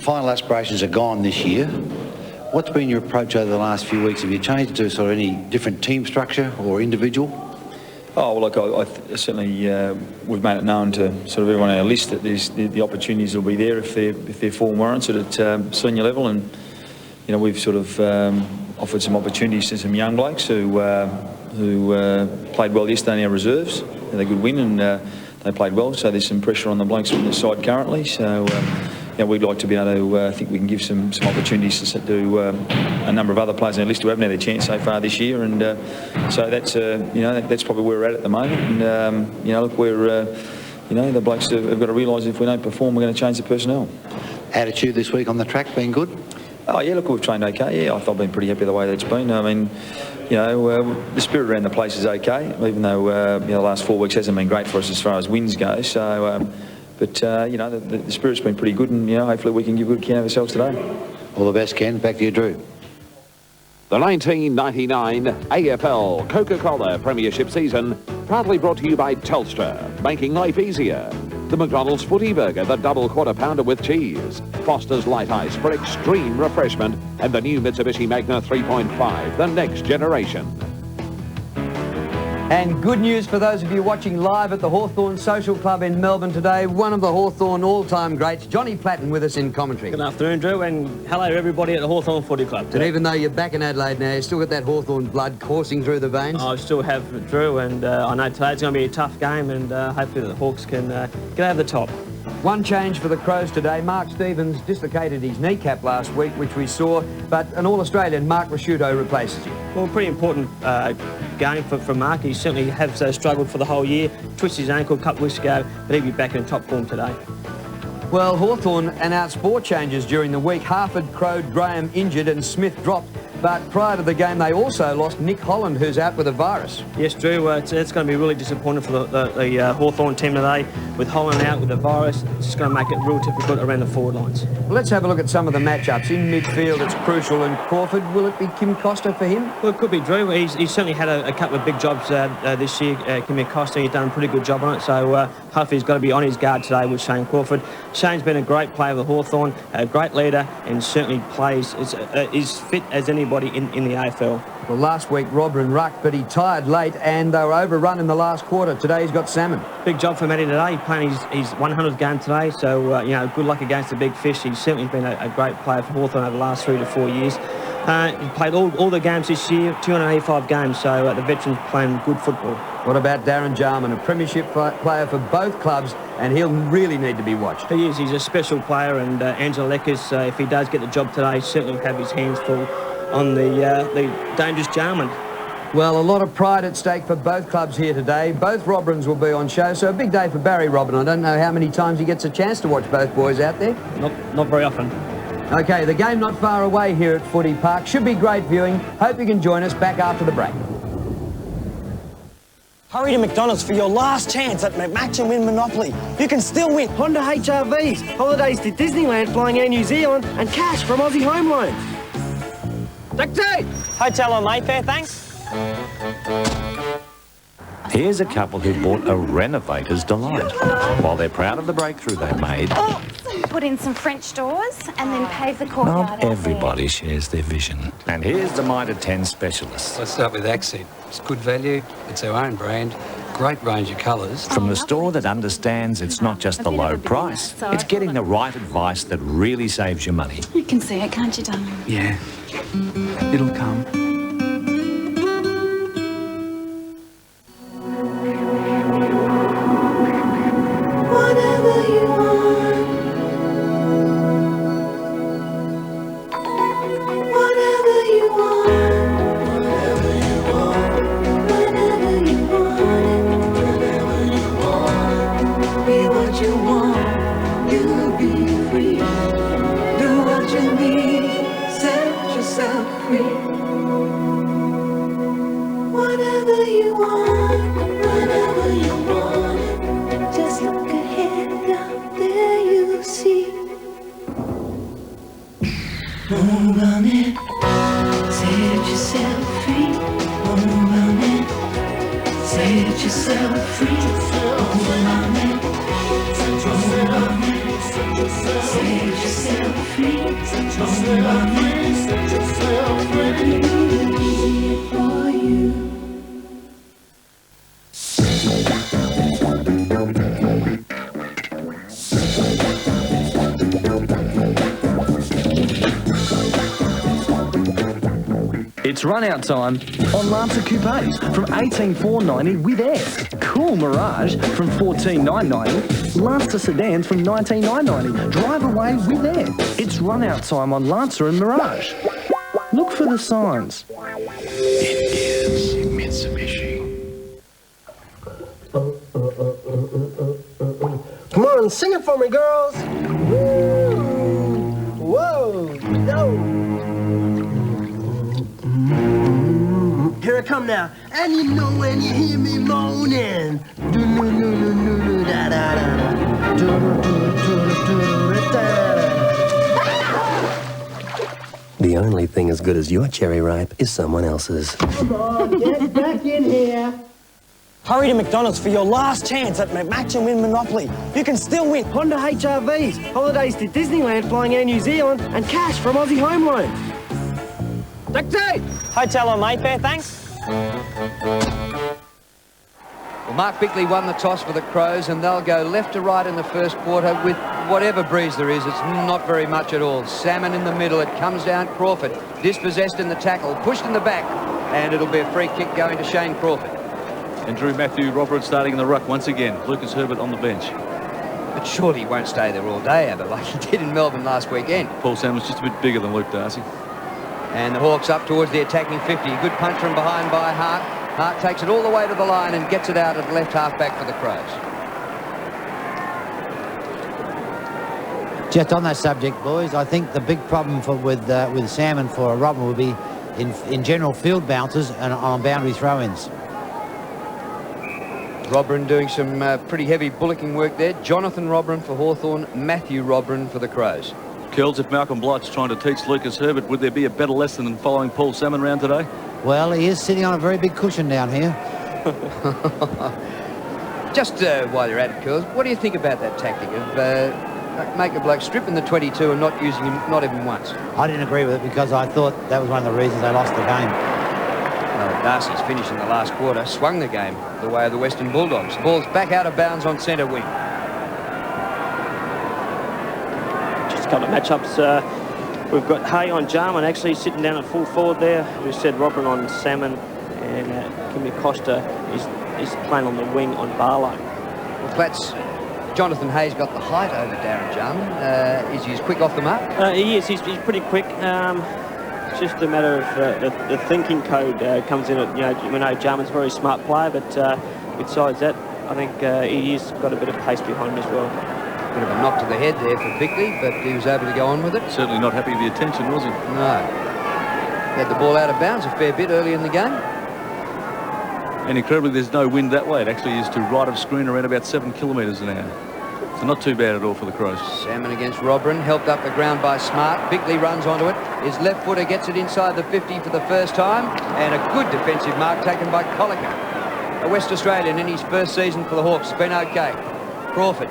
Final aspirations are gone this year. What's been your approach over the last few weeks? Have you changed to sort of any different team structure or individual? Oh, well, look, I certainly we've made it known to sort of everyone on our list that the opportunities will be there if their form warrants it at senior level, and we've sort of offered some opportunities to some young blokes who played well yesterday in our reserves. They had a good win and they played well, so there's some pressure on the blokes from the side currently. So we'd like to be able to think we can give some opportunities to a number of other players on our list who haven't had a chance so far this year, and so that's that's probably where we're at the moment. And look, we're the blokes have got to realise if we don't perform, we're going to change the personnel. Attitude this week on the track been good? Oh yeah, look, we've trained okay. Yeah, I've been pretty happy with the way that's been. I mean, the spirit around the place is okay, even though the last 4 weeks hasn't been great for us as far as wins go. So, but the spirit's been pretty good, and hopefully we can give a good account of ourselves today. All the best, Ken. Back to you, Drew. The 1999 AFL Coca-Cola Premiership season proudly brought to you by Telstra, making life easier. The McDonald's Footy Burger, the double quarter pounder with cheese. Foster's Light Ice for extreme refreshment. And the new Mitsubishi Magna 3.5, the next generation. And good news for those of you watching live at the Hawthorn Social Club in Melbourne today. One of the Hawthorn all-time greats, Johnny Platten, with us in commentary. Good afternoon, Drew, and hello to everybody at the Hawthorn Footy Club. And even though you're back in Adelaide now, you've still got that Hawthorn blood coursing through the veins? I still have, Drew, and I know today's going to be a tough game, and hopefully the Hawks can get over the top. One change for the Crows today. Mark Stevens dislocated his kneecap last week, which we saw, but an All-Australian, Mark Rasciuto, replaces him. Well, pretty important game for Mark. He certainly has struggled for the whole year. Twisted his ankle a couple of weeks ago, but he'll be back in top form today. Well, Hawthorn announced 4 changes during the week. Harford, Crode, Graham injured and Smith dropped. But prior to the game, they also lost Nick Holland, who's out with a virus. Yes, Drew, it's going to be really disappointing for the Hawthorn team today. With Holland out with the virus, it's just going to make it real difficult around the forward lines. Well, let's have a look at some of the matchups. In midfield, it's crucial. And Crawford, will it be Kim Costa for him? Well, it could be, Drew. He's certainly had a couple of big jobs this year. Kim Costa, he's done a pretty good job on it. So hopefully he's got to be on his guard today with Shane Crawford. Shane's been a great player with Hawthorn, a great leader, and certainly plays, is fit as anybody in the AFL. Well, last week, Robin rucked, but he tired late, and they were overrun in the last quarter. Today, he's got salmon. Big job for Matty today. He's playing his 100th game today, so, good luck against the big fish. He's certainly been a great player for Hawthorn over the last 3 to 4 years. He played all the games this year, 285 games, so the veteran's playing good football. What about Darren Jarman, a premiership player for both clubs, and he'll really need to be watched? He is. He's a special player, and Angela Leckers, if he does get the job today, certainly will have his hands full on the dangerous Jarman. Well, a lot of pride at stake for both clubs here today. Both Robins will be on show, so a big day for Barry Robin. I don't know how many times he gets a chance to watch both boys out there. Not very often. OK, the game not far away here at Footy Park. Should be great viewing. Hope you can join us back after the break. Hurry to McDonald's for your last chance at Match and Win Monopoly. You can still win Honda HRVs, holidays to Disneyland flying Air New Zealand, and cash from Aussie Home Loans. Taxi! Hotel on Mayfair, thanks. Here's a couple who bought a renovator's delight. While they're proud of the breakthrough they've made, put in some French doors and then pave the courtyard. not everybody shares their vision. And here's the Mitre 10 specialist. Let's start with Accent. It's good value, it's our own brand, great range of colours. From the store that understands it's not just the low price, it's getting the right advice that really saves you money. You can see it, can't you, darling? Yeah, it'll come. Set yourself free. It's run-out time on Lancer Coupes from $18,490 with air. Cool Mirage from $14,990. Lancer Sedans from $19,990. Drive away with air. It's run-out time on Lancer and Mirage. Look for the signs. It is Mitsubishi. Come on, sing it for me, girls. Woo! Whoa! No! Here I come now. And you know when you hear me moaning. The only thing as good as your cherry ripe is someone else's. Come on, get back in here. Hurry to McDonald's for your last chance at Match and Win Monopoly. You can still win Honda HRVs, holidays to Disneyland flying Air New Zealand, and cash from Aussie Home Loans. Taxi! Hotel on Mayfair, thanks. Well, Mark Bickley won the toss for the Crows, and they'll go left to right in the first quarter with whatever breeze there is. It's not very much at all. Salmon in the middle. It comes down Crawford. Dispossessed in the tackle. Pushed in the back. And it'll be a free kick going to Shane Crawford. And Drew Matthew Robert starting in the ruck once again. Lucas Herbert on the bench. But surely he won't stay there all day, Abba, like he did in Melbourne last weekend. Paul Salmon's just a bit bigger than Luke Darcy. And the Hawks up towards the attacking 50. A good punch from behind by Hart. Hart takes it all the way to the line and gets it out at left half-back for the Crows. Just on that subject, boys, I think the big problem with Salmon for Robin will be in general field bounces and on boundary throw-ins. Robrin doing some pretty heavy bullocking work there. Jonathan Robrin for Hawthorn, Matthew Robrin for the Crows. Curls, if Malcolm Blight's trying to teach Lucas Herbert, would there be a better lesson than following Paul Salmon round today? Well, he is sitting on a very big cushion down here. Just while you're at it, Curls, what do you think about that tactic of make a bloke strip in the 22 and not using him, not even once? I didn't agree with it because I thought that was one of the reasons they lost the game. Darcy's finish in the last quarter swung the game the way of the Western Bulldogs. Ball's back out of bounds on centre wing. Just a couple of matchups. We've got Hay on Jarman actually sitting down at full forward there. We said Robin on Salmon, and Kimmy Costa is playing on the wing on Barlow. Well, Platts, Jonathan Hay's got the height over Darren Jarman. Is he quick off the mark? He is. He's pretty quick. It's just a matter of the thinking code comes in. We know Jarman's a very smart player, but besides that, I think he's got a bit of pace behind him as well. Bit of a knock to the head there for Bickley, but he was able to go on with it. Certainly not happy with the attention, was he? No. He had the ball out of bounds a fair bit early in the game. And incredibly, there's no wind that way. It actually is to right of screen around about 7 kilometres an hour. So not too bad at all for the Crows. Salmon against Robrin, helped up the ground by Smart. Bickley runs onto it. His left footer gets it inside the 50 for the first time. And a good defensive mark taken by Colliker. A West Australian in his first season for the Hawks. It's been okay. Crawford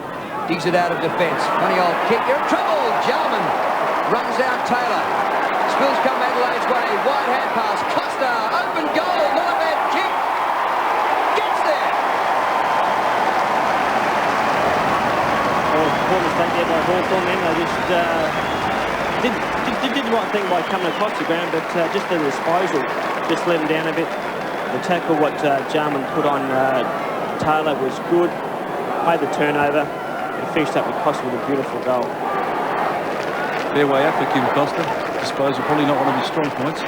digs it out of defence. Funny old kick. You're in trouble. Jarman runs out Taylor. Spills come Adelaide's way. Wide hand pass. Costa. Open goal. Not a bad kick. Gets there. Poor mistake there by Hawthorn then. They just did the right thing by coming across the ground, but just the disposal just let him down a bit. The tackle what Jarman put on Taylor was good. Made the turnover. Finished up with Costa with a beautiful goal. Fair way out for Kim Costa. Disposal probably not one of his strong points.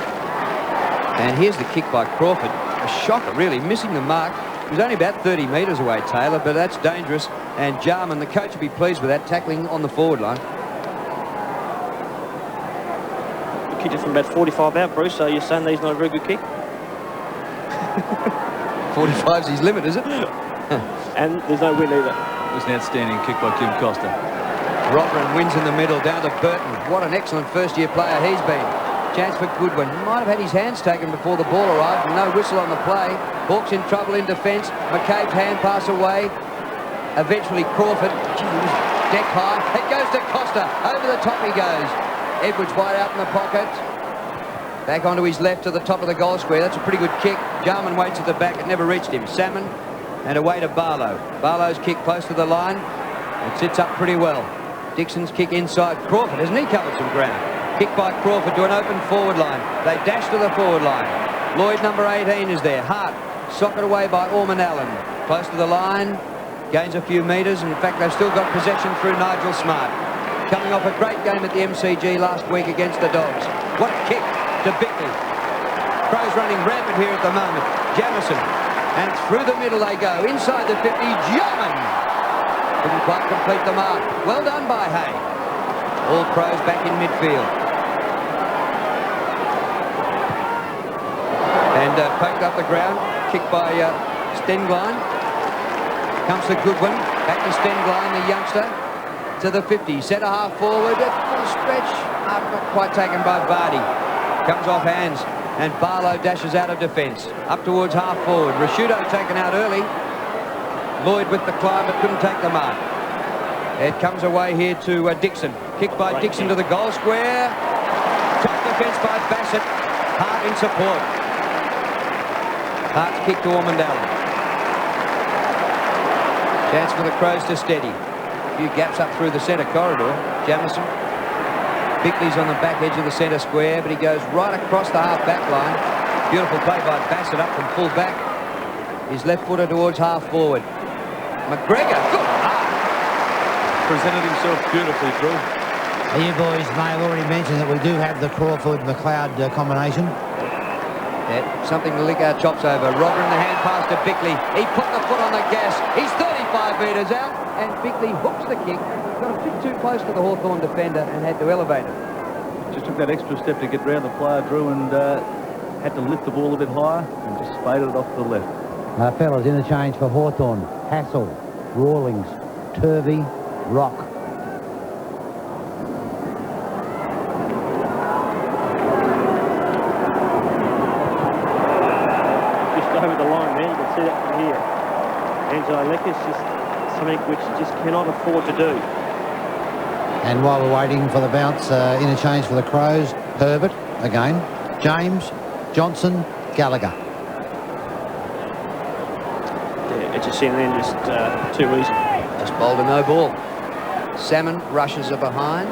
And here's the kick by Crawford. A shocker, really, missing the mark. He was only about 30 metres away, Taylor, but that's dangerous. And Jarman, the coach, will be pleased with that, tackling on the forward line. He kicked it from about 45 out, Bruce, so you're saying that he's not a very good kick? 45's his limit, is it? And there's no win either. It was an outstanding kick by Kim Costa. Robrin wins in the middle, down to Burton. What an excellent first-year player he's been. Chance for Goodwin. Might have had his hands taken before the ball arrived. No whistle on the play. Hawks in trouble in defence. McCabe's hand pass away. Eventually Crawford. Gee, deck high. It goes to Costa. Over the top he goes. Edwards wide out in the pocket. Back onto his left to the top of the goal square. That's a pretty good kick. Jarman waits at the back. It never reached him. Salmon and away to Barlow. Barlow's kick close to the line. It sits up pretty well. Dixon's kick inside. Crawford, hasn't he covered some ground? Kick by Crawford to an open forward line. They dash to the forward line. Lloyd, number 18, is there. Hart, socket away by Ormond Allen. Close to the line. Gains a few metres. In fact, they've still got possession through Nigel Smart. Coming off a great game at the MCG last week against the Dogs. What a kick to Bickley. Crows running rampant here at the moment. Jamison. And through the middle they go. Inside the 50. Jarman. Couldn't quite complete the mark. Well done by Hay. All Crows back in midfield. And poked up the ground. Kicked by Stengline. Comes to Goodwin. Back to Stengline, the youngster. To the 50. Centre half forward. Full stretch. Not quite taken by Vardy. Comes off hands. And Barlow dashes out of defence. Up towards half forward. Rashudo taken out early. Lloyd with the climb but couldn't take the mark. It comes away here to Dixon. Kicked by Dixon to the goal square. Top defence by Bassett. Hart in support. Hart's kick to Ormond Allen. Chance for the Crows to steady. A few gaps up through the centre corridor. Jamison. Bickley's on the back edge of the centre square, but he goes right across the half-back line. Beautiful play by Bassett up from full back. His left footer towards half-forward. McGregor, good mark. Presented himself beautifully, Drew. You boys may have already mentioned that we do have the Crawford-McLeod combination. Yeah, something to lick our chops over. Robber in the hand pass to Bickley. He put the foot on the gas. He's 35 metres out, and Bickley hooks the kick. Got a bit too close to the Hawthorn defender and had to elevate it. Just took that extra step to get round the player, Drew, and had to lift the ball a bit higher and just spaded it off to the left. Fellas, interchange for Hawthorn. Hassel, Rawlings, Turvey, Rock. Over the line, man. You can see that from here. Angelo Lecker's just something which you just cannot afford to do. And while we're waiting for the bounce, interchange for the Crows, Herbert again, James, Johnson, Gallagher. Yeah, it's just in there, just too easy. Just bowled a no ball. Salmon rushes are behind.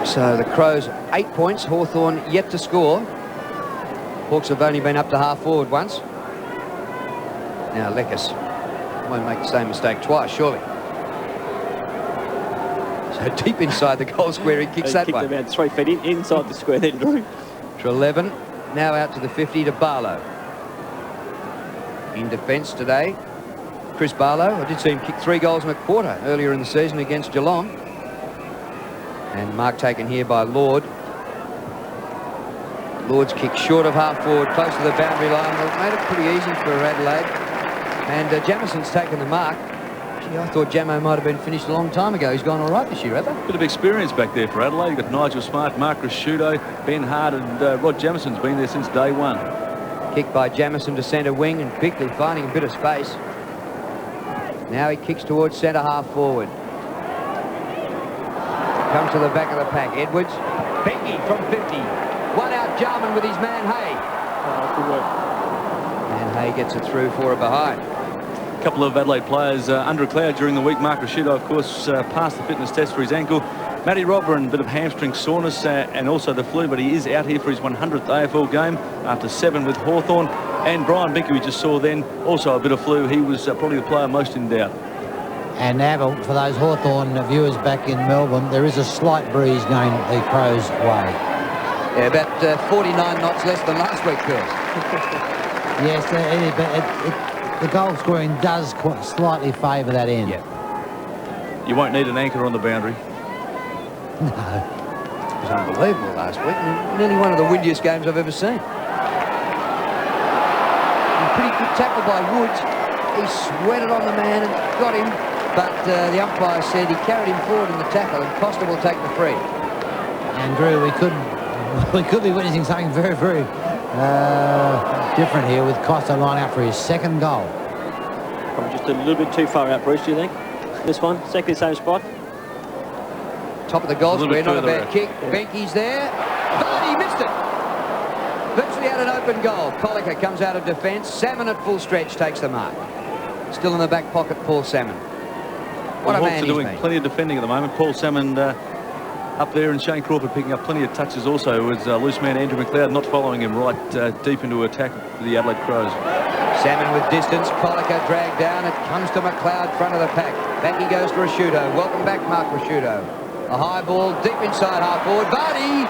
So the Crows 8 points. Hawthorn yet to score. Hawks have only been up to half forward once. Now Leckers won't make the same mistake twice, surely. So deep inside the goal square, he kicks that one. About 3 feet inside the square then, Drew. Treleaven now out to the 50 to Barlow. In defence today, Chris Barlow. I did see him kick 3 goals in a quarter earlier in the season against Geelong. And mark taken here by Lord. Lord's kick short of half forward, close to the boundary line. Well, made it pretty easy for Adelaide. And Jamison's taken the mark. Gee, I thought Jamo might have been finished a long time ago. He's gone all right this year, hasn't he? Bit of experience back there for Adelaide. You've got Nigel Smart, Mark Rashudo, Ben Hart, and Rod Jamison's been there since day one. Kick by Jamison to centre wing, and Bickley finding a bit of space. Now he kicks towards centre half forward. Comes to the back of the pack. Edwards. Becky from 50. One out Jarman with his man Hay. Good work. And Hay gets it through for a behind. A couple of Adelaide players under a cloud during the week. Mark Rashudo, of course, passed the fitness test for his ankle. Matty Robber, a bit of hamstring soreness and also the flu, but he is out here for his 100th AFL game after 7 with Hawthorn. And Brian Binker, we just saw then, also a bit of flu. He was probably the player most in doubt. And Abel, for those Hawthorn viewers back in Melbourne, there is a slight breeze going the Crows' way. Yeah, about 49 knots less than last week, Chris. Yes, it is, but the goal scoring does quite slightly favour that end. Yeah. You won't need an anchor on the boundary. No. It was unbelievable last week. Nearly one of the windiest games I've ever seen. A pretty good tackle by Woods. He sweated on the man and got him, but the umpire said he carried him forward in the tackle and Costa will take the free. And Drew, we could be witnessing something very, very different here with Costa lining up for his second goal. Probably just a little bit too far out, Bruce, do you think? This one, exactly the same spot. Top of the goal square, not a bad out. kick. Benke's there. Vardy missed it. Virtually had an open goal. Colliker comes out of defence. Salmon at full stretch takes the mark. Still in the back pocket, Paul Salmon. What a man he's doing been. Plenty of defending at the moment. Paul Salmon up there, and Shane Crawford picking up plenty of touches also, with loose man Andrew McLeod not following him right deep into attack for the Adelaide Crows. Salmon with distance. Colliker dragged down. It comes to McLeod, front of the pack. Back he goes to Rasciuto. Welcome back, Mark Rasciuto. A high ball deep inside half forward. Vardy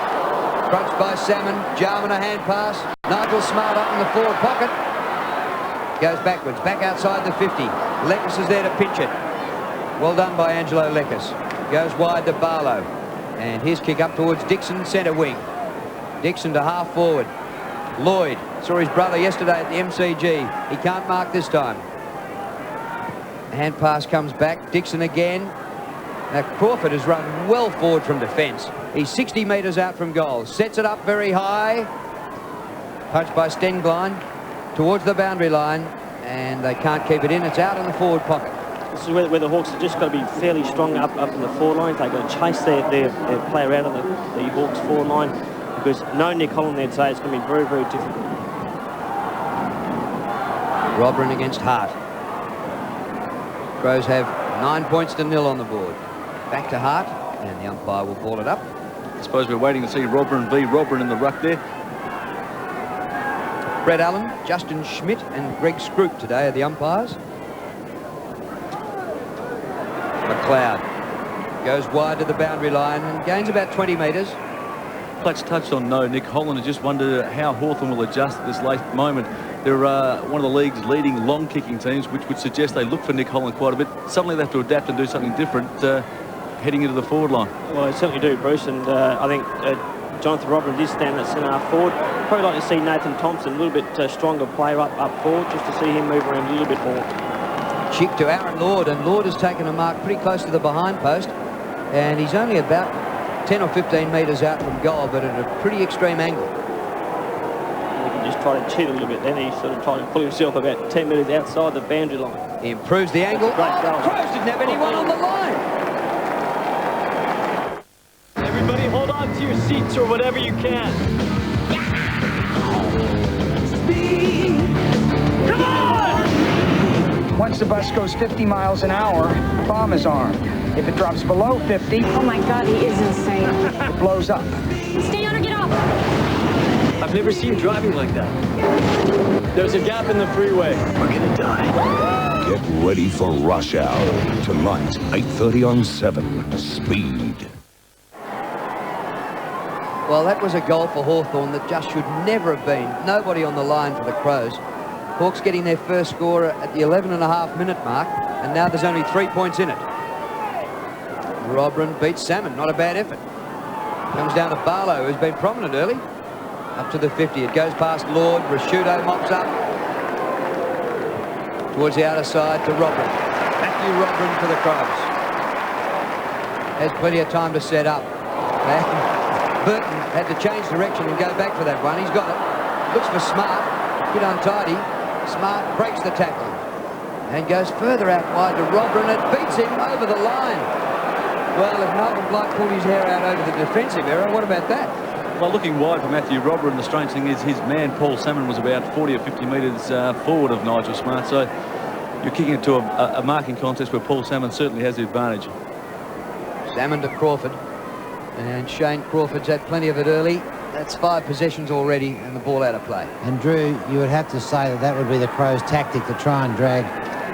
crunched by Salmon. Jarman a hand pass. Nigel Smart up in the forward pocket. Goes backwards, back outside the 50. Lekis is there to pinch it. Well done by Angelo Lekis. Goes wide to Barlow. And his kick up towards Dixon, centre wing. Dixon to half forward. Lloyd saw his brother yesterday at the MCG. He can't mark this time. Hand pass comes back. Dixon again. Now Crawford has run well forward from defence. He's 60 metres out from goal. Sets it up very high. Punched by Stenglein towards the boundary line. And they can't keep it in. It's out in the forward pocket. This is where the Hawks have just got to be fairly strong up in the forward line. They've got to chase their player out of the Hawks forward line, because no Nick Holland there today. It's going to be very, very difficult. Robrin against Hart. Crows have 9 points to 0 on the board. Back to Hart, and the umpire will ball it up. I suppose we're waiting to see Robrin v. Robrin in the ruck there. Brett Allen, Justin Schmidt and Greg Scroop today are the umpires. McLeod goes wide to the boundary line and gains about 20 metres. Clutch touched on Nick Holland, and just wondered how Hawthorn will adjust at this late moment. They're one of the league's leading long kicking teams, which would suggest they look for Nick Holland quite a bit. Suddenly they have to adapt and do something different heading into the forward line. Well, they certainly do, Bruce, and I think Jonathan Robin did stand at centre half forward. Probably like to see Nathan Thompson, a little bit stronger player up forward, just to see him move around a little bit more. Chick to Aaron Lord, and Lord has taken a mark pretty close to the behind post, and he's only about 10 or 15 metres out from goal, but at a pretty extreme angle. He can just try to cheat a little bit, then he's sort of trying to pull himself about 10 metres outside the boundary line. He improves the angle. Great goal. Crows didn't have anyone on the line. Everybody hold on to your seats or whatever you can. Speed. Come on! Once the bus goes 50 miles an hour, the bomb is armed. If it drops below 50... Oh my God, he is insane. It blows up. Stay on or get off. I've never seen driving like that. There's a gap in the freeway. We're gonna die. Get ready for Rush Hour. Tonight, 8:30 on 7. Speed. Well, that was a goal for Hawthorn that just should never have been. Nobody on the line for the Crows. Hawks getting their first score at the 11.5-minute mark, and now there's only 3 points in it. Robrin beats Salmon, not a bad effort. Comes down to Barlow, who's been prominent early. Up to the 50, it goes past Lord. Rasciuto mops up. Towards the outer side to Robrin. Matthew Robrin for the Crows. Has plenty of time to set up. Burton had to change direction and go back for that one. He's got it. Looks for Smart. Bit untidy. Smart breaks the tackle and goes further out wide to Robrin. It beats him over the line. Well, if Malcolm Blight pulled his hair out over the defensive error, what about that? Well, looking wide for Matthew Robrin, the strange thing is his man, Paul Salmon, was about 40 or 50 metres forward of Nigel Smart. So you're kicking it to a marking contest where Paul Salmon certainly has the advantage. Salmon to Crawford. And Shane Crawford's had plenty of it early. That's 5 possessions already and the ball out of play. And Drew, you would have to say that that would be the Crows' tactic to try and drag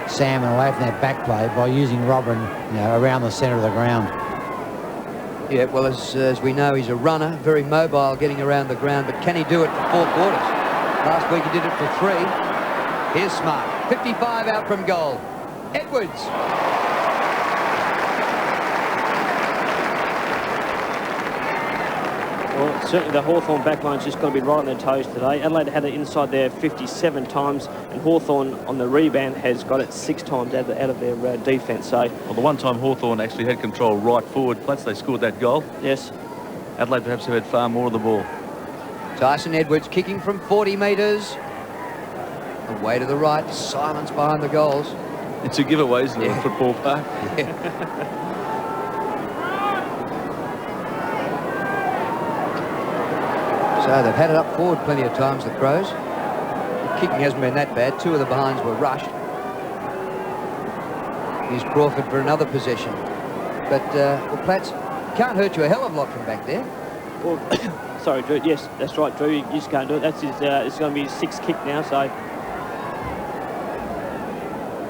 Salmon away from that back play by using Robrin, around the centre of the ground. Yeah, well, as we know, he's a runner, very mobile getting around the ground, but can he do it for 4 quarters? Last week he did it for 3. Here's Smart, 55 out from goal. Edwards. Well, certainly the Hawthorn backline's just got to be right on their toes today. Adelaide had it inside there 57 times, and Hawthorn on the rebound has got it 6 times out of their defence. So, well, the one time Hawthorn actually had control right forward, plus they scored that goal. Yes. Adelaide perhaps have had far more of the ball. Tyson Edwards kicking from 40 metres. Away to the right, silence behind the goals. It's a giveaway, isn't it, a football park? Yeah. So they've had it up forward plenty of times, the Crows. The kicking hasn't been that bad. 2 of the behinds were rushed. Here's Crawford for another possession. But, well, Platts, can't hurt you a hell of a lot from back there. Well, sorry, Drew. Yes, that's right, Drew. You just can't do it. That's his. It's going to be his 6th kick now, so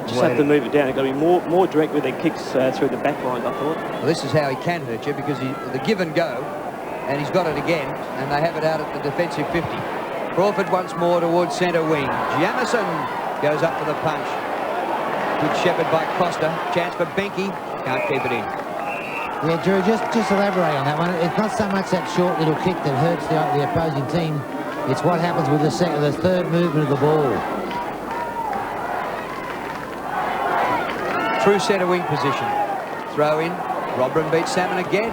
just have to move it down. It's got to be more direct with their kicks through the back line, I thought. Well, this is how he can hurt you, because the give and go, and he's got it again, and they have it out at the defensive 50. Crawford once more towards centre wing. Jamieson goes up for the punch. Good shepherd by Costa. Chance for Benke. Can't keep it in. Yeah, Drew, just elaborate on that one. It's not so much that short little kick that hurts the opposing team. It's what happens with the third movement of the ball. Through centre wing position. Throw in. Robran beats Salmon again.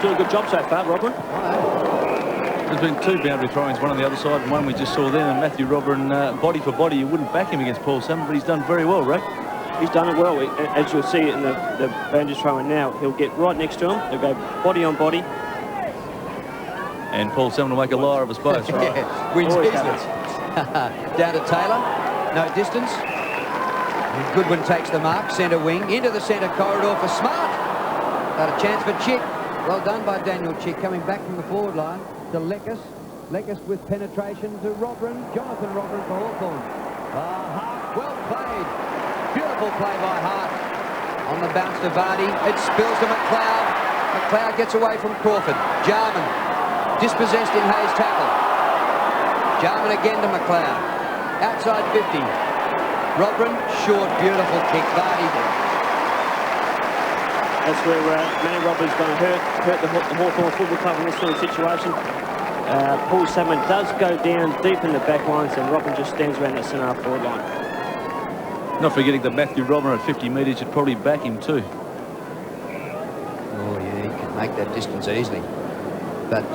Doing a good job so far, Robran. There's been 2 boundary throw-ins, one on the other side and one we just saw then, and Matthew Robran, body for body, you wouldn't back him against Paul Salmon, but he's done very well, Rick. He's done it well. As you'll see in the boundary throw-in now, he'll get right next to him. He'll go body on body. And Paul Salmon will make a liar of us both, right? Yeah, wins easily. Down to Taylor. No distance. And Goodwin takes the mark. Centre wing. Into the centre corridor for Smart. Got a chance for Chick. Well done by Daniel Chick. Coming back from the forward line to Leckus. Leckus with penetration to Robran. Jonathan Robran for Hawthorn. Hart. Well played. Beautiful play by Hart. On the bounce to Vardy. It spills to McLeod. McLeod gets away from Crawford. Jarman. Dispossessed in Hayes' tackle. Jarman again to McLeod. Outside 50. Robran, short, beautiful kick. Vardy. That's where Manny Robran's going to hurt the Hawthorn Football Club in this sort of situation. Paul Salmon does go down deep in the back lines, and Robran just stands around that centre forward line. Not forgetting that Matthew Robran at 50 metres should probably back him too. Oh yeah, he could make that distance easily. But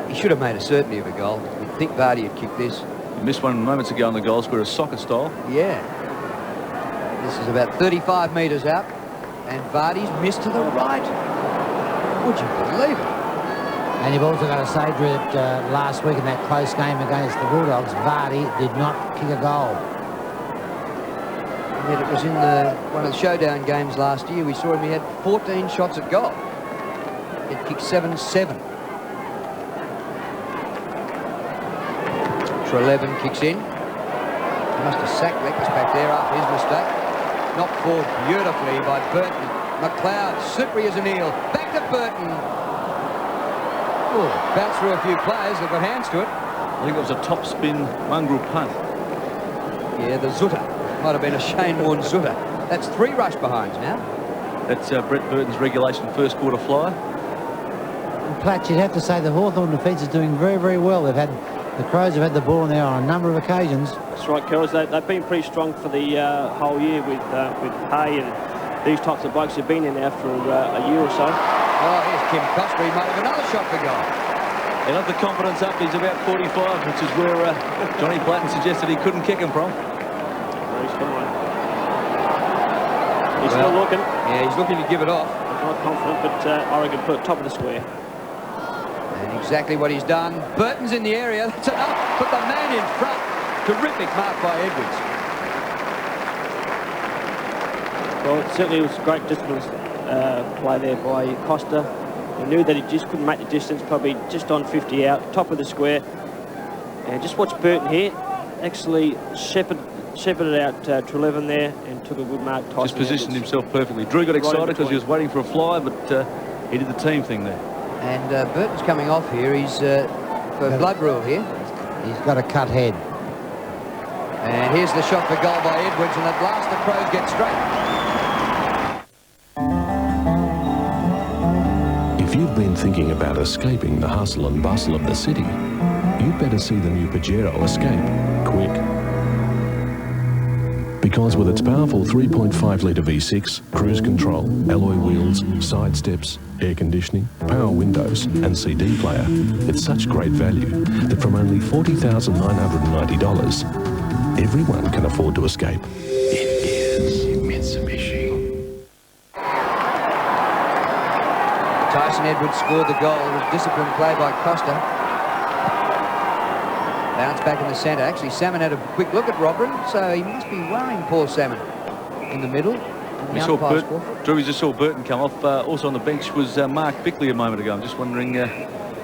he should have made a certainty of a goal. You'd think Vardy had kicked this. He missed one moments ago on the goal square, a soccer style. Yeah. This is about 35 metres out, and Vardy's missed to the right. Would you believe it? And you've also got to say, Drew, that last week in that close game against the Bulldogs, Vardy did not kick a goal. And yet it was in one of the showdown games last year. We saw him, he had 14 shots at goal. He'd kicked 7-7. Treleaven kicks in. He must have sacked Leckus back there after his mistake. Knocked forward beautifully by Burton. McLeod, slippery as an eel. Back to Burton. Ooh, bounced through a few players that got hands to it. I think it was a top spin mongrel punt. Yeah, the Zutter. Might have been a Shane Warne Zutter. That's 3 rush behinds now. That's Brett Burton's regulation first quarter flyer. And Platts, you'd have to say the Hawthorn defence is doing very, very well. The Crows have had the ball in there on a number of occasions. That's right, Kells. They've been pretty strong for the whole year with Hay and these types of blokes have been in there for a year or so. Oh, here's Kim Costa. He might have another shot for goal. He'll have the confidence up. He's about 45, which is where Johnny Platten suggested he couldn't kick him from. He's fine. He's still looking. Yeah, he's looking to give it off. He's not confident, but I reckon put it top of the square. And exactly what he's done. Burton's in the area. That's enough. Put the man in front. Terrific mark by Edwards. Well, it certainly was a great distance play there by Costa. He knew that he just couldn't make the distance, probably just on 50 out, top of the square. And just watch Burton here. Actually shepherded out Treleaven there and took a good mark. Just positioned himself perfectly. Drew got excited because he was waiting for a fly, but he did the team thing there. And Burton's coming off here. He's for blood rule here. He's got a cut head. And here's the shot for goal by Edwards, and at last the Crows get straight. If you've been thinking about escaping the hustle and bustle of the city, you'd better see the new Pajero Escape quick. Because with its powerful 3.5-litre V6, cruise control, alloy wheels, side steps, air conditioning, power windows and CD player, it's such great value that from only $40,990, everyone can afford to escape. It is Mitsubishi. Tyson Edwards scored the goal. It was disciplined play by Costa. Bounce back in the centre. Actually, Salmon had a quick look at Robin, so he must be worrying Paul Salmon in the middle. We saw Drew, we just saw Burton come off. Also on the bench was Mark Bickley a moment ago. I'm just wondering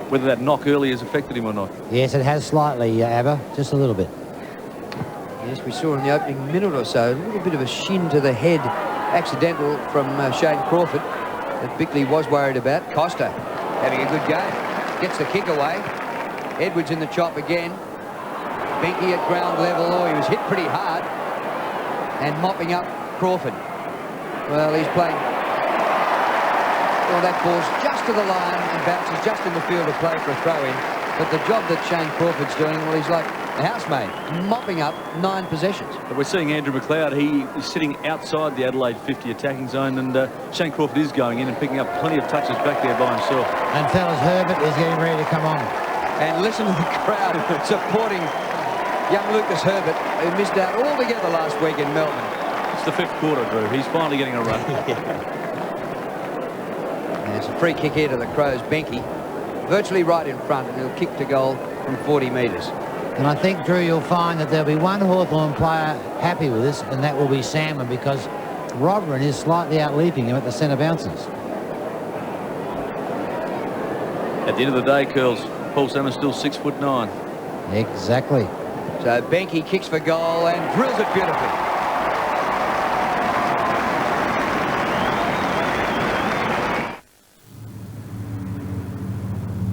whether that knock early has affected him or not. Yes, it has slightly, Abba, just a little bit. Yes, we saw in the opening minute or so a little bit of a shin to the head, accidental from Shane Crawford, that Bickley was worried about. Costa having a good game. Gets the kick away. Edwards in the chop again. Benke at ground level. Oh, he was hit pretty hard. And mopping up Crawford. Well, he's playing. Well, that ball's just to the line and bounces just in the field of play for a throw-in. But the job that Shane Crawford's doing, well, he's like a housemaid, mopping up 9 possessions. But we're seeing Andrew McLeod. He is sitting outside the Adelaide 50 attacking zone, and Shane Crawford is going in and picking up plenty of touches back there by himself. And fellas, Herbert is getting ready to come on. And listen to the crowd supporting young Lucas Herbert, who missed out altogether last week in Melbourne. It's the 5th quarter, Drew. He's finally getting a run. There's a free kick here to the Crows. Benke, virtually right in front, and he'll kick to goal from 40 metres. And I think, Drew, you'll find that there'll be one Hawthorn player happy with this, and that will be Salmon, because Robin is slightly outleaping him at the centre bounces. At the end of the day, Curls, Paul Salmon's still 6'9". Exactly. So Benke kicks for goal and drills it beautifully.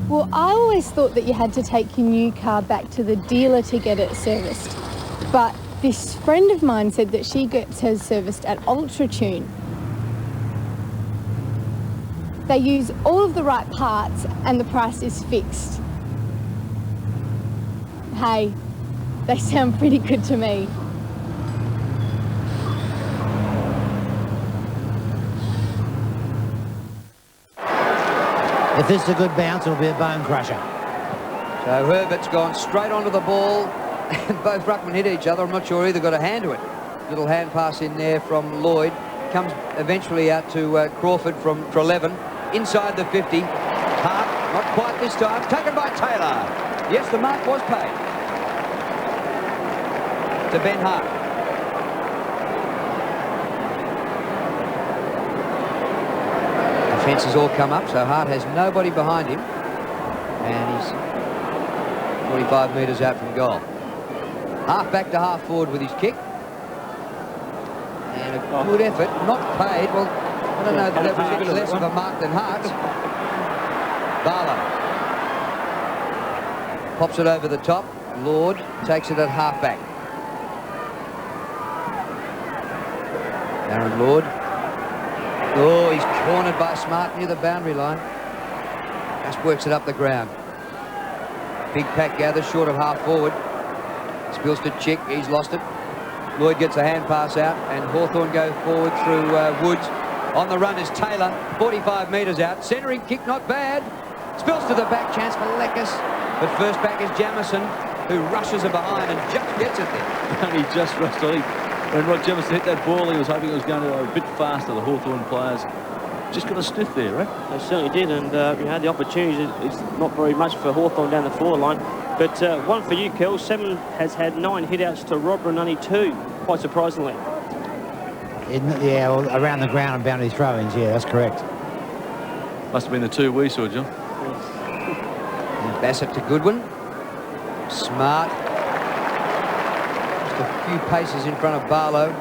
Well, I always thought that you had to take your new car back to the dealer to get it serviced. But this friend of mine said that she gets hers serviced at UltraTune. They use all of the right parts and the price is fixed. Hey, they sound pretty good to me. If this is a good bounce, it'll be a bone crusher. So Herbert's gone straight onto the ball, and both ruckmen hit each other. I'm not sure either got a hand to it. Little hand pass in there from Lloyd. Comes eventually out to Crawford from 11. Inside the 50. Hart, not quite this time. Taken by Taylor. Yes, the mark was paid. To Ben Hart. Defence has all come up, so Hart has nobody behind him. And he's 45 metres out from goal. Half back to half forward with his kick. And a good effort, not paid. Well, I don't know if that was any less of a mark than Hart's. Barlow. Pops it over the top. Lord takes it at half back. Aaron Lord. Oh, he's cornered by Smart near the boundary line. Just works it up the ground. Big pack gathers short of half forward. Spills to Chick. He's lost it. Lloyd gets a hand pass out, and Hawthorn go forward through Woods. On the run is Taylor, 45 metres out. Centering kick, not bad. Spills to the back, chance for Leckis. But first back is Jamison, who rushes it behind and just gets it there. Only just rushed, I think. When Rod Jamison hit that ball, he was hoping it was going to go a bit faster. The Hawthorn players just got a sniff there, right? They certainly did, and you had the opportunity. It's not very much for Hawthorn down the forward line. But one for you, Kel. Salmon has had 9 hit-outs to Robber and only 2, quite surprisingly. Yeah, well, around the ground and boundary throw-ins, yeah, that's correct. Must have been the 2 we saw, John. And Bassett to Goodwin. Smart. Just a few paces in front of Barlow.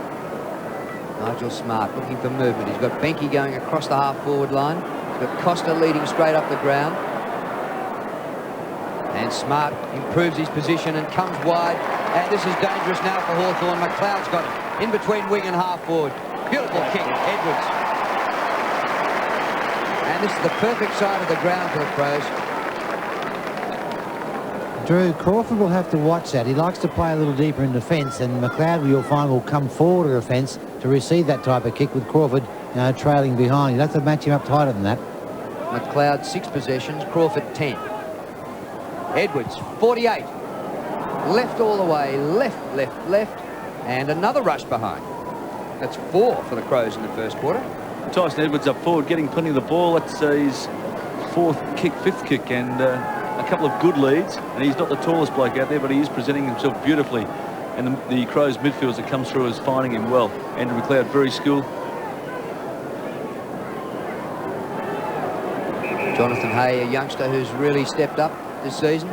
Nigel Smart looking for movement. He's got Benke going across the half-forward line. He's got Costa leading straight up the ground. And Smart improves his position and comes wide. And this is dangerous now for Hawthorn. McLeod's got it in between wing and half-forward. Beautiful kick, Edwards. And this is the perfect side of the ground for the Crows. Drew, Crawford will have to watch that. He likes to play a little deeper in defence, and McLeod, you'll find, will come forward to defence to receive that type of kick with Crawford trailing behind. You'll have to match him up tighter than that. McLeod 6 possessions, Crawford 10. Edwards 48. Left all the way, left, and another rush behind. That's 4 for the Crows in the first quarter. Tyson Edwards up forward, getting plenty of the ball. That's his 4th kick, 5th kick, and a couple of good leads, and he's not the tallest bloke out there, but he is presenting himself beautifully. And the Crows midfielders that come through is finding him well. Andrew McLeod, very skilled. Jonathan Hay, a youngster who's really stepped up this season.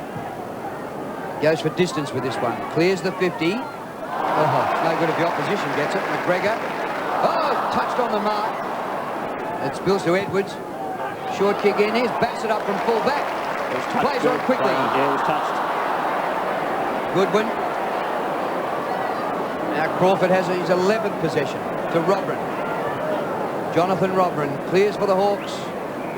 Goes for distance with this one. Clears the 50. Oh, no good if the opposition gets it. McGregor. Oh, touched on the mark. It spills to Edwards. Short kick in. Here's Bassett up from full back. Plays on quickly. Yeah, it was touched. Goodwin. Now Crawford has his 11th possession to Robrin. Jonathan Robrin clears for the Hawks.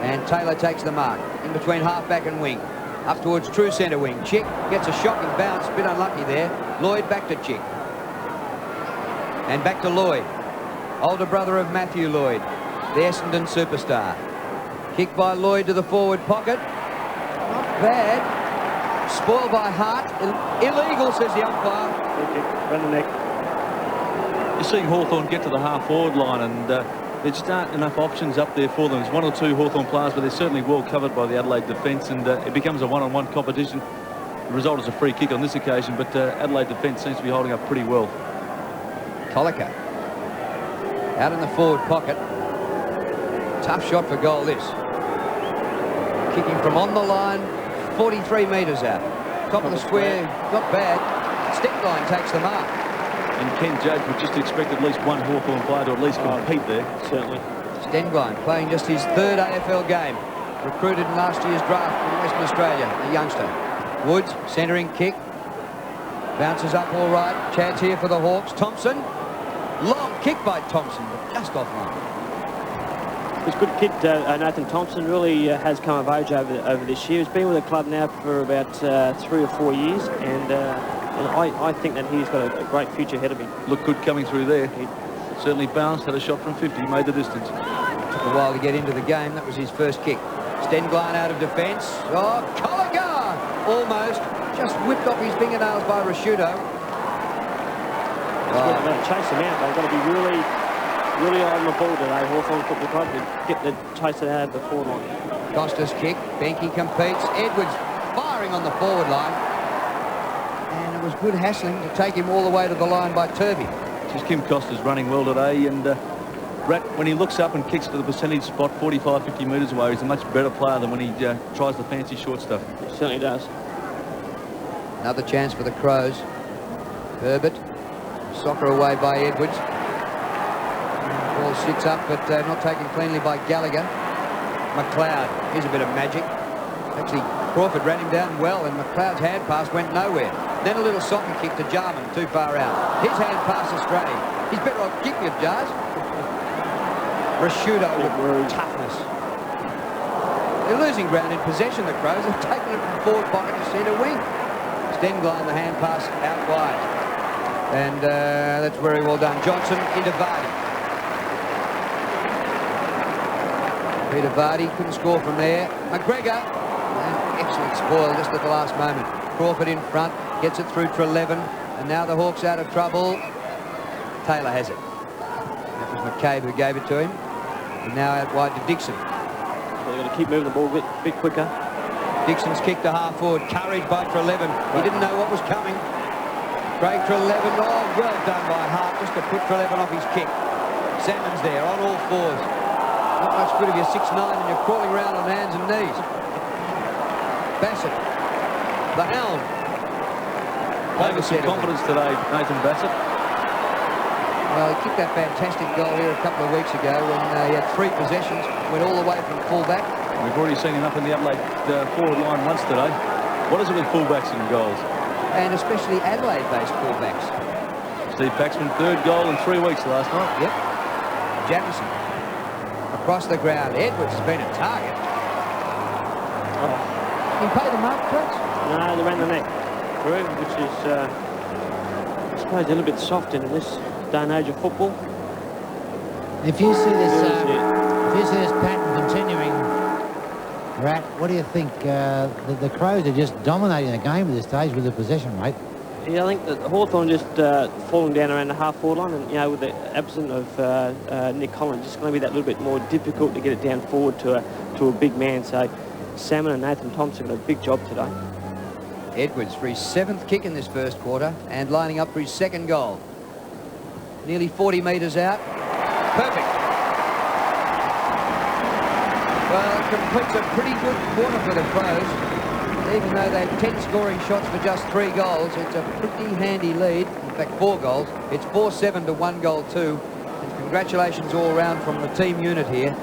And Taylor takes the mark in between half-back and wing. Up towards true centre wing. Chick gets a shocking bounce. A bit unlucky there. Lloyd back to Chick. And back to Lloyd. Older brother of Matthew Lloyd, the Essendon superstar. Kick by Lloyd to the forward pocket. Not bad. Spoiled by Hart. Illegal, says the umpire. Run the neck. You're seeing Hawthorn get to the half-forward line, and there just aren't enough options up there for them. There's one or two Hawthorn players, but they're certainly well covered by the Adelaide defence, and it becomes a one-on-one competition. The result is a free kick on this occasion, but Adelaide defence seems to be holding up pretty well. Colica out in the forward pocket. Tough shot for goal this. Kicking from on the line, 43 metres out. Top of the square, not bad. Stengline takes the mark. And Ken Judge would just expect at least one Hawthorn player to at least compete there. Certainly. Stengline playing just his 3rd AFL game. Recruited in last year's draft from Western Australia, a youngster. Woods, centering kick. Bounces up all right. Chance here for the Hawks. Thompson. Long kick by Thompson, but just offline. He's a good kid, Nathan Thompson. Really has come of age over this year. He's been with the club now for about 3 or 4 years, and I think that he's got a great future ahead of him. Looked good coming through there. He certainly bounced, had a shot from 50, made the distance. Took a while to get into the game. That was his first kick. Stengline out of defence. Oh, Colica! Almost. Just whipped off his fingernails by Rashudo. Chase them out. They've got to be really on the ball today. Hawthorn Football Club to get the chase it out of the forward line. Costa's kick. Benke competes. Edwards firing on the forward line. And it was good hassling to take him all the way to the line by Turvey. Just Kim Costa's running well today, and Rat, when he looks up and kicks to the percentage spot 45, 50 metres away, he's a much better player than when he tries the fancy short stuff. He certainly does. Another chance for the Crows. Herbert. Soccer away by Edwards. Ball sits up, but not taken cleanly by Gallagher. McLeod. Here's a bit of magic. Actually, Crawford ran him down well, and McLeod's hand pass went nowhere. Then a little soccer kick to Jarman, too far out. His hand pass astray. He's better off kicking it, Jars. Rashudo with toughness. They're losing ground in possession, the Crows. They've taken it from forward pocket to centre wing. Stengline, the hand pass out wide. And that's very well done. Johnson into Vardy. Peter Vardy couldn't score from there. McGregor, excellent spoil just at the last moment. Crawford in front, gets it through Treleaven, and now the Hawks out of trouble. Taylor has it. That was McCabe who gave it to him. And now out wide to Dixon. So they've got to keep moving the ball a bit quicker. Dixon's kick to half forward, courage by Treleaven. He didn't know what was coming. Craig Treleaven, oh, well done by Hart, just to put Treleaven off his kick. Salmon's there, on all fours. Not much good if you're 6'9" and you're crawling around on hands and knees. Bassett, the hound. Playing with some confidence today, Nathan Bassett. Well, he kicked that fantastic goal here a couple of weeks ago when he had 3 possessions, went all the way from full-back. We've already seen him up in the Adelaide forward line once today. What is it with full-backs and goals? And especially Adelaide-based full-backs. Steve Paxman, 3rd goal in 3 weeks last night. Yep. Jefferson. Across the ground. Edwards has been a target. Oh. Can you pay the mark, Coach? No, they ran the neck through, which is, I suppose, a little bit soft in this day and age of football. If you see this, pattern continuing, Rat, what do you think? The Crows are just dominating the game at this stage with the possession rate. Yeah, I think that Hawthorn just falling down around the half-forward line, and with the absence of Nick Collins, it's going to be that little bit more difficult to get it down forward to a big man. So Salmon and Nathan Thompson got a big job today. Edwards for his 7th kick in this first quarter and lining up for his 2nd goal. Nearly 40 metres out. Perfect. Well, it completes a pretty good quarter for the Crows. Even though they have 10 scoring shots for just 3 goals, it's a pretty handy lead. In fact, 4 goals. It's 4-7 to 1 goal 2. And congratulations all round from the team unit here.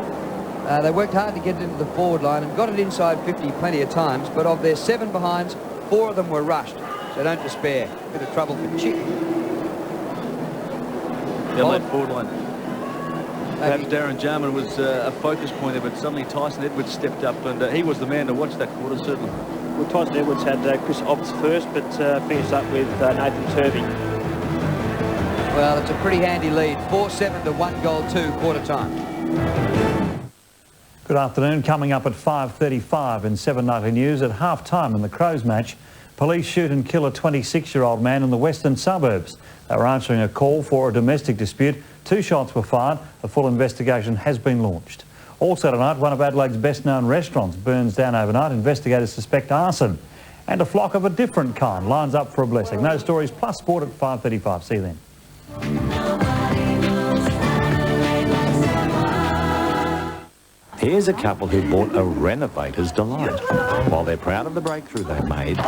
They worked hard to get it into the forward line and got it inside 50 plenty of times, but of their 7 behinds, 4 of them were rushed. So don't despair. Bit of trouble for Chick. Adelaide forward line. Perhaps Darren Jarman was a focus point there, but suddenly Tyson Edwards stepped up, and he was the man to watch that quarter, certainly. Well, Tyson Edwards had Chris Obbs first, but finished up with Nathan Turvey. Well, it's a pretty handy lead. 4-7 to 1 goal 2 quarter time. Good afternoon. Coming up at 5:35 in 790 News, at half-time in the Crows match, police shoot and kill a 26-year-old man in the western suburbs. They were answering a call for a domestic dispute. 2 shots were fired. A full investigation has been launched. Also tonight, one of Adelaide's best-known restaurants burns down overnight. Investigators suspect arson. And a flock of a different kind lines up for a blessing. Those stories plus sport at 5:35. See you then. Here's a couple who bought a renovator's delight. While they're proud of the breakthrough they made,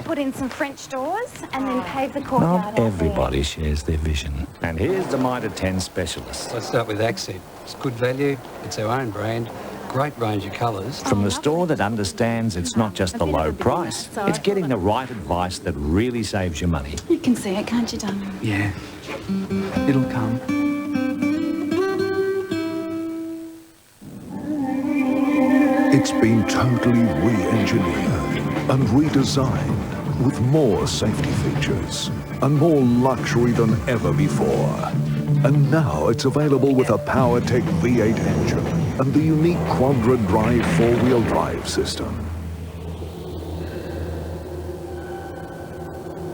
Put in some French doors and then pave the courtyard. not everybody shares their vision. And here's the Mitre 10 specialist. Let's start with Accent. It's good value. It's our own brand. Great range of colours. From the store that understands it's not just the low price, it's getting the right advice that really saves you money. You can see it, can't you, darling? Yeah. It'll come. It's been totally re-engineered and redesigned with more safety features and more luxury than ever before. And now it's available with a PowerTech V8 engine and the unique Quadra Drive 4-wheel drive system.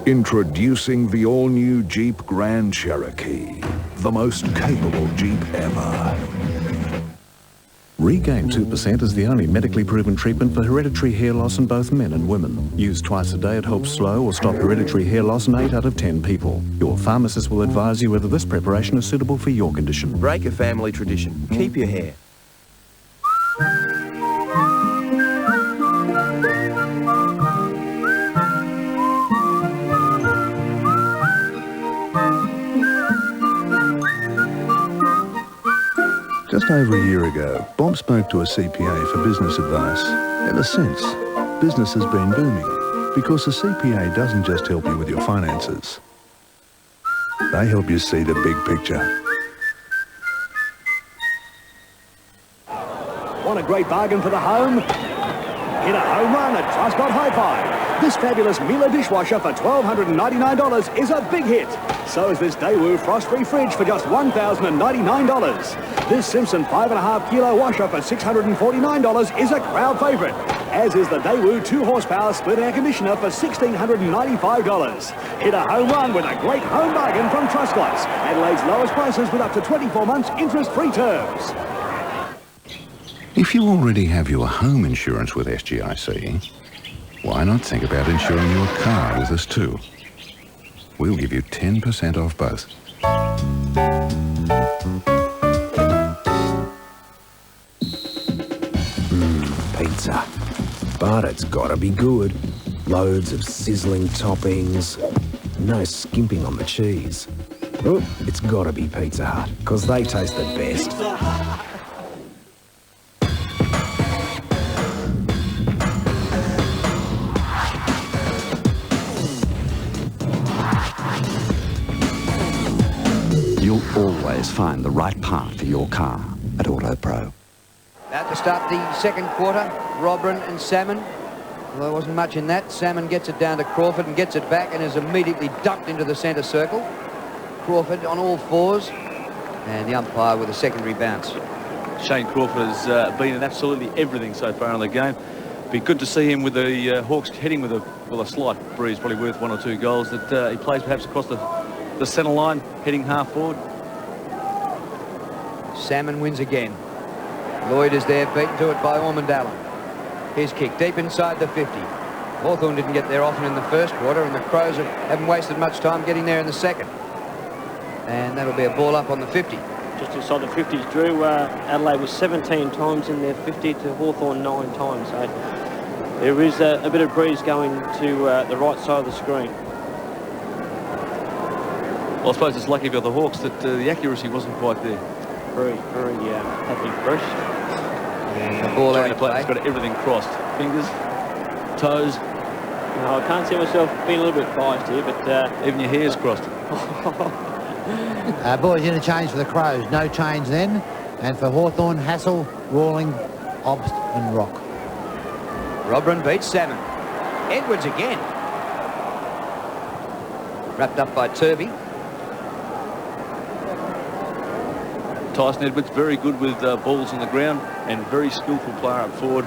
Introducing the all-new Jeep Grand Cherokee, the most capable Jeep ever. Regain 2% is the only medically proven treatment for hereditary hair loss in both men and women. Used twice a day, it helps slow or stop hereditary hair loss in 8 out of 10 people. Your pharmacist will advise you whether this preparation is suitable for your condition. Break a family tradition. Keep your hair. Just over a year ago, Bob spoke to a CPA for business advice. In a sense, business has been booming because a CPA doesn't just help you with your finances. They help you see the big picture. Want a great bargain for the home? Hit a home run at Trustcott Hi-Fi. This fabulous Miele dishwasher for $1,299 is a big hit. So is this Daewoo frost-free fridge for just $1,099. This Simpson 5.5 kilo washer for $649 is a crowd favourite, as is the Daewoo 2 horsepower split air conditioner for $1,695. Hit a home run with a great home bargain from Trustcott. Adelaide's lowest prices with up to 24 months interest-free terms. If you already have your home insurance with SGIC, why not think about insuring your car with us too? We'll give you 10% off both. Pizza. But it's gotta be good. Loads of sizzling toppings. No skimping on the cheese. Oh, it's gotta be Pizza Hut, 'cause they taste the best. You'll always find the right part for your car at AutoPro. About to start the second quarter, Robran and Salmon. Well, there wasn't much in that. Salmon gets it down to Crawford and gets it back and is immediately ducked into the centre circle. Crawford on all fours and the umpire with a secondary bounce. Shane Crawford has been in absolutely everything so far in the game. Be good to see him with the Hawks heading with a slight breeze, probably worth 1 or 2 goals, that he plays perhaps across the centre line, heading half forward. Salmon wins again. Lloyd is there, beaten to it by Ormond Allen. His kick deep inside the 50. Hawthorn didn't get there often in the first quarter, and the Crows haven't wasted much time getting there in the second. And that'll be a ball up on the 50. Just inside the 50s, Drew. Adelaide was 17 times in their 50 to Hawthorn 9 times. So there is a bit of breeze going to the right side of the screen. Well, I suppose it's lucky for the Hawks that the accuracy wasn't quite there. Very happy fresh. And the ball out of play. He's got everything crossed. Fingers, toes. No, I can't see myself being a little bit biased here, but... even your hair's crossed. Boys interchange for the Crows. No change then. And for Hawthorn, Hassel, Rawling, Obst and Rock. Robran beats Salmon. Edwards again. Wrapped up by Turvey. Tyson Edwards, very good with balls on the ground and very skillful player up forward.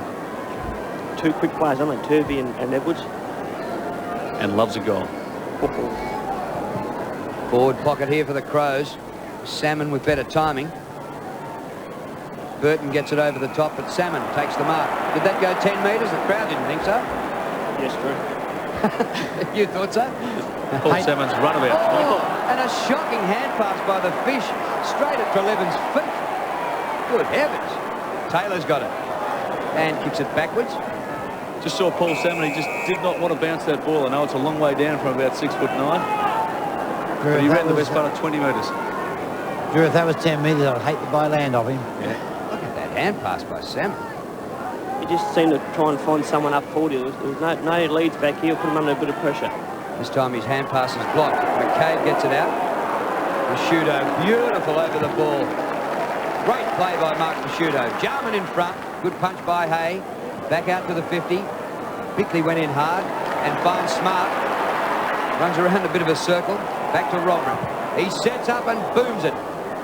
Two quick players, aren't they? Turvey and Edwards. And loves a goal. Forward pocket here for the Crows. Salmon with better timing. Burton gets it over the top, but Salmon takes the mark. Did that go 10 metres? The crowd didn't think so. Yes, Drew. You thought so? Paul Salmon's runabout. Oh, and a shocking hand pass by the Fish, straight at Treleven's feet. Good heavens. Taylor's got it. And kicks it backwards. Just saw Paul Salmon. He just did not want to bounce that ball. I know it's a long way down from about 6'9". But he ran the best part of 20 metres. Drew, if that was 10 metres, I'd hate the byland of him. Yeah. Look at that hand pass by Salmon. He just seemed to try and find someone up forward. There was no leads back here. Put him under a bit of pressure. This time his hand pass is blocked. McCabe gets it out. Prosciutto, beautiful over the ball. Great play by Mark Prosciutto. Jarman in front. Good punch by Hay. Back out to the 50. Bickley went in hard and finds Smart. Runs around a bit of a circle. Back to Robran. He sets up and booms it.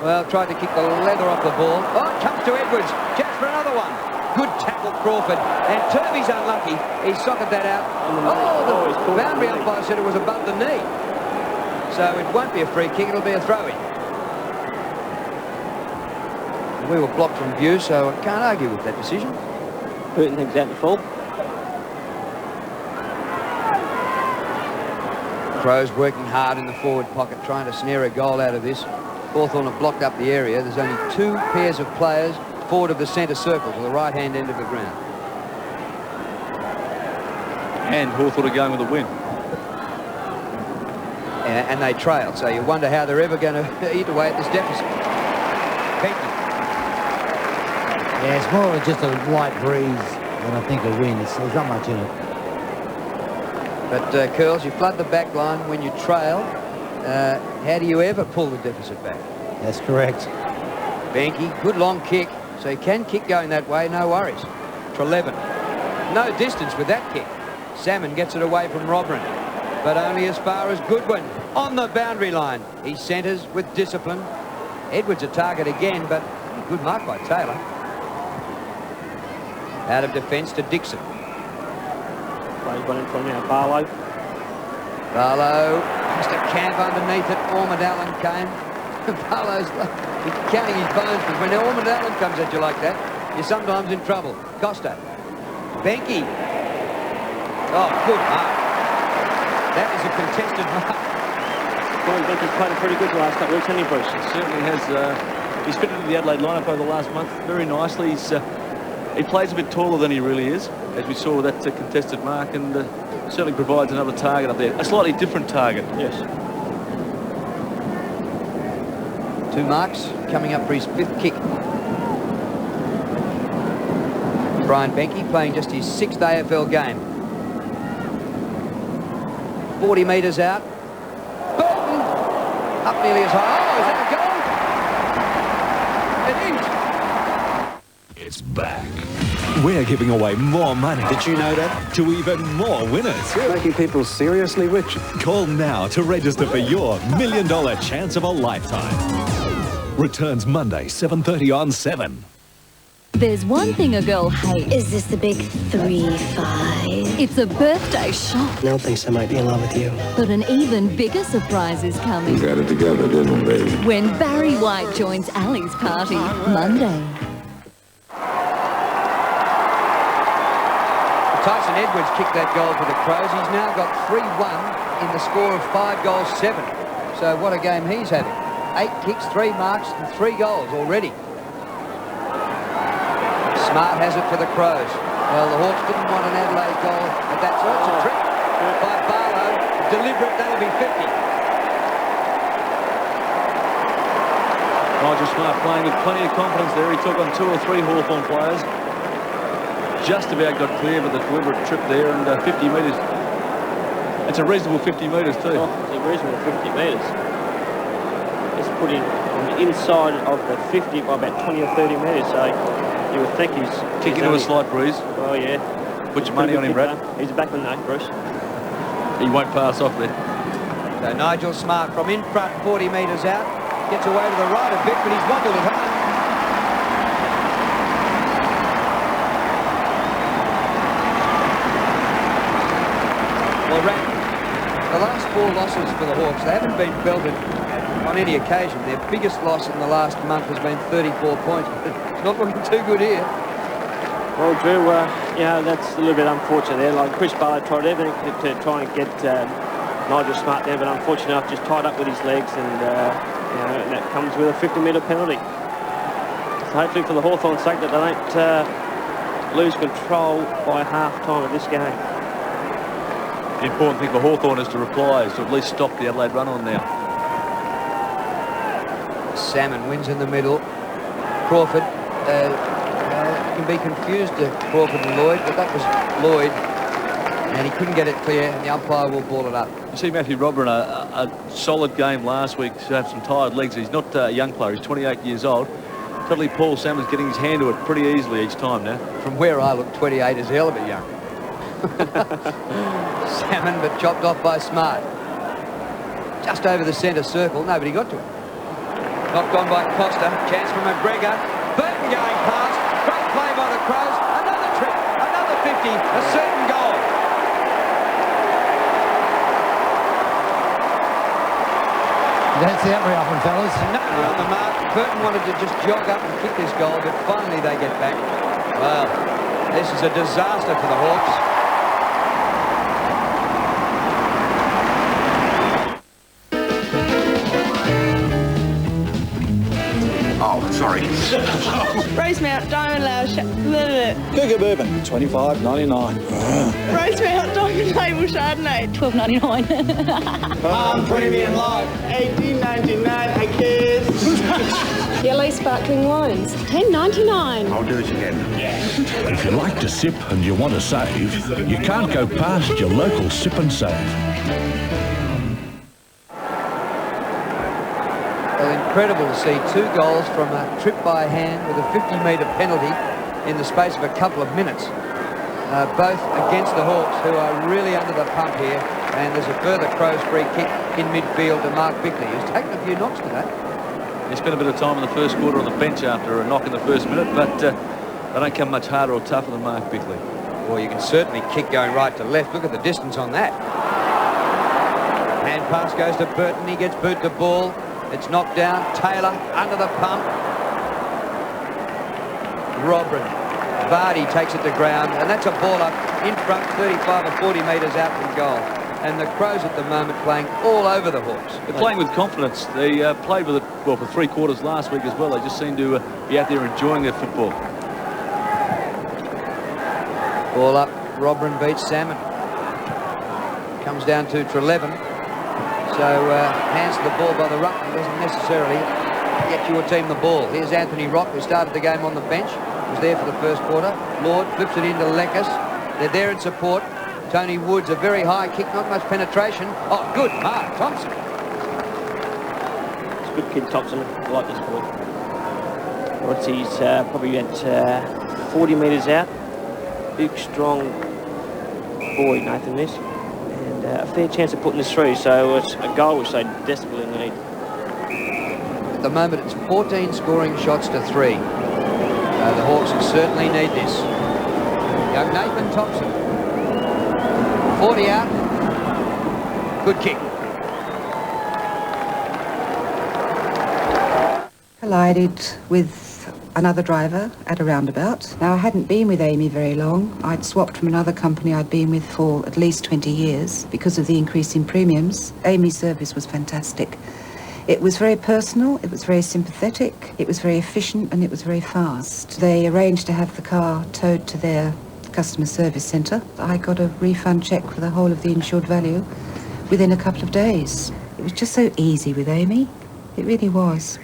Well, tried to kick the leather off the ball. Oh, it comes to Edwards. Chance for another one. Good tackle, Crawford. And Turvey's unlucky. He socked that out. The boundary umpire said it was above the knee. So it won't be a free kick. It'll be a throw-in. We were blocked from view, so I can't argue with that decision. Burton thinks out the full. Crows working hard in the forward pocket, trying to snare a goal out of this. Hawthorn have blocked up the area. There's only two pairs of players forward of the centre circle to the right-hand end of the ground. And Hawthorn are going with a win. And they trail, so you wonder how they're ever going to eat away at this deficit. Benke. Yeah, it's more of just a light breeze than I think a win. There's not much in it. But, Curls, you flood the back line when you trail. How do you ever pull the deficit back? That's correct. Benke, good long kick, so he can kick going that way, no worries. Treleven, no distance with that kick. Salmon gets it away from Robran, but only as far as Goodwin on the boundary line. He centres with discipline. Edwards a target again, but good mark by Taylor. Out of defence to Dixon. Plays one in front now, Barlow. Barlow, just a camp underneath it. Ormond Allen came. Barlow's counting his bones, but when Ormond Allen comes at you like that, you're sometimes in trouble. Costa. Benke. Oh, good mark. That is a contested mark. Benke's played pretty good the last couple of weeks, hasn't he, Bruce? He certainly has. He's fitted into the Adelaide lineup over the last month very nicely. He plays a bit taller than he really is, as we saw with that contested mark, and certainly provides another target up there. A slightly different target. Yes. 2 marks coming up for his 5th kick. Brian Benke playing just his 6th AFL game. 40 metres out. Burton up nearly as high. Oh, is that a goal? It is. It's back. We're giving away more money. Did you know that? To even more winners. You're making people seriously rich. Call now to register for your $1 million chance of a lifetime. Returns Monday, 7:30 on 7. There's one thing a girl hates. Is this the big 3-5? It's a birthday shop. Nell thinks I might be in love with you. But an even bigger surprise is coming. We got it together, didn't we, baby? When Barry White joins Ali's party Monday. Tyson Edwards kicked that goal for the Crows. He's now got 3-1 in the score of 5 goals, 7. So what a game he's having. 8 kicks, 3 marks and 3 goals already. Smart has it for the Crows. Well, the Hawks didn't want an Adelaide goal, but that's a trick by Barlow. Deliberate, that'll be 50. Nigel Smart playing with plenty of confidence there. He took on 2 or 3 Hawthorn players. Just about got clear with a deliberate trip there, and 50 metres. It's a reasonable 50 metres too. Oh, it's a reasonable 50 metres. It's put in on the inside of the 50 by about 20 or 30 metres, so you would think he's... Kicking to a slight breeze. Oh, yeah. Put your money on him, Brad. He's a backman though, Bruce. He won't pass off there. So Nigel Smart from in front, 40 metres out. Gets away to the right a bit, but he's wobbled it home. Well, the last 4 losses for the Hawks, they haven't been belted on any occasion. Their biggest loss in the last month has been 34 points. It's not looking too good here. Well, Drew, that's a little bit unfortunate there. Like Chris Barlow tried everything to try and get Nigel Smart there, but unfortunately enough, just tied up with his legs, and and that comes with a 50-metre penalty. So hopefully for the Hawthorn sake that they don't lose control by half-time of this game. The important thing for Hawthorn is to reply, is to at least stop the Adelaide run on now. Salmon wins in the middle. Crawford can be confused to Crawford and Lloyd, but that was Lloyd, and he couldn't get it clear, and the umpire will ball it up. You see Matthew Robber in a solid game last week to have some tired legs. He's not a young player, he's 28 years old. Totally Paul Salmon's getting his hand to it pretty easily each time now. From where I look, 28 is a hell of a young. Salmon, but chopped off by Smart. Just over the centre circle, nobody got to it. Knocked on by Costa, chance from McGregor. Burton going past, great play by the Crows. Another trip, another 50, a certain goal. You don't see that very often, fellas. Nobody on the mark. Burton wanted to just jog up and kick this goal, but finally they get back. Well, this is a disaster for the Hawks. Oh, sorry. Rosemount, Diamond Lounge, Cougar Bourbon, $25.99. Rosemount, Diamond Label Chardonnay, $12.99. Palm Premium Light, $18.99 a case. Yellow sparkling wines, $10.99. I'll do it again. If you like to sip and you want to save, you can't go past your local Sip and Save. Incredible to see 2 goals from a trip by hand with a 50-metre penalty in the space of a couple of minutes. Both against the Hawks, who are really under the pump here. And there's a further Crows free kick in midfield to Mark Bickley, who's taken a few knocks today. He spent a bit of time in the first quarter on the bench after a knock in the first minute, but they don't come much harder or tougher than Mark Bickley. Well, you can certainly kick going right to left. Look at the distance on that. Hand pass goes to Burton. He gets boot to ball. It's knocked down. Taylor under the pump. Robrin. Vardy takes it to ground, and that's a ball up in front, 35 or 40 metres out from goal. And the Crows at the moment playing all over the Hawks. They're playing with confidence. They played with it, well, for 3 quarters last week as well. They just seem to be out there enjoying their football. Ball up. Robrin beats Salmon. Comes down to Treleaven. So hands the ball by the ruckman doesn't necessarily get your team the ball. Here's Anthony Rock, who started the game on the bench. Was there for the first quarter. Lord flips it into Lekas. They're there in support. Tony Woods, a very high kick, not much penetration. Oh, good mark, Thompson. It's a good kid, Thompson. I like this ball. What's he's probably at 40 metres out. Big, strong boy, Nathan, this. A fair chance of putting this through, so it's a goal which they desperately need. At the moment, it's 14 scoring shots to 3. The Hawks certainly need this. Young Nathan Thompson. 40 out. Good kick. Collided with with another driver at a roundabout. Now, I hadn't been with Amy very long. I'd swapped from another company I'd been with for at least 20 years because of the increase in premiums. Amy's service was fantastic. It was very personal, it was very sympathetic, it was very efficient, and it was very fast. They arranged to have the car towed to their customer service centre. I got a refund cheque for the whole of the insured value within a couple of days. It was just so easy with Amy. It really was.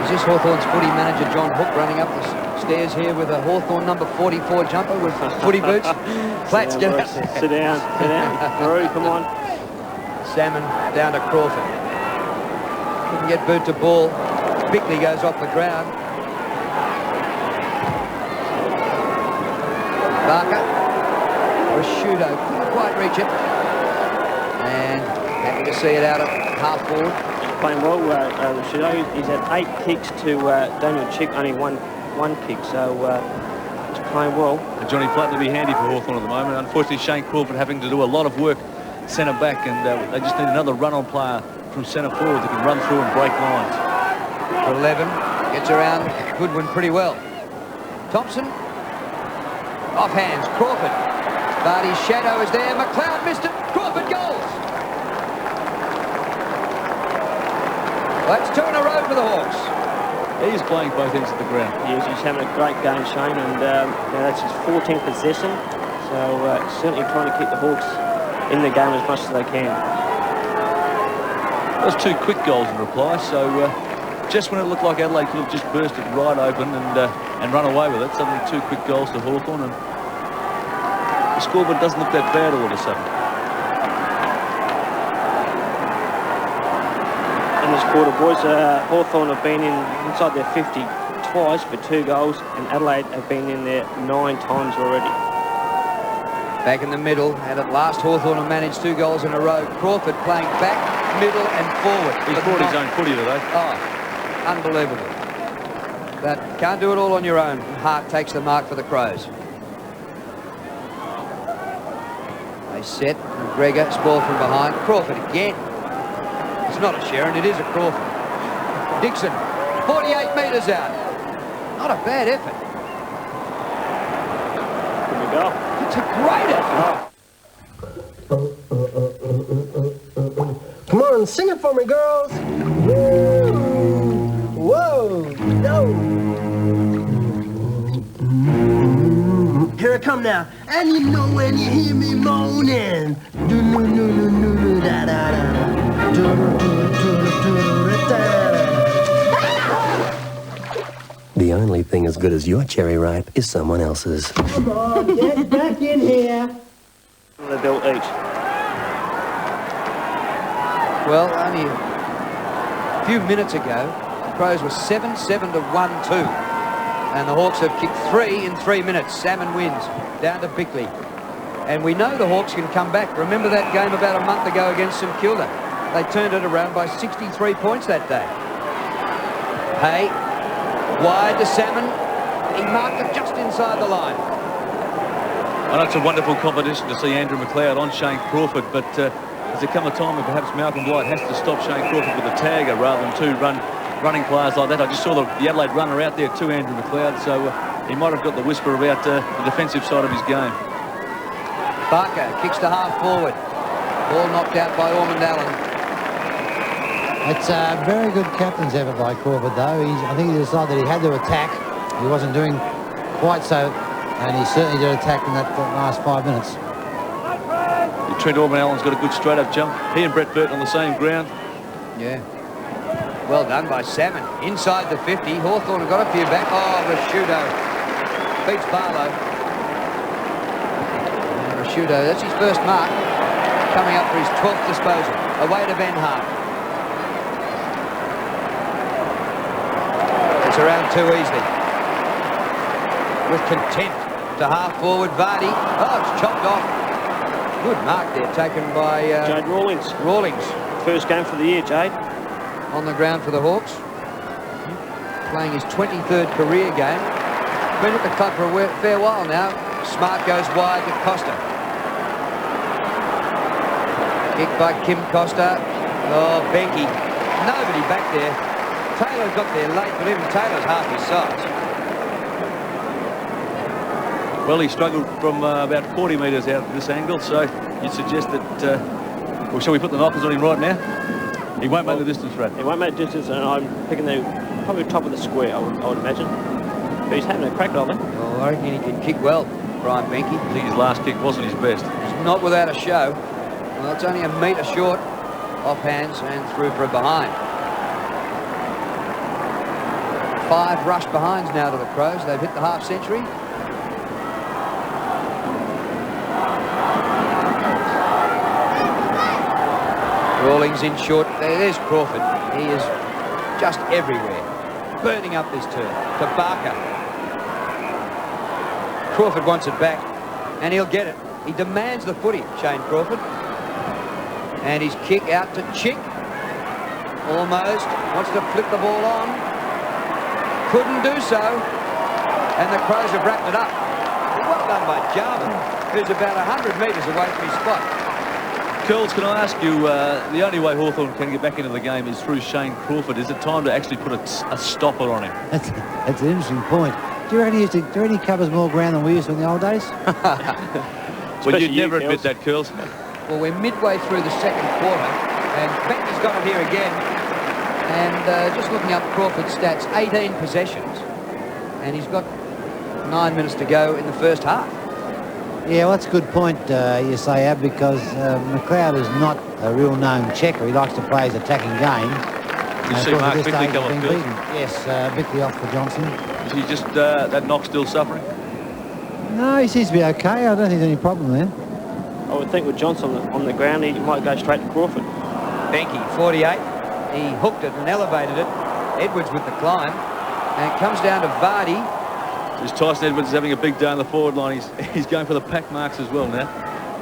Is this Hawthorn's footy manager, John Hook, running up the stairs here with a Hawthorn number 44 jumper with footy boots? Platts, sit down, sit down. Maru, come on. Salmon down to Crawford. Couldn't get boot to ball. Bickley goes off the ground. Barker. Rashudo couldn't quite reach it. And happy to see it out at half forward. Playing well, Rashudo. He's had 8 kicks to Daniel Chick, only one kick, so he's playing well. And Johnny Platt will be handy for Hawthorn at the moment. Unfortunately, Shane Crawford having to do a lot of work centre back, and they just need another run-on player from centre forward that can run through and break lines. For 11, gets around Goodwin pretty well. Thompson, off hands, Crawford. Vardy's shadow is there, McLeod missed it, Crawford goals! Well, that's 2 in a row for the Hawks. He's playing both ends of the ground. Yes, he's having a great game, Shane, and that's his 14th possession, so certainly trying to keep the Hawks in the game as much as they can. Those 2 quick goals in reply, so just when it looked like Adelaide could have just burst it right open and run away with it, suddenly 2 quick goals to Hawthorn, and the scoreboard doesn't look that bad all of a sudden. In this quarter, boys, Hawthorn have been inside their 50 twice for 2 goals, and Adelaide have been in there 9 times already. Back in the middle, and at last Hawthorn have managed 2 goals in a row. Crawford playing back, middle and forward. He's brought his own footy today. Oh, unbelievable. But can't do it all on your own. Hart takes the mark for the Crows. They set, McGregor, spoil from behind. Crawford again. It's not a Sharon, it is a Crawford. Dixon, 48 metres out. Not a bad effort. Good to go. It's a great effort. Come on, sing it for me, girls. Woo! Whoa! No! Here I come now. And you know when you hear me moaning. The only thing as good as your cherry ripe is someone else's. Come on, get back in here. They built each. Well, only a few minutes ago, the Crows were 7-7 to 1-2. And the Hawks have kicked 3 in 3 minutes. Salmon wins, down to Bickley. And we know the Hawks can come back. Remember that game about a month ago against St Kilda? They turned it around by 63 points that day. Hay, wide to Salmon. He marked it just inside the line. I know it's a wonderful competition to see Andrew McLeod on Shane Crawford, but has there come a time when perhaps Malcolm Blight has to stop Shane Crawford with a tagger rather than 2 running players like that? I just saw the Adelaide runner out there to Andrew McLeod, so he might have got the whisper about the defensive side of his game. Barker kicks to half forward. Ball knocked out by Ormond Allen. It's a very good captain's effort by Crawford, though. I think he decided that he had to attack. He wasn't doing quite so, and he certainly did attack in that last 5 minutes. Trent Ormond Allen's got a good straight-up jump. He and Brett Burton on the same ground. Yeah. Well done by Salmon. Inside the 50. Hawthorn have got a few back. Oh, Rashudo beats Barlow. And Rashudo, that's his first mark. Coming up for his 12th disposal. Away to Ben Hart. It's around too easily. With contempt to half forward, Vardy. Oh, it's chopped off. Good mark there, taken by Jade Rawlings. Rawlings. First game for the year, Jade. On the ground for the Hawks. Playing his 23rd career game. Been at the club for a fair while now. Smart goes wide to Costa. Kick by Kim Costa. Oh, Benke Nobody back there. Taylor got there late, but even Taylor's half his size. Well, he struggled from about 40 metres out at this angle, so you'd suggest that... well, shall we put the knockers on him right now? He won't make the distance, Brad. He won't make the distance, and I'm picking the probably top of the square, I would imagine. But he's having a crack of it. Well, I reckon he can kick well, Brian Benke. I think his last kick wasn't his best. He's not without a show. Well, it's only a metre short, off hands and through for a behind. 5 rush behinds now to the Crows. They've hit the half century. Rawlings in short. There's Crawford. He is just everywhere. Burning up this turn to Barker. Crawford wants it back, and he'll get it. He demands the footy, Shane Crawford. And his kick out to Chick. Almost. Wants to flip the ball on. Couldn't do so. And the Crows have wrapped it up. Well done by Jarman, who's about 100 metres away from his spot. Curls, can I ask you, the only way Hawthorn can get back into the game is through Shane Crawford. Is it time to actually put a stopper on him? That's an interesting point. Do you reckon he covers more ground than we used to in the old days? Well, you'd never admit that, Curls. Well, we're midway through the second quarter, and Benke's got it here again. And just looking up Crawford's stats, 18 possessions, and he's got 9 minutes to go in the first half. Yeah, well, that's a good point, you say, Ab, because McLeod is not a real known checker. He likes to play his attacking game. You see Mark Bickley come off, Curls? Yes, Bickley off for Johnson. Is he just, that knock still suffering? No, he seems to be okay. I don't think there's any problem there. I would think with Johnson on the ground, he might go straight to Crawford. Benke, 48. He hooked it and elevated it. Edwards with the climb. And it comes down to Vardy. Just Tyson Edwards is having a big day on the forward line. He's going for the pack marks as well now.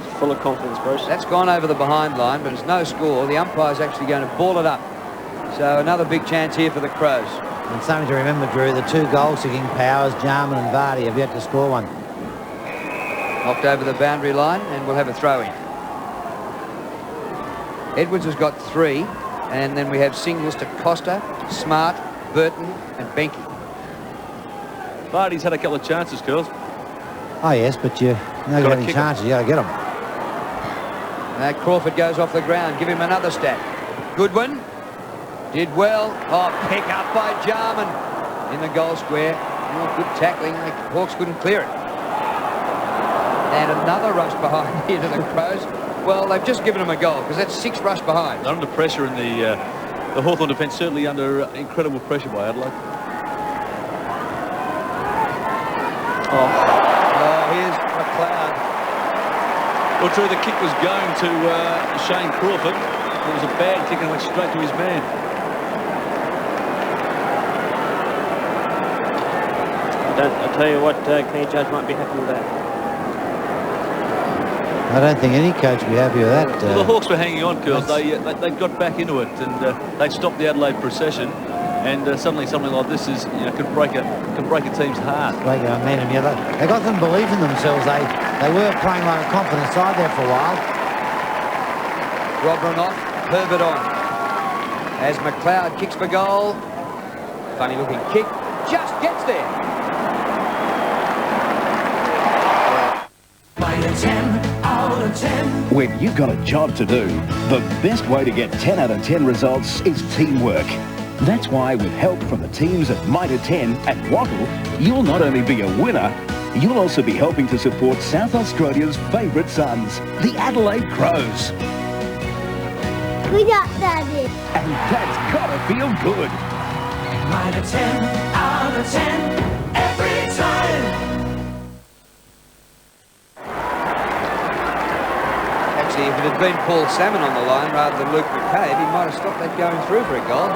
He's full of confidence, Bruce. That's gone over the behind line, but it's no score. The umpire's actually going to ball it up. So another big chance here for the Crows. And something to remember, Drew, the 2 goal-seeking powers, Jarman and Vardy, have yet to score one. Knocked over the boundary line, and we'll have a throw-in. Edwards has got 3, and then we have singles to Costa, Smart, Burton and Benke. Vardy's had a couple of chances, Curls. Oh, yes, but you know you're having chances, you got to get them. Crawford goes off the ground. Give him another stat. Goodwin did well. Oh, pick up by Jarman in the goal square. Oh, good tackling. The Hawks couldn't clear it. And another rush behind here to the Crows. Well, they've just given him a goal because that's 6 rush behind. They're under pressure in the Hawthorn defence, certainly under incredible pressure by Adelaide. Oh, here's McLeod. Well, Drew, the kick was going to Shane Crawford. It was a bad kick and went straight to his man. I'll tell you what, Kenny Judge might be happy with that. I don't think any coach would be happy with that. Well, the Hawks were hanging on, Curls. They got back into it, and they stopped the Adelaide procession. And suddenly something like this is, can break a team's heart. Break a momentum. Yeah, they got them believing themselves. They were playing like a confident side there for a while. Robron off, Herbert on. As McLeod kicks for goal. Funny looking kick. Just gets there. Rate a 10 out of 10. When you've got a job to do, the best way to get 10 out of 10 results is teamwork. That's why with help from the teams at Mitre 10 at Wattle, you'll not only be a winner, you'll also be helping to support South Australia's favourite sons, the Adelaide Crows. We got Daddy. And that's gotta feel good. Mitre 10 out of 10 every time. Actually, if it had been Paul Salmon on the line rather than Luke McCabe, he might have stopped that going through for a goal.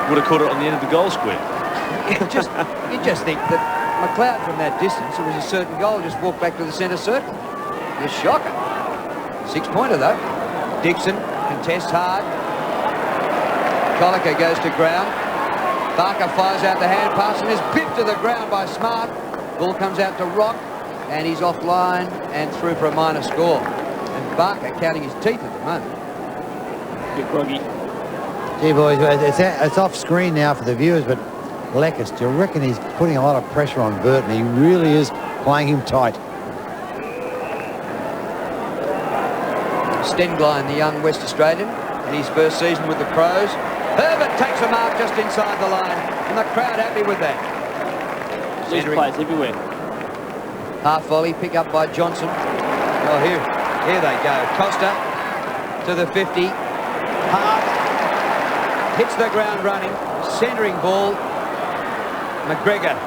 Would have caught it on the end of the goal square. You just think that McLeod from that distance, it was a certain goal, just walked back to the centre circle. It's shocking. 6-pointer though. Dixon contests hard. Colica goes to ground. Barker fires out the hand pass and is bipped to the ground by Smart. Ball comes out to Rock and he's offline and through for a minor score. And Barker counting his teeth at the moment. Bit groggy. Gee, boys, it's off screen now for the viewers, but Leckis, do you reckon he's putting a lot of pressure on Burton? He really is playing him tight. Stenglein, the young West Australian, in his first season with the Crows. Herbert takes a mark just inside the line, and the crowd happy with that. These players everywhere. Half volley, pick up by Johnson. Oh, here they go. Costa to the 50. Half. Hits the ground running. Centering ball. McGregor.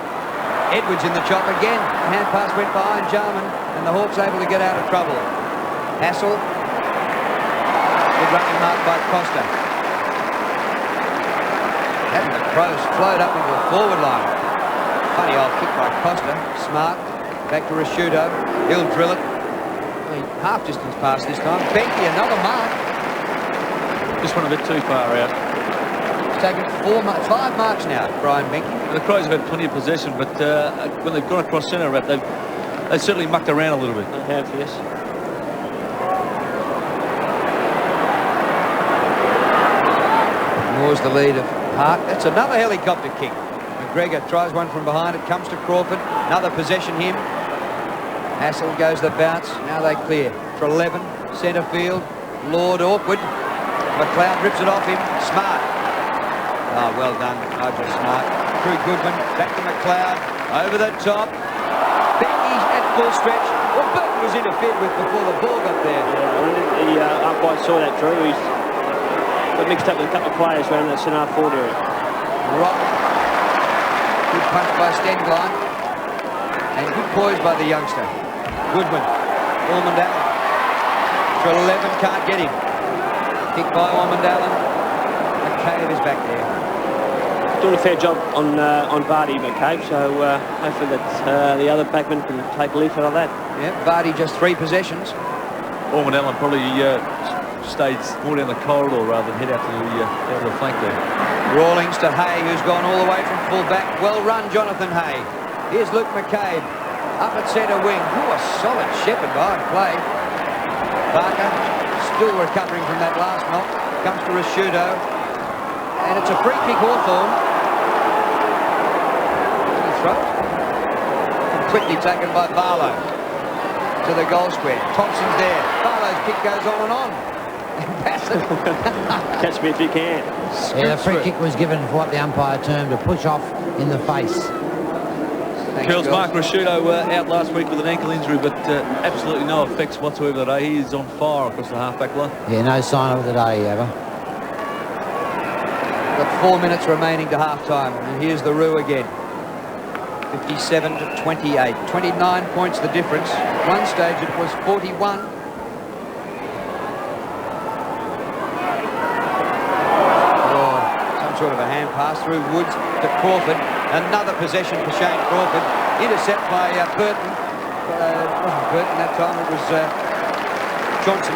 Edwards in the chop again. Hand pass went behind Jarman, and the Hawks able to get out of trouble. Hassel. Good running mark by Costa. Having the Crows float up into the forward line. Funny old kick by Costa. Smart. Back to Rashudo. He'll drill it. Half distance pass this time. Benke, another mark. Just went a bit too far out. He's taken 5 marks now, Brian Benke. The Crows have had plenty of possession, but when they've gone across centre, they've certainly mucked around a little bit. They have, yes. Moores the lead of Park. That's another helicopter kick. McGregor tries one from behind. It comes to Crawford. Another possession him. Hassel goes the bounce. Now they clear for 11. Centre field. Lord awkward. McLeod rips it off him. Smart. Oh, well done. Nigel Smart. Through Goodman. Back to McLeod. Over the top. Benke at full stretch. Well, Burton was interfered with before the ball got there. Yeah, the umpire saw that, Drew. He's got mixed up with a couple of players around that centre forward area. Rock. Good punch by Stenglein. And good poise by the youngster. Goodman. Ormond Allen. For 11, can't get him. Kick by Ormond Allen. McCabe is back there. Doing a fair job on Vardy, McCabe, so hopefully that the other backman can take a leaf out of that. Yeah, Vardy just 3 possessions. Ormond Allen probably stayed more down the corridor rather than head out to the flank there. Rawlings to Hay, who's gone all the way from full back. Well run, Jonathan Hay. Here's Luke McCabe. Up at centre wing. Ooh, a solid shepherd behind play. Barker still recovering from that last knock. Comes to Rashudo. And it's a free kick, Hawthorn. Did he throw it? Quickly taken by Barlow. To the goal square. Thompson's there. Barlow's kick goes on and on. Catch me if you can. Yeah, the free kick was given for what the umpire termed a push off in the face. Curls, Mark Rashudo out last week with an ankle injury, but absolutely no effects whatsoever today. He is on fire across the half-back line. Yeah, no sign of it today, Ava. Got 4 minutes remaining to half-time, and here's the Roo again. 57 to 28. 29 points the difference. One stage it was 41. Sort of a hand pass through Woods to Crawford. Another possession for Shane Crawford. Intercept by Burton. It wasn't Burton that time, it was Johnson.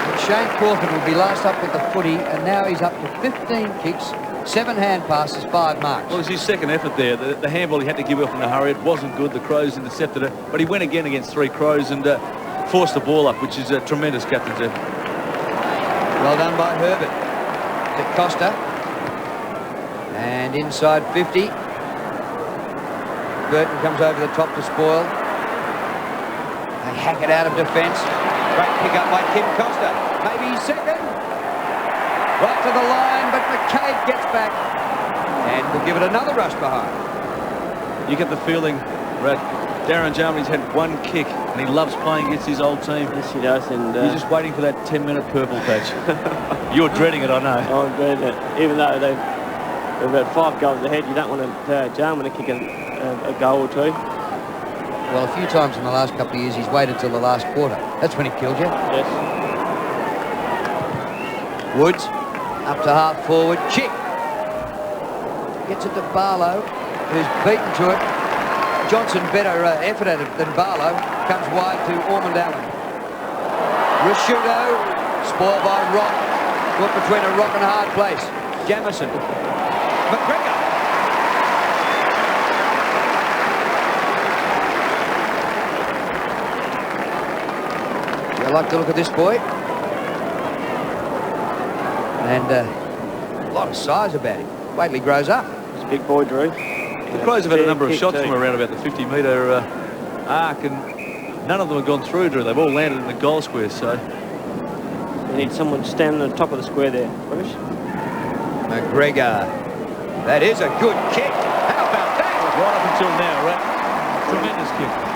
And Shane Crawford will be last up with the footy, and now he's up to 15 kicks, 7 hand passes, 5 marks. Well, it was his second effort there. The handball he had to give up in a hurry. It wasn't good. The Crows intercepted it, but he went again against 3 Crows and forced the ball up, which is a tremendous captain's effort. Well done by Herbert. To Costa, and inside 50. Burton comes over the top to spoil. They hack it out of defence. Great pick up by Kim Costa. Maybe he's second. Right to the line, but McCabe gets back and will give it another rush behind. You get the feeling, Brad, Darren Jarman's had 1 kick and he loves playing against his old team. Yes, he does. And he's just waiting for that 10-minute purple patch. You're dreading it, I know. I'm dreading it. Even though they're about 5 goals ahead, you don't want Jarman to kick a goal or 2. Well, a few times in the last couple of years, he's waited till the last quarter. That's when he killed you. Yes. Woods, up to half forward. Chick. Gets it to Barlow, who's beaten to it. Johnson better effort at it than Barlow. Comes wide to Ormond Allen. Rashudo, spoiled by Rock. Caught between a rock and a hard place. Jamison. McGregor. You like to look at this boy? And a lot of size about him. Wait till he grows up. He's a big boy, Drew. The Crows have had a number of shots from around about the 50-metre arc, and none of them have gone through, Drew. They've all landed in the goal square, so... We need someone standing on the top of the square there, Bruce. McGregor. That is a good kick. How about that? Right up until now, right? Tremendous kick.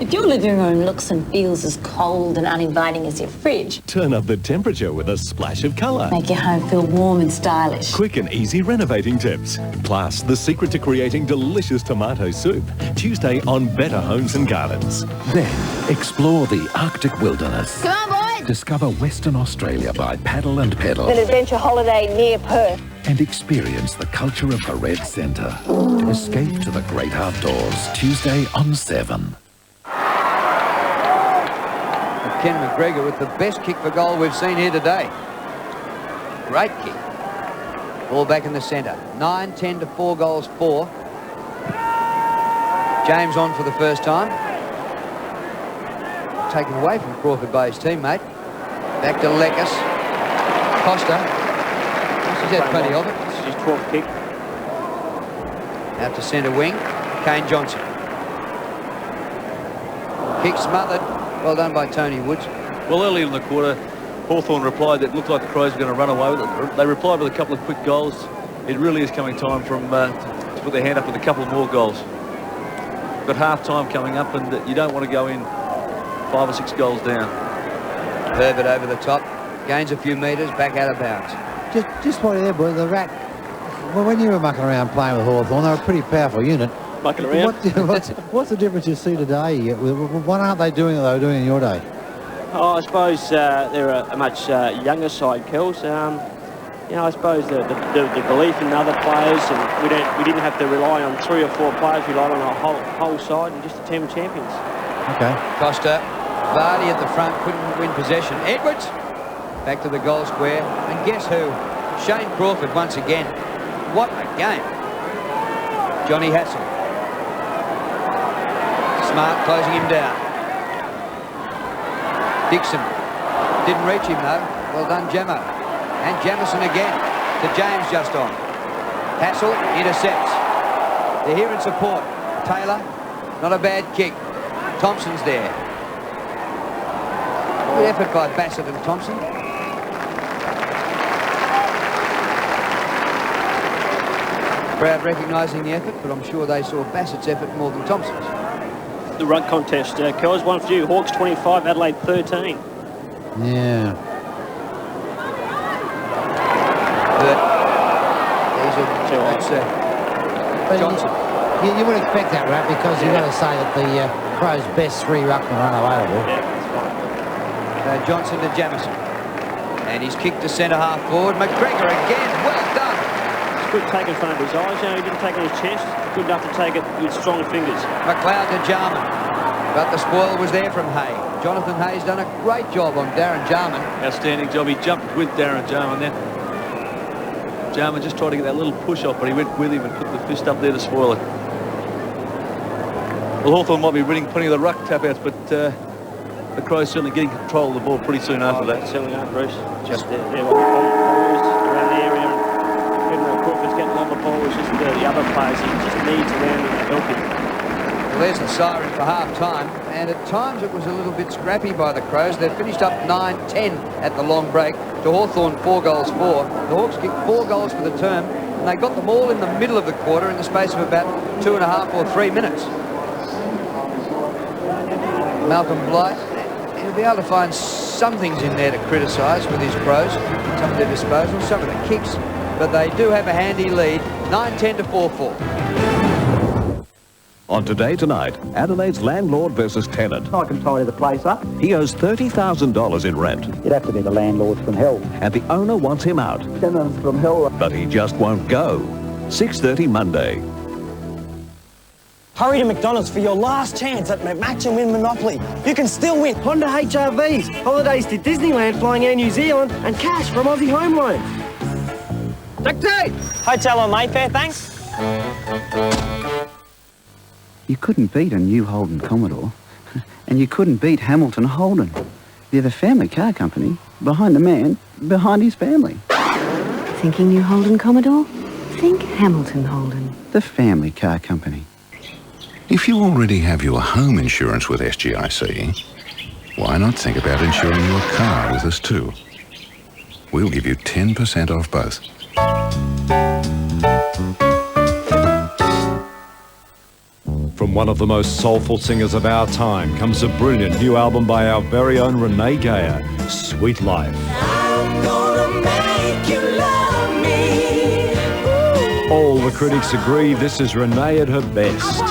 If your living room looks and feels as cold and uninviting as your fridge, turn up the temperature with a splash of colour. make your home feel warm and stylish. Quick and easy renovating tips. Plus, the secret to creating delicious tomato soup. Tuesday on Better Homes and Gardens. Then, explore the Arctic wilderness. Come on, boys! Discover Western Australia by paddle and pedal. An adventure holiday near Perth. And experience the culture of the Red Centre. Escape to the great outdoors. Tuesday on 7. Ken McGregor with the best kick for goal we've seen here today. Great kick. Ball back in the centre. 9-10 to 4 goals 4. James on for the first time. Taken away from Crawford by his teammate. Back to Lekis. Costa. She's had plenty of it. This is his 12th kick. Out to centre wing. Kane Johnson. Kick smothered. Well done by Tony Woods. Well, early in the quarter, Hawthorn replied that it looked like the Crows were going to run away with it. They replied with a couple of quick goals. It really is coming time for them to put their hand up with a couple of more goals. But half-time coming up, and you don't want to go in 5 or 6 goals down. Herbert over the top. Gains a few metres, back out of bounds. Just while you're there, boy, the Rat, well, when you were mucking around playing with Hawthorn, they were a pretty powerful unit. Mucking around? What's the difference you see today? Why aren't they doing what they were doing in your day? Oh, I suppose they're a much younger side, Kels. You know, I suppose the belief in other players, and we didn't have to rely on 3 or 4 players. We relied on our whole side and just the team of champions. Okay. Costa, Vardy at the front, couldn't win possession. Edwards back to the goal square, and guess who? Shane Crawford once again. What a game! Johnny Hassel. Smart closing him down. Dixon didn't reach him though. Well done, Gemmo. And Jamison again to James just on. Hassel intercepts. They're here in support. Taylor, not a bad kick. Thompson's there. Good effort by Bassett and Thompson. Crowd recognising the effort, but I'm sure they saw Bassett's effort more than Thompson's. The rug contest. Kells, one for you. Hawks 25, Adelaide 13. Yeah. That's Johnson. You would expect that, Rat, because you've got to say that the Crows' best 3 ruckmen run away with it. Yeah, that's fine. Johnson to Jamison. And he's kicked to centre half forward. McGregor again. Well done. It's good take in front of his eyes. You know, he didn't take it on his chest. Good enough to take it with strong fingers. McLeod to Jarman. But the spoil was there from Hay. Jonathan Hay's done a great job on Darren Jarman. Outstanding job. He jumped with Darren Jarman then. Jarman just tried to get that little push off, but he went with him and put the fist up there to spoil it. Well, Hawthorn might be winning plenty of the ruck tap-outs, but the Crows certainly getting control of the ball pretty soon after that. Certainly are, Bruce. Just there balls around the area. Even though Crawford's getting on the ball, it's just the other players he just needs around him to help him. Well, there's the siren for half-time, and at times it was a little bit scrappy by the Crows. They finished up 9-10 at the long break to Hawthorn 4 goals 4. The Hawks kicked 4 goals for the term, and they got them all in the middle of the quarter in the space of about 2.5 or 3 minutes. Malcolm Blight, he'll be able to find some things in there to criticise with his Crows, some of their disposal, some of the kicks, but they do have a handy lead, 9-10 to 4-4. On Today Tonight, Adelaide's landlord versus tenant. I can tidy the place up. He owes $30,000 in rent, You'd have to be the landlord from hell. and the owner wants him out, Tenants from hell. but he just won't go. 6:30 Monday. Hurry to McDonald's for your last chance at Match and Win Monopoly. You can still win Honda HRVs, holidays to Disneyland, flying Air New Zealand, and cash from Aussie Home Loans. Dictate! Hotel on Mayfair, thanks. You couldn't beat a new Holden Commodore, and you couldn't beat Hamilton Holden. They're the family car company behind the man behind his family. Thinking new Holden, Commodore? Think Hamilton Holden. The family car company. If you already have your home insurance with SGIC, why not think about insuring your car with us too? We'll give you 10% off both. From one of the most soulful singers of our time comes a brilliant new album by our very own Renee Geyer, Sweet Life. I'm gonna make you love me. All the critics agree this is Renee at her best.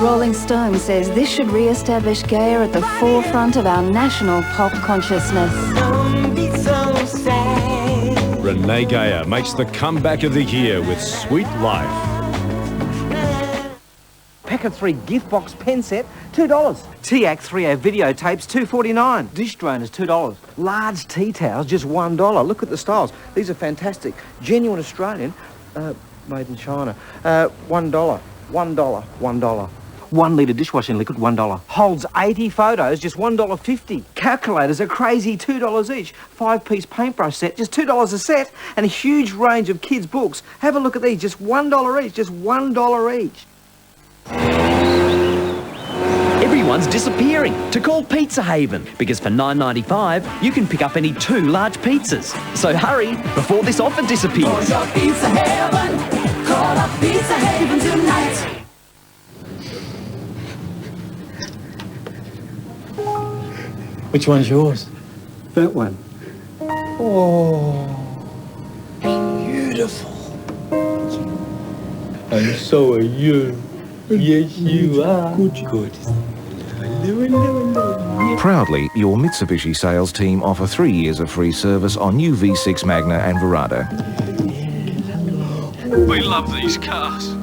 Rolling Stone says this should re-establish Geyer at the forefront of our national pop consciousness. Don't be so sad. Renee Geyer makes the comeback of the year with Sweet Life. Pack of 3 gift box pen set, $2. TAC 3A videotapes, $2.49. Dish droners, $2. Large tea towels, just $1. Look at the styles. These are fantastic. Genuine Australian, made in China. $1. $1. 1 litre dishwashing liquid, $1. Holds 80 photos, just $1.50. Calculators are crazy, $2 each. 5-piece paintbrush set, just $2 a set. And a huge range of kids' books. Have a look at these, just $1 each, just $1 each. Everyone's disappearing to call Pizza Haven because for $9.95 you can pick up any 2 large pizzas. So hurry before this offer disappears. For your Pizza Haven, call up Pizza Haven tonight. Which one's yours? That one. Oh, beautiful. And so are you. Yes, you are. Good. Proudly, your Mitsubishi sales team offer 3 years of free service on new V6 Magna and Verado. We love these cars.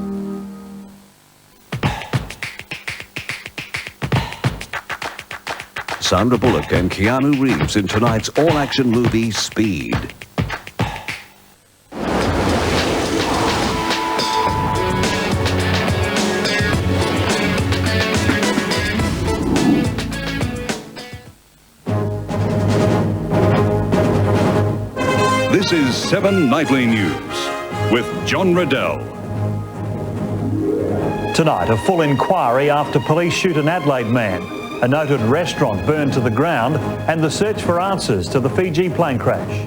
Sandra Bullock and Keanu Reeves in tonight's all-action movie, Speed. This is 7 Nightly News with John Riddell. Tonight, a full inquiry after police shoot an Adelaide man, a noted restaurant burned to the ground, and the search for answers to the Fiji plane crash.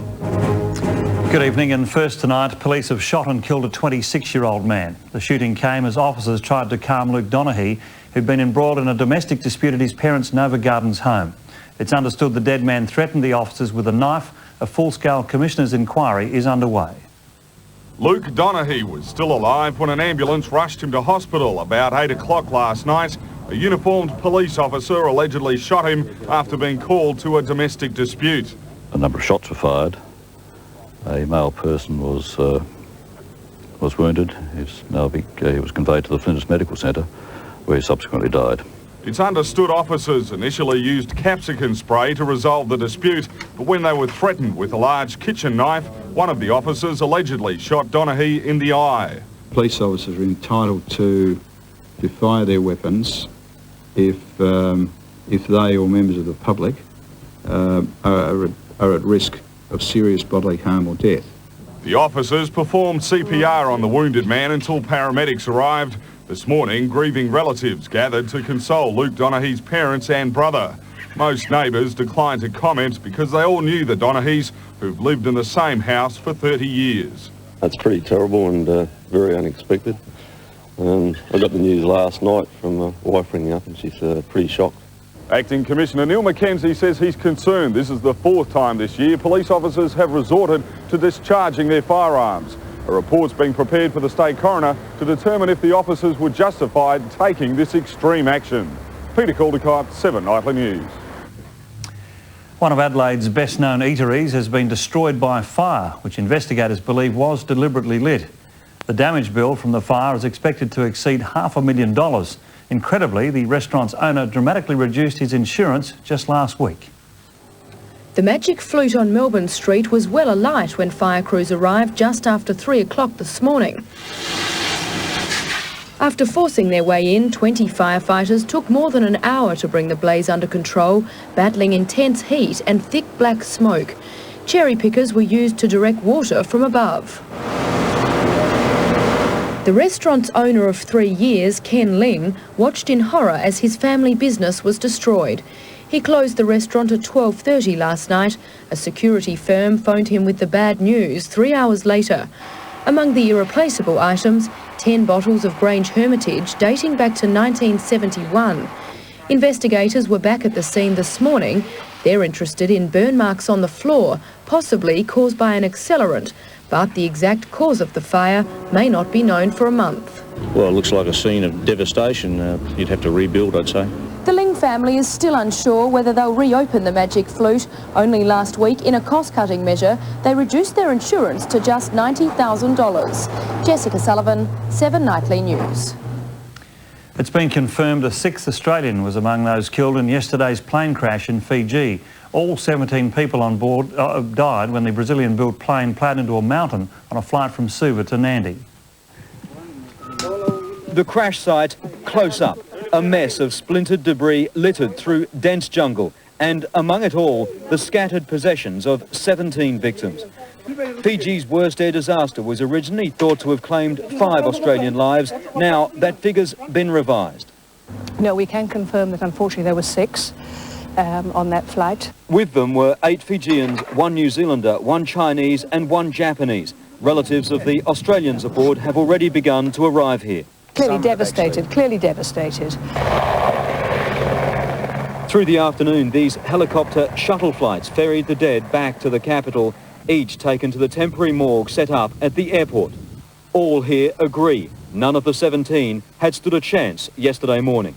Good evening, and first tonight, police have shot and killed a 26-year-old man. The shooting came as officers tried to calm Luke Donaghy, who'd been embroiled in a domestic dispute at his parents' Nova Gardens home. It's understood the dead man threatened the officers with a knife. A full-scale commissioner's inquiry is underway. Luke Donaghy was still alive when an ambulance rushed him to hospital about 8 o'clock last night. A uniformed police officer allegedly shot him after being called to a domestic dispute. A number of shots were fired. A male person was wounded. He was conveyed to the Flinders Medical Centre, where he subsequently died. It's understood officers initially used capsicum spray to resolve the dispute, but when they were threatened with a large kitchen knife, one of the officers allegedly shot Donaghy in the eye. Police officers are entitled to fire their weapons if they or members of the public are at risk of serious bodily harm or death. The officers performed CPR on the wounded man until paramedics arrived. This morning, grieving relatives gathered to console Luke Donaghy's parents and brother. Most neighbours declined to comment because they all knew the Donaghys, who've lived in the same house for 30 years. That's pretty terrible and very unexpected. I got the news last night from my wife ringing up and she's pretty shocked. Acting Commissioner Neil McKenzie says he's concerned this is the 4th time this year police officers have resorted to discharging their firearms. A report's being prepared for the state coroner to determine if the officers were justified taking this extreme action. Peter Caldecott, 7 Nightly News. One of Adelaide's best-known eateries has been destroyed by a fire, which investigators believe was deliberately lit. The damage bill from the fire is expected to exceed $500,000. Incredibly, the restaurant's owner dramatically reduced his insurance just last week. The Magic Flute on Melbourne Street was well alight when fire crews arrived just after 3 o'clock this morning. After forcing their way in, 20 firefighters took more than an hour to bring the blaze under control, battling intense heat and thick black smoke. Cherry pickers were used to direct water from above. The restaurant's owner of 3 years, Ken Ling, watched in horror as his family business was destroyed. He closed the restaurant at 12:30 last night. A security firm phoned him with the bad news 3 hours later. Among the irreplaceable items, 10 bottles of Grange Hermitage dating back to 1971. Investigators were back at the scene this morning. They're interested in burn marks on the floor, possibly caused by an accelerant, but the exact cause of the fire may not be known for a month. Well, it looks like a scene of devastation. You'd have to rebuild, I'd say. The Ling family is still unsure whether they'll reopen the Magic Flute. Only last week, in a cost-cutting measure, they reduced their insurance to just $90,000. Jessica Sullivan, 7 Nightly News. It's been confirmed a 6th Australian was among those killed in yesterday's plane crash in Fiji. All 17 people on board died when the Brazilian-built plane ploughed into a mountain on a flight from Suva to Nandi. The crash site, close up, a mess of splintered debris littered through dense jungle, and among it all, the scattered possessions of 17 victims. Fiji's worst air disaster was originally thought to have claimed 5 Australian lives. Now that figure's been revised. No, we can confirm that unfortunately there were 6 on that flight. With them were 8 Fijians, 1 New Zealander, 1 Chinese and 1 Japanese. Relatives of the Australians aboard have already begun to arrive here. Clearly devastated, clearly devastated. Through the afternoon, these helicopter shuttle flights ferried the dead back to the capital, each taken to the temporary morgue set up at the airport. All here agree none of the 17 had stood a chance yesterday morning.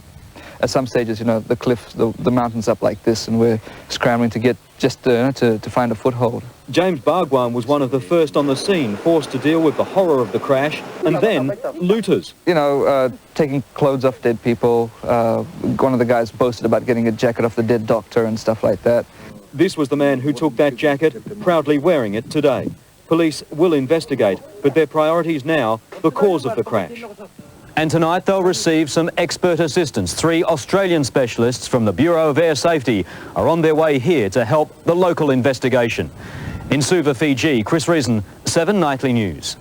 At some stages, you know, the cliff, the mountain's up like this, and we're scrambling to get just to find a foothold. James Bargwan was one of the first on the scene, forced to deal with the horror of the crash, and then looters. You know, taking clothes off dead people. One of the guys boasted about getting a jacket off the dead doctor and stuff like that. This was the man who took that jacket, proudly wearing it today. Police will investigate, but their priority is now the cause of the crash. And tonight they'll receive some expert assistance. 3 Australian specialists from the Bureau of Air Safety are on their way here to help the local investigation. In Suva, Fiji, Chris Reason, 7 Nightly News.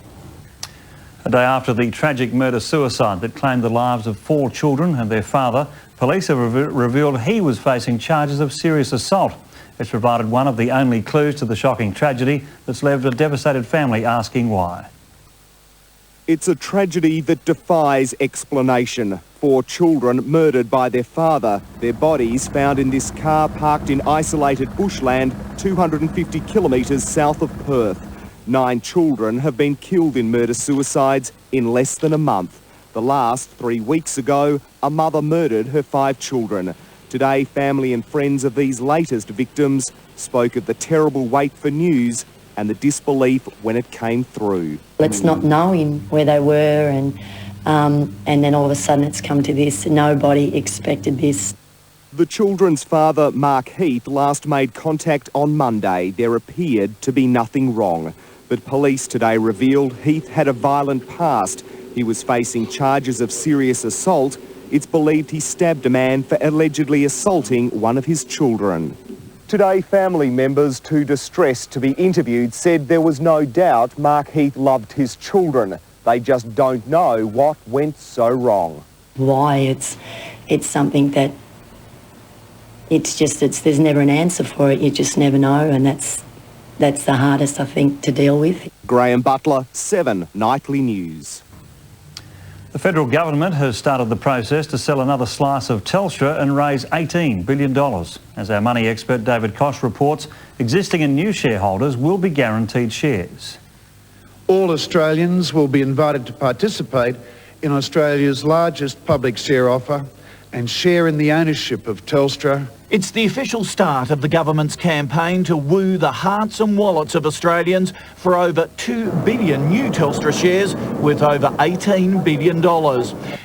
A day after the tragic murder-suicide that claimed the lives of 4 children and their father, police have revealed he was facing charges of serious assault. It's provided one of the only clues to the shocking tragedy that's left a devastated family asking why. It's a tragedy that defies explanation. 4 children murdered by their father, their bodies found in this car parked in isolated bushland 250 kilometres south of Perth. 9 children have been killed in murder-suicides in less than a month. The last 3 weeks ago, a mother murdered her 5 children. Today, family and friends of these latest victims spoke of the terrible wait for news and the disbelief when it came through. It's not knowing where they were and then all of a sudden it's come to this. Nobody expected this. The children's father, Mark Heath, last made contact on Monday. There appeared to be nothing wrong. But police today revealed Heath had a violent past. He was facing charges of serious assault. It's believed he stabbed a man for allegedly assaulting one of his children. Today, family members, too distressed to be interviewed, said there was no doubt Mark Heath loved his children. They just don't know what went so wrong. Why? It's something that there's never an answer for it. You just never know, and that's the hardest, I think, to deal with. Graham Butler, 7 Nightly News. The federal government has started the process to sell another slice of Telstra and raise $18 billion. As our money expert David Koch reports, existing and new shareholders will be guaranteed shares. All Australians will be invited to participate in Australia's largest public share offer and share in the ownership of Telstra. It's the official start of the government's campaign to woo the hearts and wallets of Australians for over 2 billion new Telstra shares worth over $18 billion.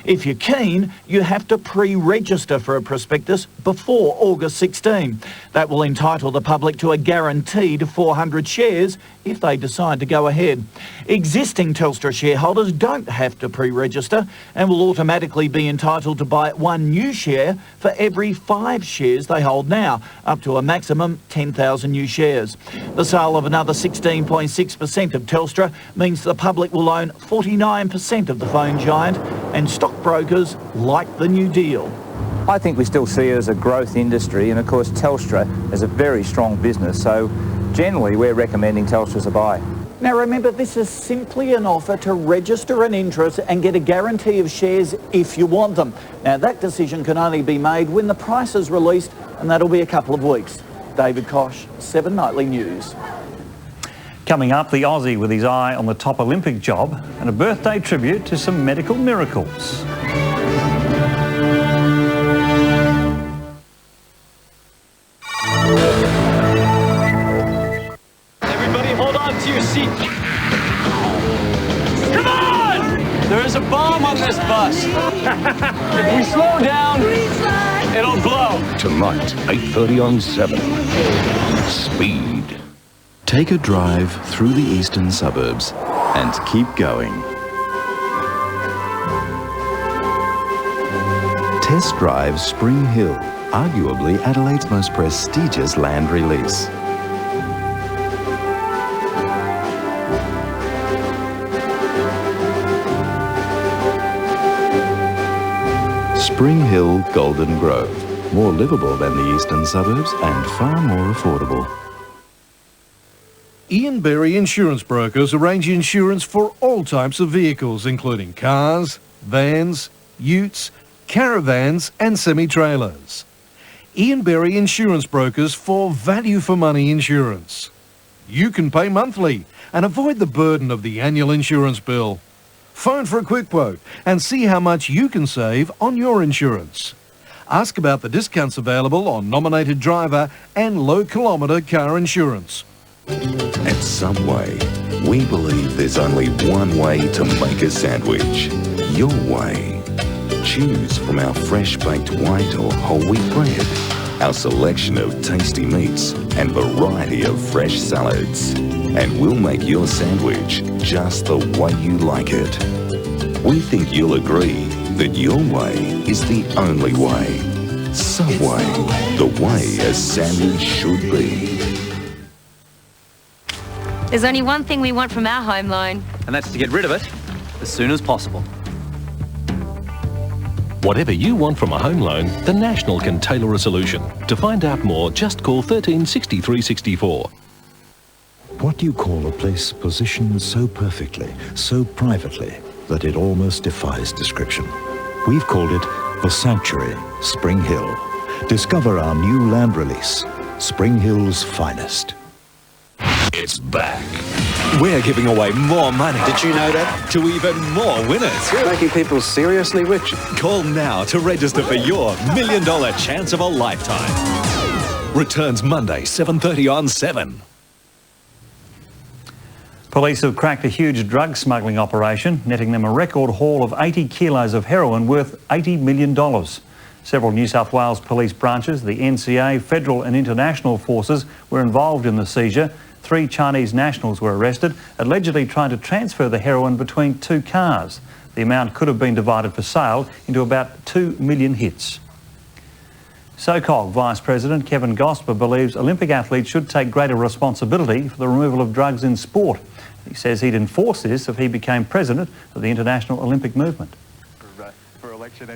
If you're keen, you have to pre-register for a prospectus before August 16. That will entitle the public to a guaranteed 400 shares if they decide to go ahead. Existing Telstra shareholders don't have to pre-register and will automatically be entitled to buy 1 new share for every 5 shares they they hold now, up to a maximum 10,000 new shares. The sale of another 16.6% of Telstra means the public will own 49% of the phone giant, and stockbrokers like the new deal. I think we still see it as a growth industry, and of course Telstra is a very strong business, so generally we're recommending Telstra as a buy. Now remember, this is simply an offer to register an interest and get a guarantee of shares if you want them. Now that decision can only be made when the price is released, and that'll be a couple of weeks. David Kosh, 7 Nightly News. Coming up, the Aussie with his eye on the top Olympic job, and a birthday tribute to some medical miracles. Everybody hold on to your seat. Come on! There is a bomb on this bus. If we slow down, it'll blow. Tonight, 8:30 on 7. Speed. Take a drive through the eastern suburbs and keep going. Test drive Spring Hill, arguably Adelaide's most prestigious land release. Spring Hill Golden Grove, more livable than the eastern suburbs and far more affordable. Ian Berry Insurance Brokers arrange insurance for all types of vehicles, including cars, vans, utes, caravans and semi-trailers. Ian Berry Insurance Brokers for value for money insurance. You can pay monthly and avoid the burden of the annual insurance bill. Phone for a quick quote and see how much you can save on your insurance. Ask about the discounts available on nominated driver and low kilometre car insurance. At Subway, we believe there's only one way to make a sandwich. Your way. Choose from our fresh baked white or whole wheat bread, our selection of tasty meats and variety of fresh salads. And we'll make your sandwich just the way you like it. We think you'll agree that your way is the only way. Subway, the way a sandwich should be. There's only one thing we want from our home loan. And that's to get rid of it as soon as possible. Whatever you want from a home loan, the National can tailor a solution. To find out more, just call 13 63 64. What do you call a place positioned so perfectly, so privately, that it almost defies description? We've called it the Sanctuary, Spring Hill. Discover our new land release, Spring Hill's finest. It's back. We're giving away more money. Did you know that? To even more winners. Making people seriously rich. Call now to register for your $1 million chance of a lifetime. Returns Monday, 7:30 on 7. Police have cracked a huge drug smuggling operation, netting them a record haul of 80 kilos of heroin worth $80 million. Several New South Wales police branches, the NCA, federal and international forces were involved in the seizure. 3 Chinese nationals were arrested, allegedly trying to transfer the heroin between 2 cars. The amount could have been divided for sale into about 2 million hits. SOCOG Vice President Kevin Gosper believes Olympic athletes should take greater responsibility for the removal of drugs in sport. He says he'd enforce this if he became president of the International Olympic Movement.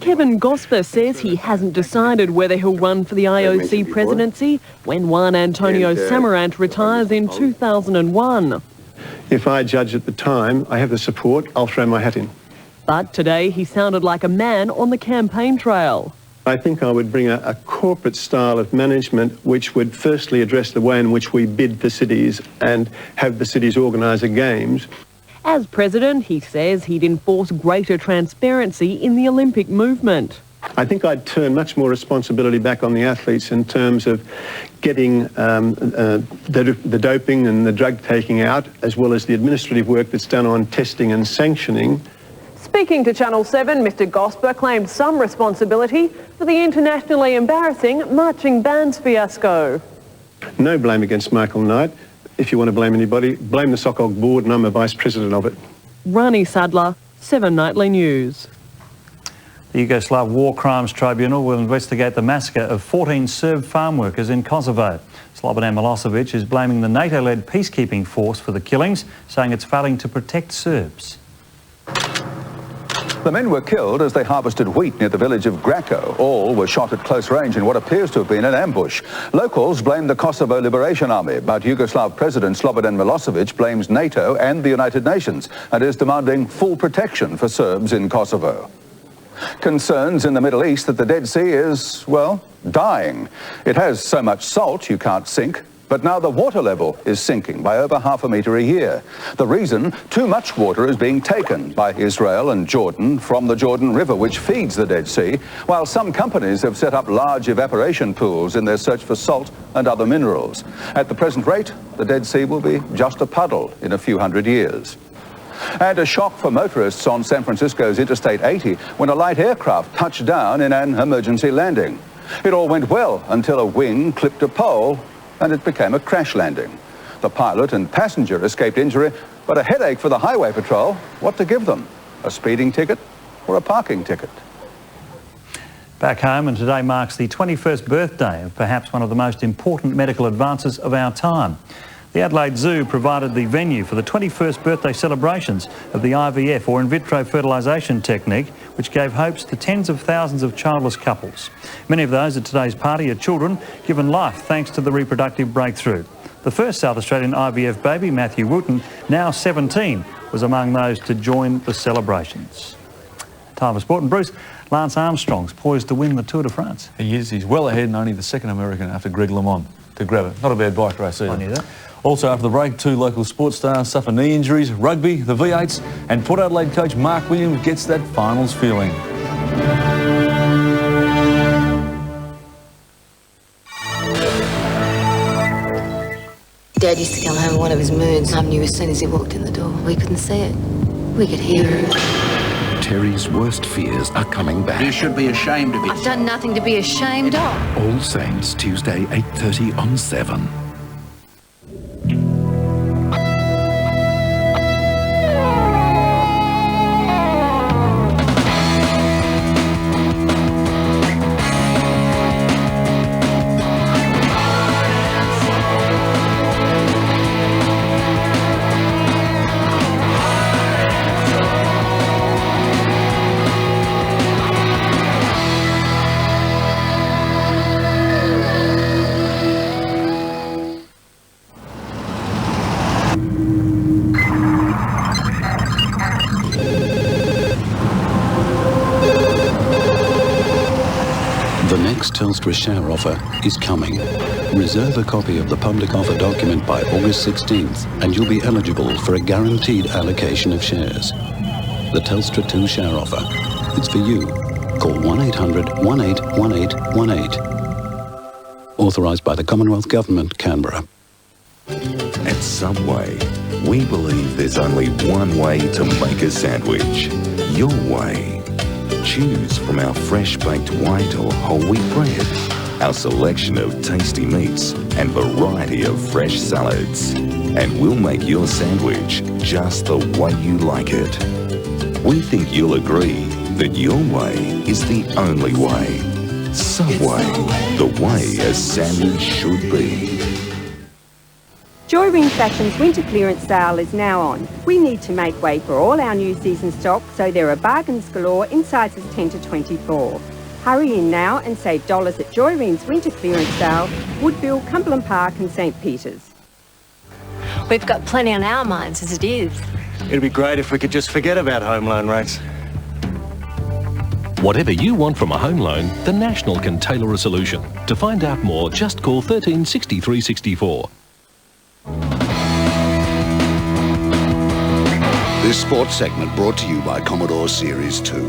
Kevin Gosper says he hasn't decided whether he'll run for the IOC presidency when Juan Antonio Samarant retires in 2001. If I judge at the time I have the support, I'll throw my hat in. But today he sounded like a man on the campaign trail. I think I would bring a corporate style of management which would firstly address the way in which we bid for cities and have the cities organise the games. As president, he says he'd enforce greater transparency in the Olympic movement. I think I'd turn much more responsibility back on the athletes in terms of getting the doping and the drug taking out, as well as the administrative work that's done on testing and sanctioning. Speaking to Channel 7, Mr Gosper claimed some responsibility for the internationally embarrassing marching bands fiasco. No blame against Michael Knight. If you want to blame anybody, blame the SOCOG board, and I'm a vice president of it. Rani Sadler, 7 Nightly News. The Yugoslav War Crimes Tribunal will investigate the massacre of 14 Serb farm workers in Kosovo. Slobodan Milosevic is blaming the NATO-led peacekeeping force for the killings, saying it's failing to protect Serbs. The men were killed as they harvested wheat near the village of Graco. All were shot at close range in what appears to have been an ambush. Locals blame the Kosovo Liberation Army, but Yugoslav President Slobodan Milosevic blames NATO and the United Nations and is demanding full protection for Serbs in Kosovo. Concerns in the Middle East that the Dead Sea is, well, dying. It has so much salt you can't sink. But now the water level is sinking by over half a metre a year. The reason, too much water is being taken by Israel and Jordan from the Jordan River, which feeds the Dead Sea, while some companies have set up large evaporation pools in their search for salt and other minerals. At the present rate, the Dead Sea will be just a puddle in a few hundred years. And a shock for motorists on San Francisco's Interstate 80 when a light aircraft touched down in an emergency landing. It all went well until a wing clipped a pole and it became a crash landing. The pilot and passenger escaped injury, but a headache for the highway patrol. What to give them? A speeding ticket or a parking ticket? Back home, and today marks the 21st birthday of perhaps one of the most important medical advances of our time. The Adelaide Zoo provided the venue for the 21st birthday celebrations of the IVF or in vitro fertilisation technique, which gave hopes to tens of thousands of childless couples. Many of those at today's party are children given life thanks to the reproductive breakthrough. The first South Australian IVF baby, Matthew Wooten, now 17, was among those to join the celebrations. Time for sport, and Bruce, Lance Armstrong's poised to win the Tour de France. He is. He's well ahead and only the second American after Greg LeMond to grab it. Not a bad bike race either. I knew that. Also after the break, two local sports stars suffer knee injuries, rugby, the V8s, and Port Adelaide coach Mark Williams gets that finals feeling. Dad used to come home in one of his moods. I knew as soon as he walked in the door. We couldn't see it. We could hear it. Terry's worst fears are coming back. You should be ashamed of it. I've done nothing to be ashamed of. All Saints, Tuesday, 8:30 on 7. Telstra share offer is coming. Reserve a copy of the public offer document by August 16th and you'll be eligible for a guaranteed allocation of shares. The Telstra 2 share offer. It's for you. Call 1800 181818. Authorised by the Commonwealth Government, Canberra. At Subway, we believe there's only one way to make a sandwich. Your way. Choose from our fresh-baked white or whole wheat bread, our selection of tasty meats and variety of fresh salads. And we'll make your sandwich just the way you like it. We think you'll agree that your way is the only way. Subway, the way a sandwich should be. Joy Ring Fashion's winter clearance sale is now on. We need to make way for all our new season stock, so there are bargains galore in sizes 10 to 24. Hurry in now and save dollars at Joy Ring's winter clearance sale, Woodville, Cumberland Park and St Peters. We've got plenty on our minds as it is. It'd be great if we could just forget about home loan rates. Whatever you want from a home loan, the National can tailor a solution. To find out more, just call 13 63 64. This sports segment brought to you by Commodore Series 2.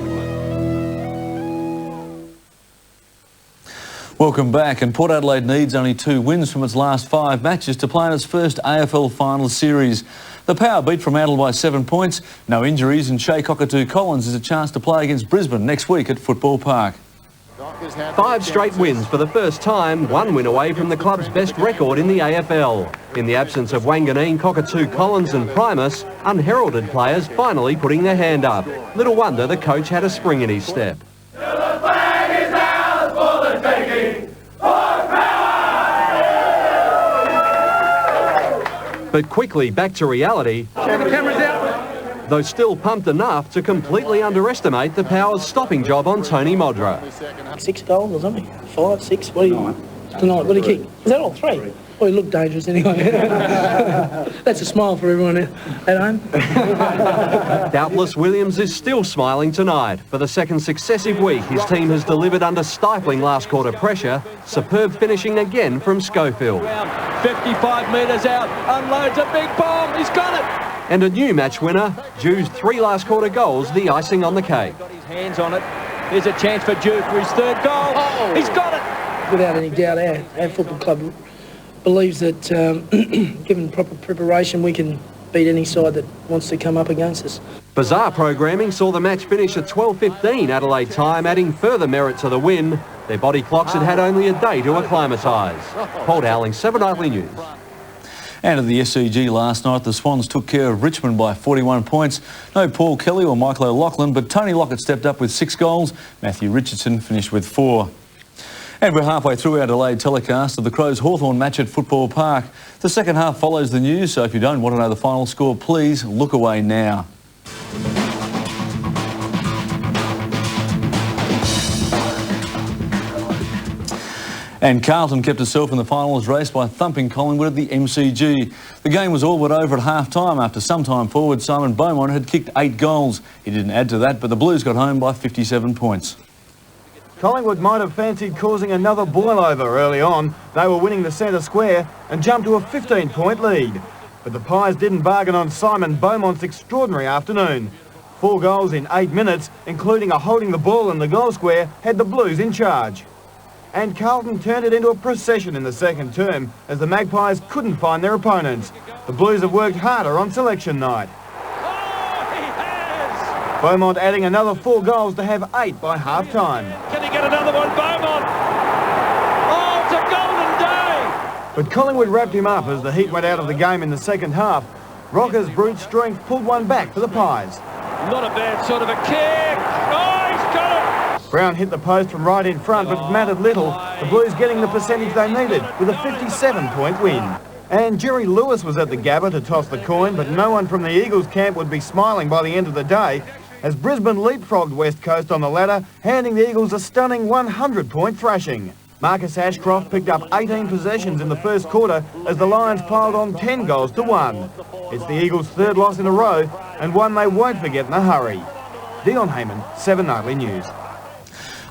Welcome back, and Port Adelaide needs only 2 wins from its last 5 matches to play in its first AFL Finals series. The Power beat Fremantle by 7 points, no injuries, and Shea Cockatoo Collins has a chance to play against Brisbane next week at Football Park. 5 straight wins for the first time, 1 win away from the club's best record in the AFL. In the absence of Wanganeen, Cockatoo, Collins and Primus, unheralded players finally putting their hand up. Little wonder the coach had a spring in his step. But quickly back to reality, though still pumped enough to completely underestimate the Power's stopping job on Tony Modra. 6 goals or something? 5, 6? What do you tonight? What do you kick? Is that all 3? Well, you look dangerous anyway. That's a smile for everyone at home. Doubtless Williams is still smiling tonight. For the second successive week, his team has delivered under stifling last quarter pressure. Superb finishing again from Schofield. 55 metres out, unloads a big bomb, he's got it! And a new match winner, Jude's 3 last quarter goals, the icing on the cake. Got his hands on it. Here's a chance for Jude for his 3rd goal. Oh. He's got it! Without any doubt, our football club believes that given proper preparation, we can beat any side that wants to come up against us. Bizarre programming saw the match finish at 12:15 Adelaide time, adding further merit to the win. Their body clocks had only a day to acclimatise. Paul Dowling, 7 Nightly News. And at the SCG last night, the Swans took care of Richmond by 41 points. No Paul Kelly or Michael O'Loughlin, but Tony Lockett stepped up with 6 goals. Matthew Richardson finished with 4. And we're halfway through our delayed telecast of the Crows Hawthorn match at Football Park. The second half follows the news, so if you don't want to know the final score, please look away now. And Carlton kept itself in the finals race by thumping Collingwood at the MCG. The game was all but over at half-time after sometime forward Simon Beaumont had kicked 8 goals. He didn't add to that, but the Blues got home by 57 points. Collingwood might have fancied causing another boil-over early on. They were winning the centre square and jumped to a 15-point lead. But the Pies didn't bargain on Simon Beaumont's extraordinary afternoon. 4 goals in 8 minutes, including a holding the ball in the goal square, had the Blues in charge. And Carlton turned it into a procession in the second term as the Magpies couldn't find their opponents. The Blues have worked harder on selection night. Beaumont adding another 4 goals to have 8 by half-time. Can he get another one, Beaumont? Oh, it's a golden day! But Collingwood wrapped him up as the heat went out of the game in the second half. Rocker's brute strength pulled one back for the Pies. Not a bad sort of a kick. Oh, he's got it! Brown hit the post from right in front, but it mattered little. The Blues getting the percentage they needed with a 57-point win. And Jerry Lewis was at the Gabba to toss the coin, but no one from the Eagles camp would be smiling by the end of the day, as Brisbane leapfrogged West Coast on the ladder, handing the Eagles a stunning 100-point thrashing. Marcus Ashcroft picked up 18 possessions in the first quarter as the Lions piled on 10 goals to 1. It's the Eagles' 3rd loss in a row, and one they won't forget in a hurry. Dion Heyman, 7 Nightly News.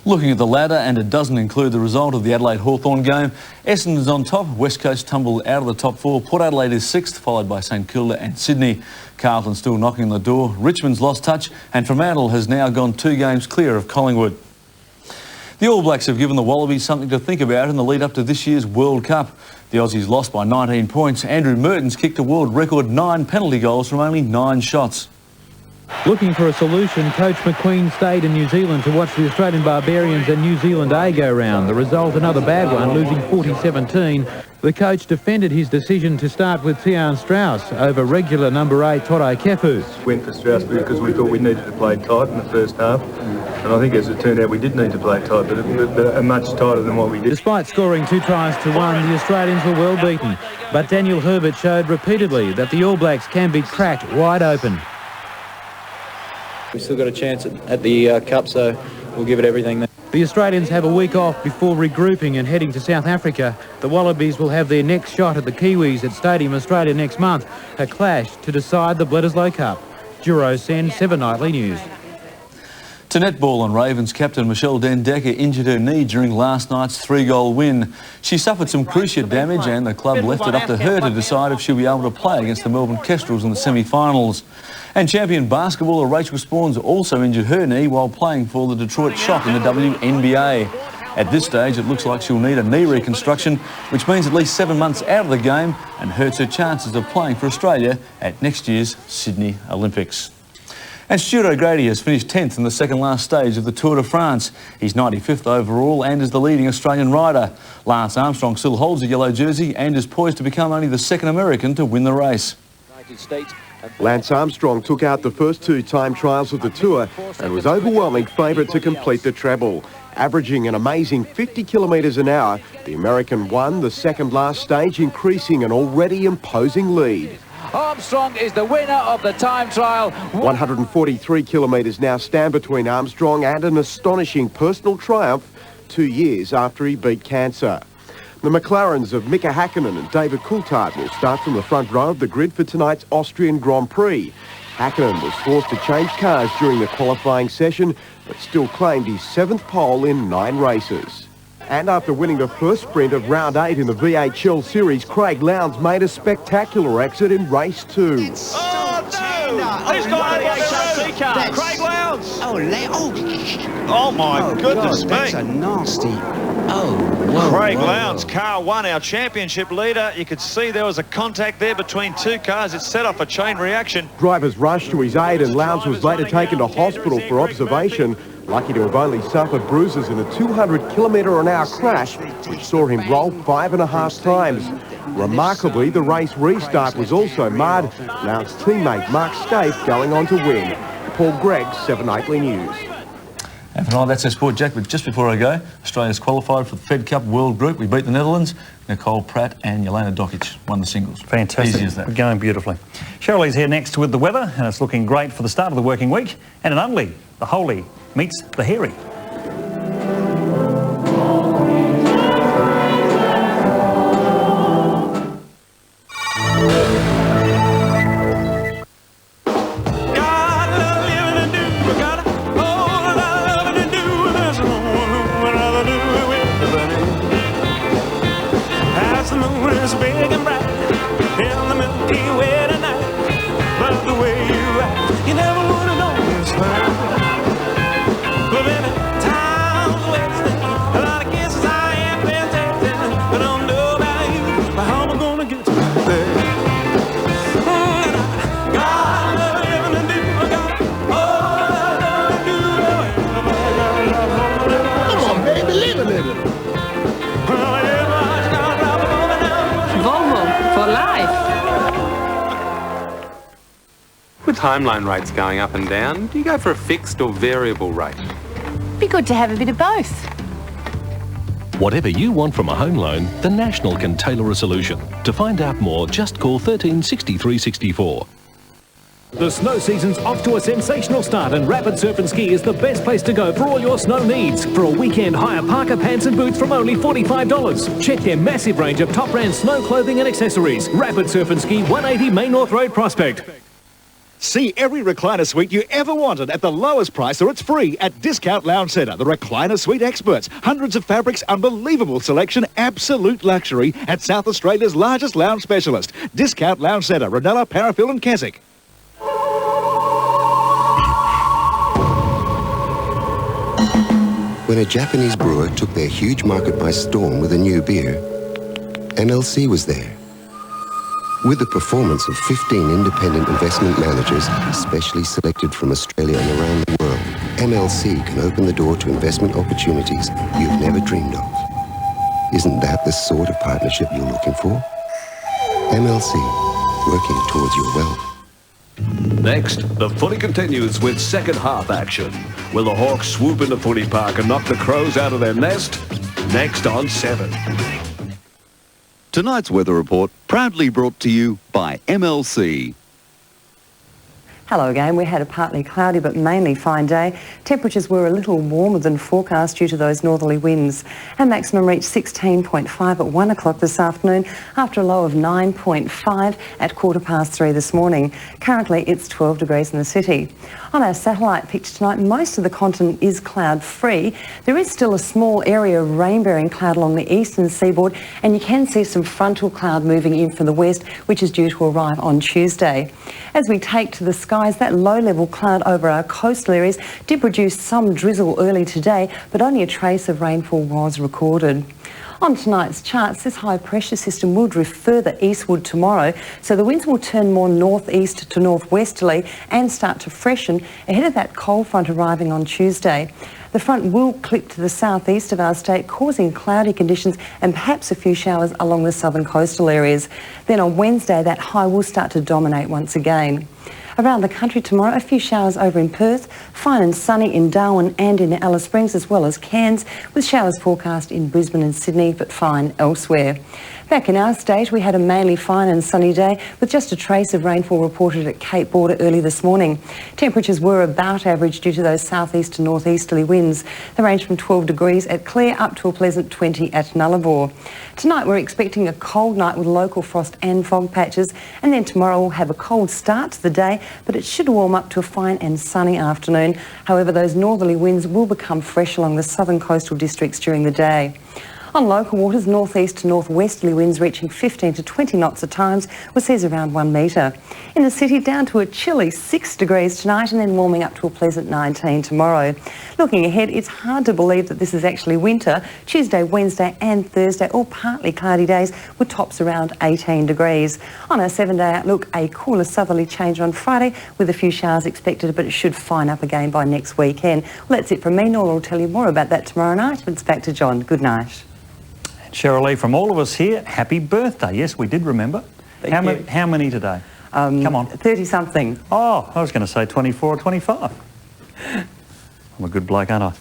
Looking at the ladder, and it doesn't include the result of the Adelaide Hawthorn game, Essendon is on top, West Coast tumbled out of the top 4, Port Adelaide is 6th, followed by St Kilda and Sydney. Carlton still knocking on the door, Richmond's lost touch, and Fremantle has now gone 2 games clear of Collingwood. The All Blacks have given the Wallabies something to think about in the lead up to this year's World Cup. The Aussies lost by 19 points. Andrew Mertens kicked a world record 9 penalty goals from only 9 shots. Looking for a solution, Coach McQueen stayed in New Zealand to watch the Australian Barbarians and New Zealand A go round. The result, another bad one, losing 40-17. The coach defended his decision to start with Tian Strauss over regular number 8 Tore Kefu. Went for Strauss because we thought we needed to play tight in the first half. And I think as it turned out, we did need to play tight, but much tighter than what we did. Despite scoring 2 tries to 1, the Australians were well beaten. But Daniel Herbert showed repeatedly that the All Blacks can be cracked wide open. We've still got a chance at the Cup, so we'll give it everything. The Australians have a week off before regrouping and heading to South Africa. The Wallabies will have their next shot at the Kiwis at Stadium Australia next month, a clash to decide the Bledisloe Cup. Duro Sen, 7 Nightly News. To netball, and Ravens captain Michelle Dendecker injured her knee during last night's 3-goal win. She suffered some cruciate damage and the club left it up to her to decide if she'll be able to play against the Melbourne Kestrels in the semi-finals. And champion basketballer Rachel Sporns also injured her knee while playing for the Detroit Shock in the WNBA. At this stage, it looks like she'll need a knee reconstruction, which means at least 7 months out of the game and hurts her chances of playing for Australia at next year's Sydney Olympics. And Stuart O'Grady has finished 10th in the second last stage of the Tour de France. He's 95th overall and is the leading Australian rider. Lance Armstrong still holds a yellow jersey and is poised to become only the second American to win the race. Lance Armstrong took out the first 2 time trials of the Tour and was overwhelming favourite to complete the treble. Averaging an amazing 50 kilometres an hour, the American won the second last stage, increasing an already imposing lead. Armstrong is the winner of the time trial. 143 kilometres now stand between Armstrong and an astonishing personal triumph 2 years after he beat cancer. The McLarens of Mika Häkkinen and David Coulthard will start from the front row of the grid for tonight's Austrian Grand Prix. Häkkinen was forced to change cars during the qualifying session, but still claimed his 7th pole in 9 races. And after winning the first sprint of round 8 in the VHL series, Craig Lowndes made a spectacular exit in race 2. Oh, no! Who's got a HRT car? Craig Lowndes! Oh, my goodness me. That's a nasty... Craig Lowndes, car 1, our championship leader. You could see there was a contact there between 2 cars. It set off a chain reaction. Drivers rushed to his aid and Lowndes was later taken to hospital for observation. Lucky to have only suffered bruises in a 200-kilometre-an-hour crash, which saw him roll 5.5 times. Remarkably, the race restart was also marred. Lowndes' teammate Mark Scaife going on to win. Paul Gregg, 7 Nightly News. And for tonight, that's our sport, Jack. But just before I go, Australia's qualified for the Fed Cup World Group. We beat the Netherlands. Nicole Pratt and Jelena Dokic won the singles. Fantastic. Easy as that. Going beautifully. Shirley's here next with the weather, and it's looking great for the start of the working week. And in Adelaide, the holy meets the hairy. With Homeloan rates going up and down, do you go for a fixed or variable rate? Be good to have a bit of both. Whatever you want from a home loan, the National can tailor a solution. To find out more, just call 13 63 64. The snow season's off to a sensational start, and Rapid Surf and Ski is the best place to go for all your snow needs. For a weekend, hire parka, pants and boots from only $45. Check their massive range of top brand snow clothing and accessories. Rapid Surf and Ski, 180 Main North Road, Prospect. See every recliner suite you ever wanted at the lowest price, or it's free at Discount Lounge Centre. The recliner suite experts. Hundreds of fabrics, unbelievable selection, absolute luxury at South Australia's largest lounge specialist. Discount Lounge Centre, Ranella, Parafill and Keswick. When a Japanese brewer took their huge market by storm with a new beer, MLC was there. With the performance of 15 independent investment managers, specially selected from Australia and around the world, MLC can open the door to investment opportunities you've never dreamed of. Isn't that the sort of partnership you're looking for? MLC, working towards your wealth. Next, the footy continues with second half action. Will the Hawks swoop into Footy Park and knock the Crows out of their nest? Next on 7. Tonight's weather report proudly brought to you by MLC. Hello again. We had a partly cloudy but mainly fine day. Temperatures were a little warmer than forecast due to those northerly winds. Our maximum reached 16.5 at 1 o'clock this afternoon after a low of 9.5 at 3:15 this morning. Currently it's 12 degrees in the city. On our satellite picture tonight, most of the continent is cloud-free. There is still a small area of rain-bearing cloud along the eastern seaboard, and you can see some frontal cloud moving in from the west, which is due to arrive on Tuesday. As we take to the skies, that low-level cloud over our coastal areas did produce some drizzle early today, but only a trace of rainfall was recorded. On tonight's charts, this high-pressure system will drift further eastward tomorrow, so the winds will turn more northeast to northwesterly and start to freshen ahead of that cold front arriving on Tuesday. The front will clip to the southeast of our state, causing cloudy conditions and perhaps a few showers along the southern coastal areas. Then on Wednesday, that high will start to dominate once again. Around the country tomorrow, a few showers over in Perth, fine and sunny in Darwin and in Alice Springs as well as Cairns, with showers forecast in Brisbane and Sydney, but fine elsewhere. Back in our state, we had a mainly fine and sunny day with just a trace of rainfall reported at Cape Border early this morning. Temperatures were about average due to those southeast to northeasterly winds. They ranged from 12 degrees at Clare up to a pleasant 20 at Nullarbor. Tonight we're expecting a cold night with local frost and fog patches, and then tomorrow we'll have a cold start to the day, but it should warm up to a fine and sunny afternoon. However, those northerly winds will become fresh along the southern coastal districts during the day. On local waters, northeast to northwesterly winds reaching 15 to 20 knots at times, with seas around 1 metre. In the city, down to a chilly 6 degrees tonight and then warming up to a pleasant 19 tomorrow. Looking ahead, it's hard to believe that this is actually winter. Tuesday, Wednesday and Thursday, all partly cloudy days with tops around 18 degrees. On our 7-day outlook, a cooler southerly change on Friday with a few showers expected, but it should fine up again by next weekend. Well, that's it from me. Norla will tell you more about that tomorrow night. It's back to John. Good night. Cheryl Lee, from all of us here, happy birthday. Yes, we did remember. How many today? Come on. 30-something. Oh, I was going to say 24 or 25. I'm a good bloke, aren't I?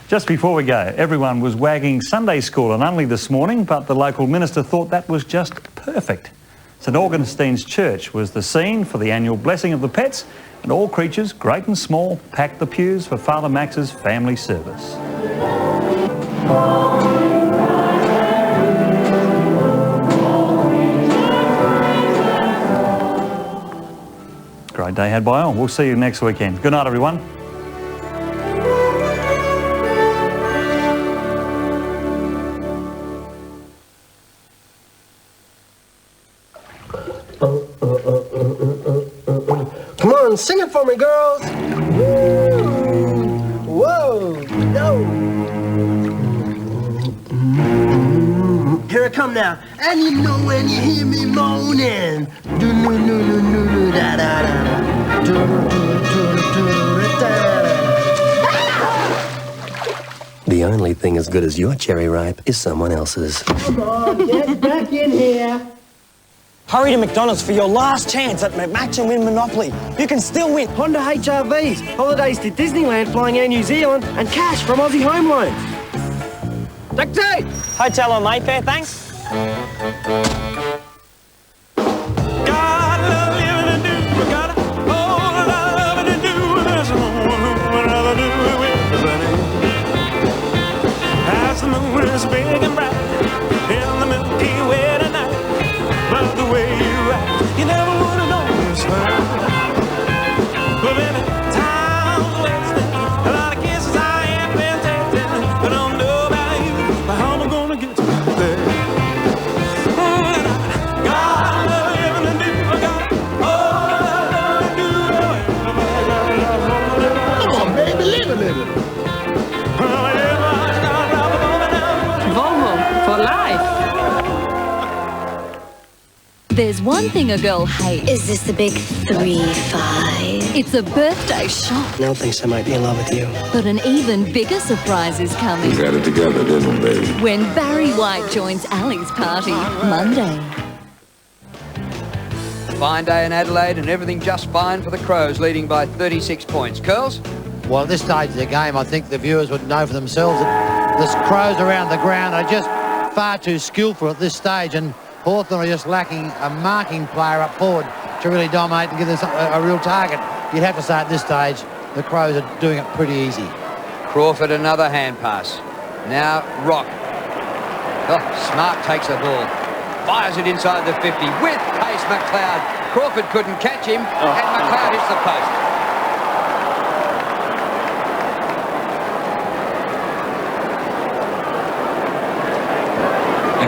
Just before we go, everyone was wagging Sunday school and only this morning, but the local minister thought that was just perfect. St Augustine's Church was the scene for the annual blessing of the pets, and all creatures, great and small, packed the pews for Father Max's family service. Great day had by all. We'll see you next weekend. Good night, everyone. Come on, sing it for me, girls. Woo! Whoa! No! Here I come now. And you know when you hear me moaning. Da da da. The only thing as good as your cherry ripe is someone else's. Come on, get back in here. Hurry to McDonald's for your last chance at Match and Win Monopoly. You can still win Honda HRVs, holidays to Disneyland flying Air New Zealand, and cash from Aussie Home Loans. Taxi! Hotel on Mayfair, thanks. As the moon is big and bright in the Milky Way tonight, but the way you act, you never would have known this right. But baby, time's wasting, a lot of kisses I ain't been taking. I don't know about you, but how am I gonna get to there? God, living and do, I got all I do. Come on, baby, live a little. There's one thing a girl hates. Is this the big 3-5? It's a birthday shop. Nell thinks I might be in love with you. But an even bigger surprise is coming. We got it together, didn't we, baby? When Barry White joins Ali's party Monday. Fine day in Adelaide and everything just fine for the Crows, leading by 36 points. Curls? Well, at this stage of the game, I think the viewers would know for themselves that the Crows around the ground are just far too skillful at this stage, and Hawthorn are just lacking a marking player up forward to really dominate and give them a real target. You'd have to say at this stage, the Crows are doing it pretty easy. Crawford, another hand pass. Now Rock. Oh, Smart takes the ball. Fires it inside the 50 with pace McLeod. Crawford couldn't catch him, and McLeod hits the post.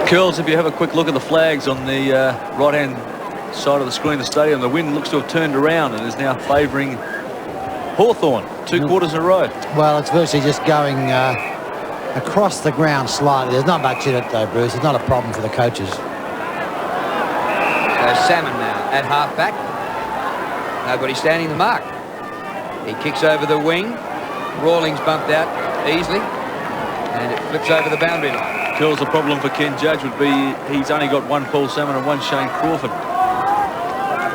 Curls, if you have a quick look at the flags on the right-hand side of the screen of the stadium, the wind looks to have turned around and is now favouring Hawthorn 2 quarters in a row. Well, it's virtually just going across the ground slightly. There's not much in it, though, Bruce. It's not a problem for the coaches. So Salmon now at half-back. Nobody standing the mark. He kicks over the wing. Rawlings bumped out easily. And it flips over the boundary line. Curls, the problem for Ken Judge would be he's only got one Paul Salmon and one Shane Crawford.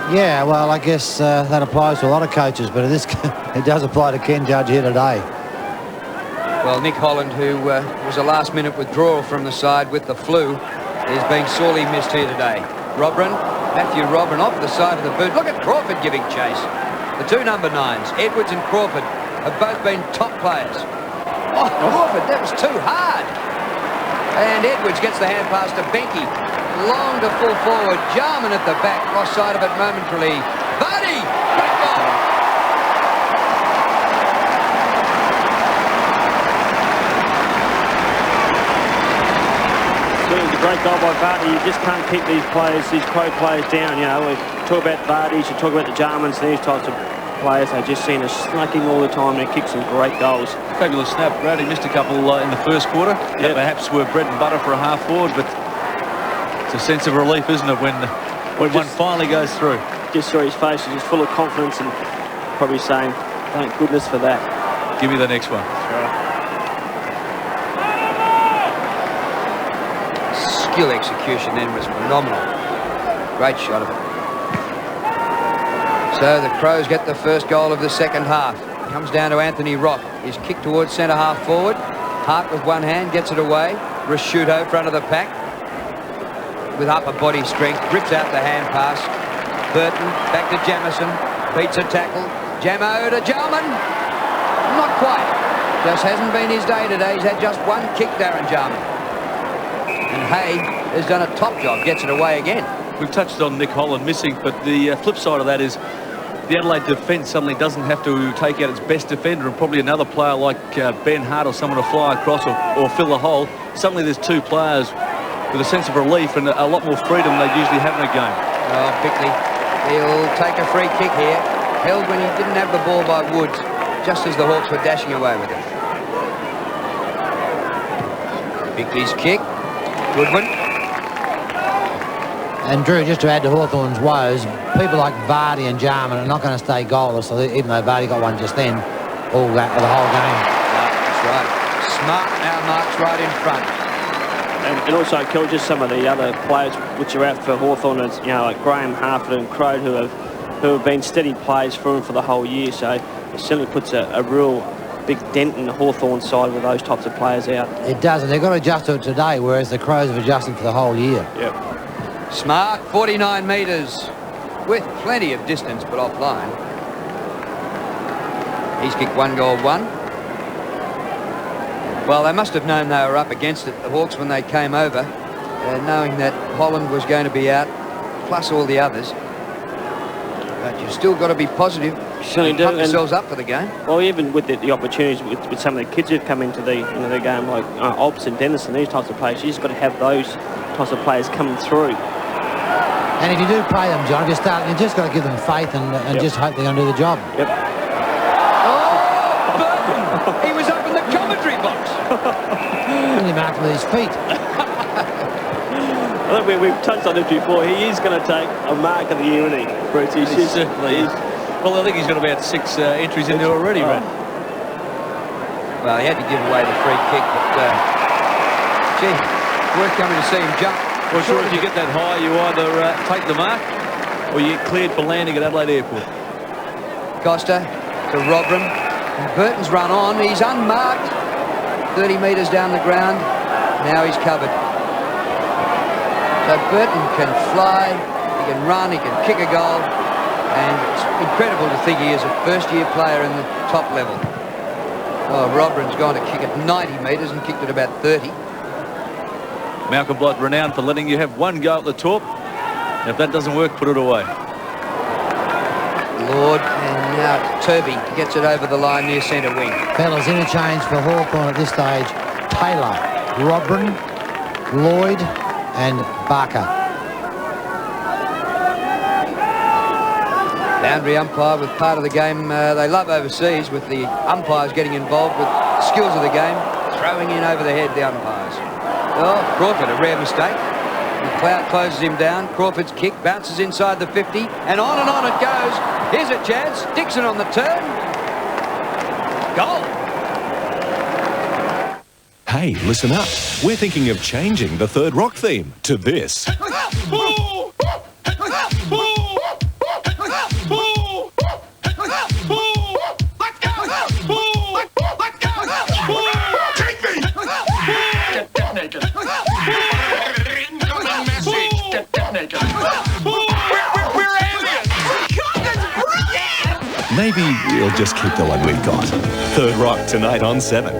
Yeah, well, I guess that applies to a lot of coaches, but it does apply to Ken Judge here today. Well, Nick Holland, who was a last-minute withdrawal from the side with the flu, is being sorely missed here today. Matthew Robran off the side of the boot. Look at Crawford giving chase. The two number 9s, Edwards and Crawford, have both been top players. Oh, Crawford, that was too hard. And Edwards gets the hand pass to Benke. Long to full forward. Jarman at the back. Lost sight of it momentarily. Vardy! Great ball! It was a great goal by Vardy. You just can't keep these players, these Crow players down. You know, we talk about Vardy, you talk about the Jarmans, these types of players. They've just seen us snacking all the time. They kick some great goals. Fabulous snap. Brady missed a couple in the first quarter. Yeah, perhaps were bread and butter for a half forward, but it's a sense of relief, isn't it, when one finally goes through. Just saw his face, he's just full of confidence and probably saying, thank goodness for that. Give me the next one. Skill execution then was phenomenal. Great shot of it. So the Crows get the first goal of the second half. Comes down to Anthony Rock. He's kicked towards centre half forward. Hart with one hand gets it away. Rashuto front of the pack with upper body strength, rips out the hand pass. Burton back to Jamison, beats a tackle. Jamo to Jarman. Not quite. Just hasn't been his day today. He's had just one kick, Darren Jarman. And Hay has done a top job, gets it away again. We've touched on Nick Holland missing, but the flip side of that is the Adelaide defence suddenly doesn't have to take out its best defender, and probably another player like Ben Hart or someone to fly across or fill the hole. Suddenly there's two players with a sense of relief and a lot more freedom than they usually have in a game. Oh, Bickley, he'll take a free kick here. Held when he didn't have the ball by Woods, just as the Hawks were dashing away with it. Bickley's kick. Goodwin. And Drew, just to add to Hawthorn's woes, people like Vardy and Jarman are not going to stay goalless, even though Vardy got one just then, all that for the whole game. That's right. Smart now marks right in front. And also, Kel, just some of the other players which are out for Hawthorn, is, you know, like Graham, Harford and Crode, who have been steady players for him for the whole year. So it certainly puts a real big dent in the Hawthorn side with those types of players out. It does, and they've got to adjust to it today, whereas the Crows have adjusted for the whole year. Yep. Smart, 49 metres, with plenty of distance, but offline. He's kicked 1-1. Well, they must have known they were up against it, the Hawks, when they came over, knowing that Holland was going to be out, plus all the others. But you've still got to be positive. Certainly do. Pump yourselves up for the game. Well, even with the opportunities with some of the kids who've come into the game, like Obbs and Dennis and these types of players, you just got to have those types of players coming through. And if you do play them, John, if you're starting, you just got to give them faith and just hope they're going to do the job. Yep. Oh, Burton! He was up in the commentary box. He marked with his feet. I think we've touched on it before. He is going to take a mark of the year, isn't he, Bruce? He certainly is. Well, I think he's got about 6 entries in there already, right? Well, he had to give away the free kick, but gee, worth coming to see him jump. Well, sure, if you get that high, you either take the mark or you get cleared for landing at Adelaide Airport. Costa to Robran. And Burton's run on. He's unmarked. 30 metres down the ground. Now he's covered. So Burton can fly, he can run, he can kick a goal. And it's incredible to think he is a first-year player in the top level. Oh, Robran's gone to kick it 90 metres and kicked it about 30. Malcolm Blight renowned for letting you have one go at the top. If that doesn't work, put it away. Lord, and now Turvey gets it over the line near centre wing. Fellas, interchange for Hawthorn at this stage. Taylor, Robran, Lloyd and Barker. Boundary umpire with part of the game they love overseas, with the umpires getting involved with skills of the game, throwing in over the head the umpires. Oh, Crawford, a rare mistake. McLeod closes him down. Crawford's kick bounces inside the 50, and on it goes. Here's a chance. Dixon on the turn. Goal. Hey, listen up. We're thinking of changing the Third Rock theme to this. we'll just keep the one we've got. Third Rock tonight on 7.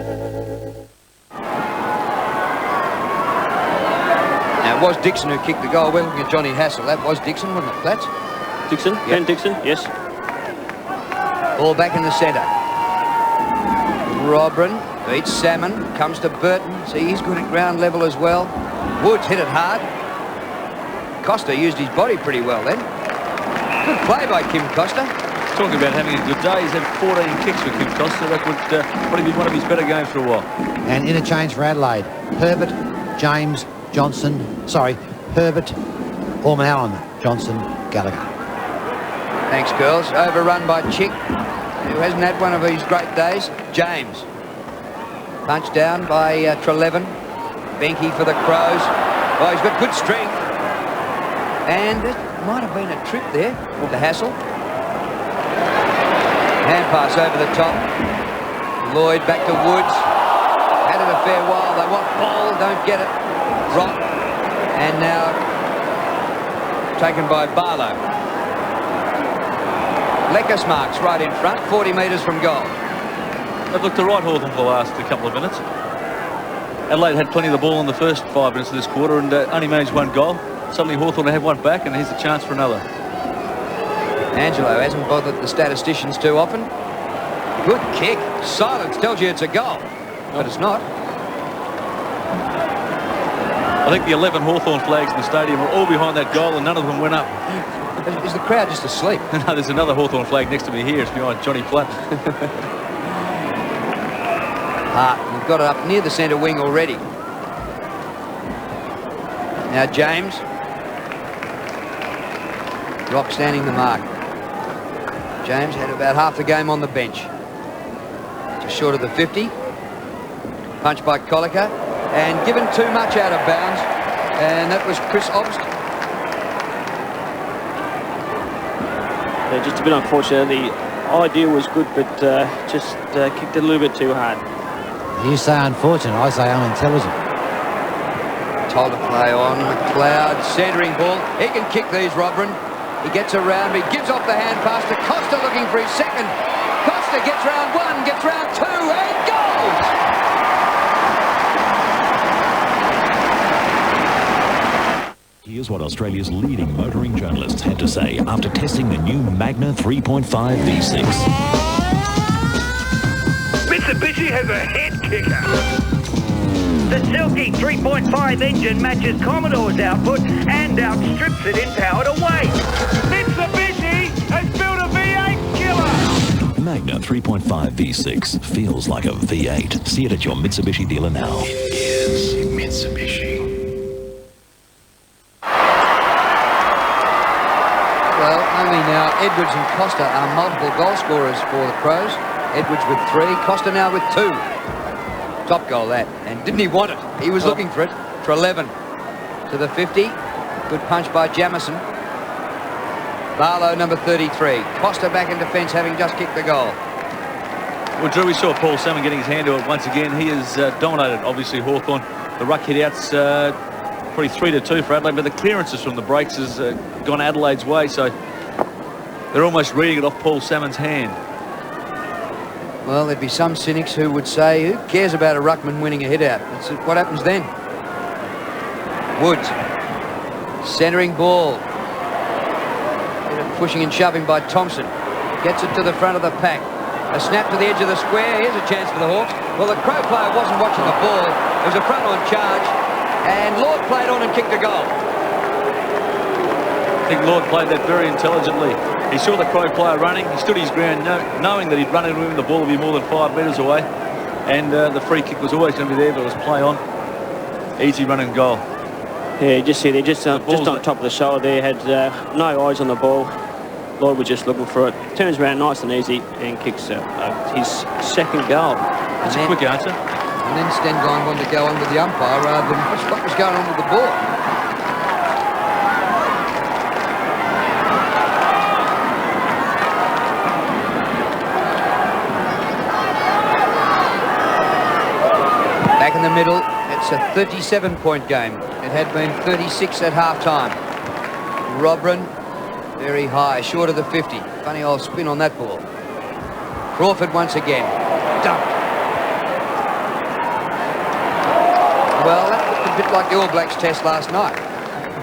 Now, it was Dixon who kicked the goal. We're looking at Johnny Hassel. That was Dixon, wasn't it, Platts? Dixon, Yep. Ben Dixon, yes. Ball back in the centre. Robrin beats Salmon, comes to Burton. See, he's good at ground level as well. Woods hit it hard. Costa used his body pretty well then. Good play by Kim Costa. Talking about having a good day, he's had 14 kicks for Kim Costa. That would probably be one of his better games for a while. And interchange for Adelaide. Herbert, James, Johnson. Sorry, Herbert, Orman Allen, Johnson, Gallagher. Thanks, girls. Overrun by Chick, who hasn't had one of his great days. James. Punched down by Trelevin. Benke for the Crows. Oh, he's got good strength. And it might have been a trip there to Hassel. Hand pass over the top. Lloyd back to Woods. Had it a fair while. They want ball, don't get it. Rock. And now taken by Barlow. Leckus marks right in front, 40 metres from goal. They've looked to right Hawthorn for the last couple of minutes. Adelaide had plenty of the ball in the first 5 minutes of this quarter and only managed one goal. Suddenly Hawthorn have one back, and here's a chance for another. Angelo hasn't bothered the statisticians too often. Good kick. Silence tells you it's a goal, but it's not. I think the 11 Hawthorn flags in the stadium were all behind that goal, and none of them went up. Is the crowd just asleep? No, there's another Hawthorn flag next to me here. It's behind Johnny Platt. We've got it up near the centre wing already. Now James. Rock standing the mark. James had about half the game on the bench. Just short of the 50. Punched by Colica. And given too much out of bounds. And that was Chris Obst. Yeah, just a bit unfortunate. The idea was good, but just kicked it a little bit too hard. You say unfortunate, I say unintelligent. Told to play on. McLeod, centering ball. He can kick these, Robrin. He gets around, he gives off the hand pass to Costa looking for his second. Costa gets round one, gets round two, and goes! Here's what Australia's leading motoring journalists had to say after testing the new Magna 3.5 V6. Mitsubishi has a head kicker. The silky 3.5 engine matches Commodore's output and outstrips it in power to weight. Mitsubishi has built a V8 killer. Magna 3.5 V6 feels like a V8. See it at your Mitsubishi dealer now. It is Mitsubishi. Well, only now Edwards and Costa are multiple goal scorers for the Crows. Edwards with 3, Costa now with 2. Top goal that, and didn't he want it? He was looking for it. For 11 to the 50. Good punch by Jamison. Barlow, number 33. Costa back in defence, having just kicked the goal. Well, Drew, we saw Paul Salmon getting his hand to it once again. He has dominated, obviously, Hawthorn. The ruck hit-outs, probably 3-2 for Adelaide, but the clearances from the breaks has gone Adelaide's way, so they're almost reading it off Paul Salmon's hand. Well, there'd be some cynics who would say, who cares about a ruckman winning a hit-out? It's what happens then. Woods. Centering ball. Pushing and shoving by Thompson. Gets it to the front of the pack. A snap to the edge of the square. Here's a chance for the Hawks. Well, the Crow player wasn't watching the ball. It was a front-on charge. And Lord played on and kicked a goal. I think Lord played that very intelligently. He saw the Crow player running. He stood his ground knowing that he'd run into him. The ball would be more than 5 metres away. And the free kick was always going to be there, but it was play on. Easy running goal. Yeah, just see, they're just on top of the shoulder there. Had no eyes on the ball. Lloyd was just looking for it. Turns around nice and easy and kicks his second goal. That's a quick answer. And then Stenglein wanted to go on with the umpire rather than what was going on with the ball. Back in the middle, it's a 37-point game. It had been 36 at half-time. Robrin, very high, short of the 50. Funny old spin on that ball. Crawford once again. Dumped. Well, that looked a bit like the All Blacks test last night.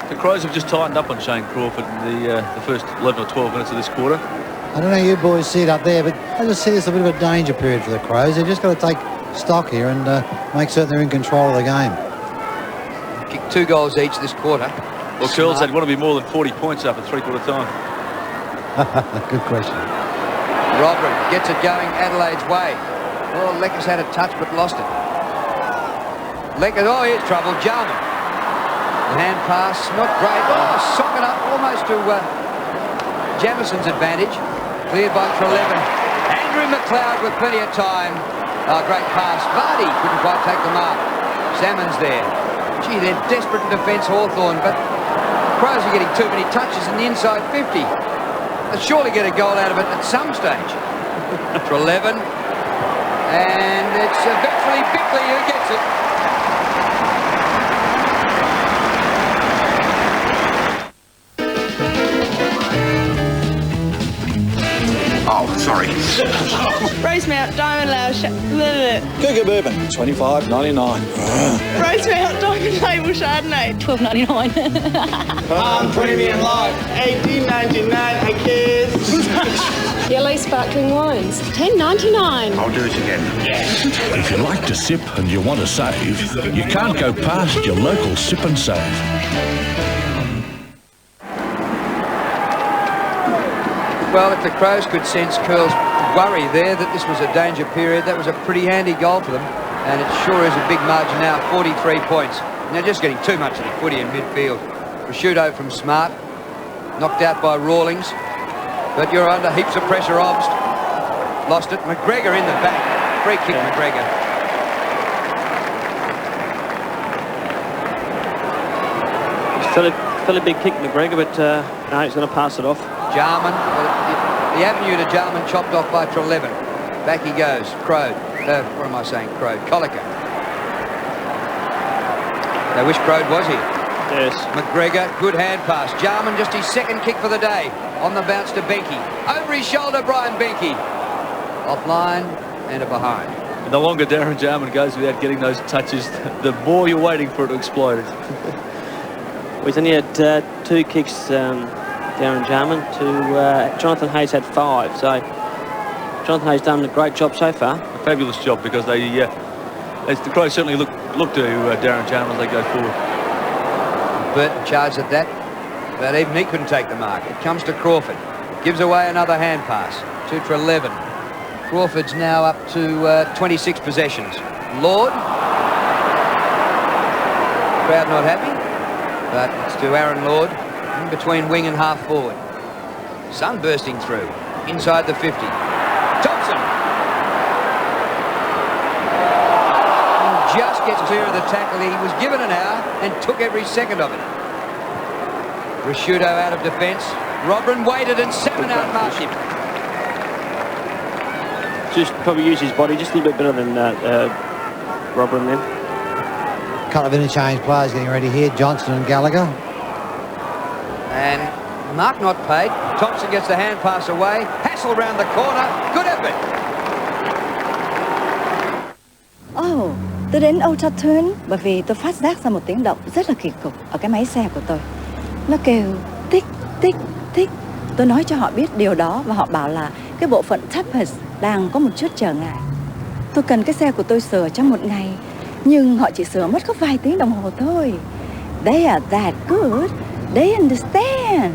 The Crows have just tightened up on Shane Crawford in the first 11 or 12 minutes of this quarter. I don't know how you boys see it up there, but I just see this a bit of a danger period for the Crows. They've just got to take stock here and make certain they're in control of the game. Kicked 2 goals each this quarter. Well, Curls, they'd want to be more than 40 points up at three-quarter time. Good question. Robert gets it going Adelaide's way. Oh, Lecker's had a touch but lost it. Lecker, oh, here's trouble. Jarman. The hand pass, not great. Oh, sock it up almost to Jamison's advantage. Cleared by Treleaven. Andrew McLeod with plenty of time. Oh, great pass. Vardy couldn't quite take the mark. Salmon's there. Gee, they're desperate in defence, Hawthorn, but Crows are getting too many touches in the inside 50. They'll surely get a goal out of it at some stage. Treleaven. And it's eventually Bickley who gets it. Oh, sorry. Rosemount, Diamond Lounge, Cougar Bourbon, $25.99. Rosemount, Diamond Label Chardonnay, $12.99. Premium Light, $18.99, I guess. Yellow sparkling wines, $10.99. I'll do it again. If you like to sip and you want to save, you can't go past your local Sip and Save. Well, if the Crows could sense Curl's worry there that this was a danger period, that was a pretty handy goal for them. And it sure is a big margin now, 43 points. And they're just getting too much of the footy in midfield. Prosciutto from Smart, knocked out by Rawlings. But you're under heaps of pressure, Obst. Lost it. McGregor in the back. Free kick, McGregor. Fairly big kick, McGregor, but no, he's going to pass it off. Jarman, the avenue to Jarman chopped off by Treleaven. Back he goes. Crode. What am I saying? Crode. Colliker. They wish Crode was here. Yes. McGregor, good hand pass. Jarman, just his second kick for the day. On the bounce to Benke. Over his shoulder, Brian Benke. Offline and a behind. And the longer Darren Jarman goes without getting those touches, the more you're waiting for it to explode. Well, he's only had 2 kicks, Darren Jarman, to Jonathan Hayes had 5. So Jonathan Hayes done a great job so far. A fabulous job, because they, the Crows certainly look to Darren Jarman as they go forward. Burton charged at that, but even he couldn't take the mark. It comes to Crawford. Gives away another hand pass to Treleaven. Crawford's now up to 26 possessions. Lord. Crowd not happy, but it's to Aaron Lord. In between wing and half forward. Sun bursting through. Inside the 50. Thompson. Just gets clear of the tackle. He was given an hour and took every second of it. Prosciutto out of defence. Robin waited and Salmon outmarched him. Just probably use his body just a little bit better than Robin then. Couple of interchange players getting ready here. Johnston and Gallagher. And mark not paid. Thompson gets the hand pass away. Hassel round the corner. Good effort. Tôi đến Old Hawthorn bởi vì tôi phát giác ra một tiếng động rất là kỳ cục ở cái máy xe của tôi. Nó kêu tích tích tích. Tôi nói cho họ biết điều đó và họ bảo là cái bộ phận tappers đang có một chút trở ngại. Tôi cần cái xe của tôi sửa trong một ngày, nhưng họ chỉ sửa mất có vài tiếng đồng hồ thôi. They are that good. They understand.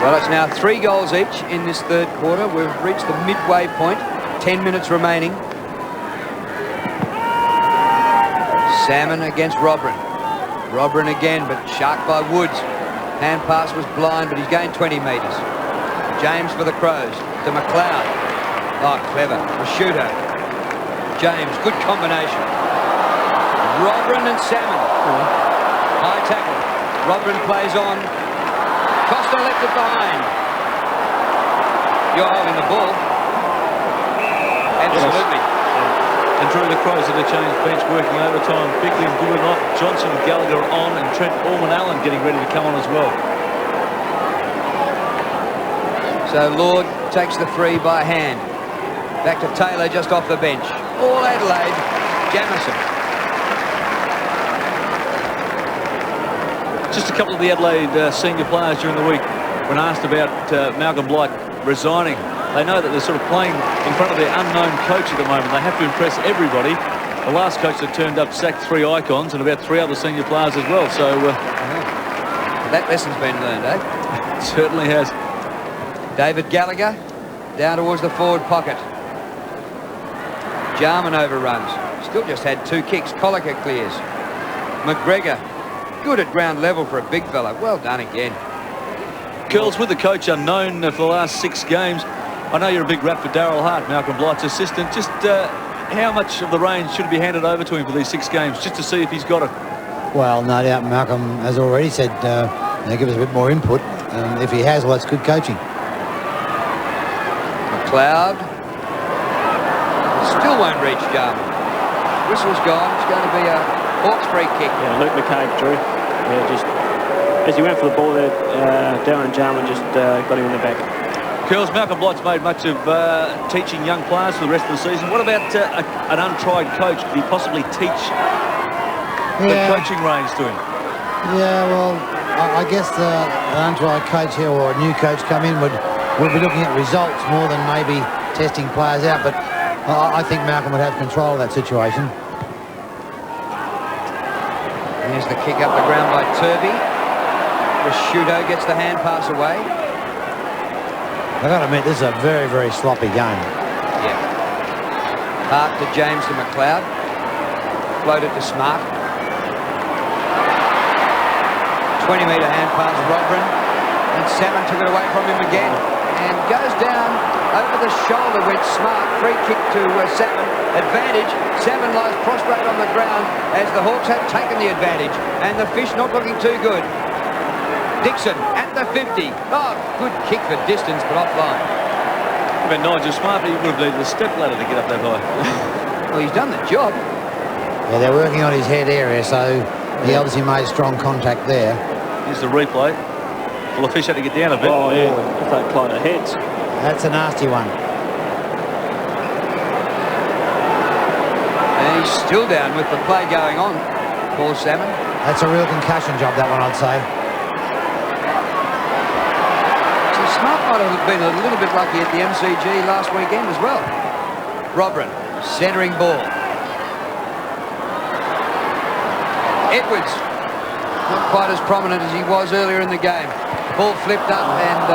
Well, it's now 3 goals each in this third quarter. We've reached the midway point. 10 minutes remaining. Salmon against Robin. Robin again, but sharked by Woods. Hand pass was blind, but he's gained 20 metres. James for the Crows to McLeod. Oh, clever. Prosciutto. James, good combination. Robin and Salmon. High tackle. Robin plays on. Costa left it behind. You're holding the ball. Absolutely. And Drew, the Crows had to change bench working overtime. Bickley and Goodenough, Johnson and Gallagher on, and Trent Orman-Allen getting ready to come on as well. So Lord takes the free by hand. Back to Taylor just off the bench. All Adelaide, Jamison. Just a couple of the Adelaide senior players during the week, when asked about Malcolm Blight resigning, they know that they're sort of playing in front of their unknown coach at the moment. They have to impress everybody. The last coach that turned up sacked 3 icons and about 3 other senior players as well. So that lesson's been learned, eh? It certainly has. David Gallagher down towards the forward pocket. Jarman overruns. Still just had 2 kicks. Colliker clears. McGregor, good at ground level for a big fella. Well done again. Curls, with the coach unknown for the last 6 games, I know you're a big rap for Darryl Hart, Malcolm Blight's assistant. Just how much of the reins should be handed over to him for these 6 games, just to see if he's got it? Well, no doubt Malcolm has already said give us a bit more input. If he has, well, that's good coaching. McLeod still won't reach Jarman. Whistle's gone. It's going to be a Hawks free kick. Yeah, Luke McCabe, Drew. Yeah, just as he went for the ball there, Darren Jarman just got him in the back. Curls, Malcolm Blight's made much of teaching young players for the rest of the season. What about an untried coach? Could he possibly teach the coaching reins to him? Yeah, well, I guess an untried coach here or a new coach come in would be looking at results more than maybe testing players out. But I think Malcolm would have control of that situation. Here's the kick up the ground by Turvey. Rashudo gets the hand pass away. I've got to admit, this is a very, very sloppy game. Yeah. Hart to James to McLeod. Floated to Smart. 20-metre hand pass, Robrin. And Salmon took it away from him again. And goes down over the shoulder with Smart. Free kick to Salmon. Advantage. Salmon lies prostrate on the ground as the Hawks have taken the advantage. And the Fish not looking too good. Dixon at the 50. Oh, good kick for distance, but offline. But Nigel Smart, he would have needed a step ladder to get up that high. Well, he's done the job. Yeah, they're working on his head area, so he obviously made strong contact there. Here's the replay. Well, the Fish had to get down a bit. Oh, yeah. If they applied their heads. That's a nasty one. And he's still down with the play going on. Paul Salmon. That's a real concussion job, that one, I'd say. Smart might have been a little bit lucky at the MCG last weekend as well. Robrin, centering ball. Edwards, not quite as prominent as he was earlier in the game. Ball flipped up and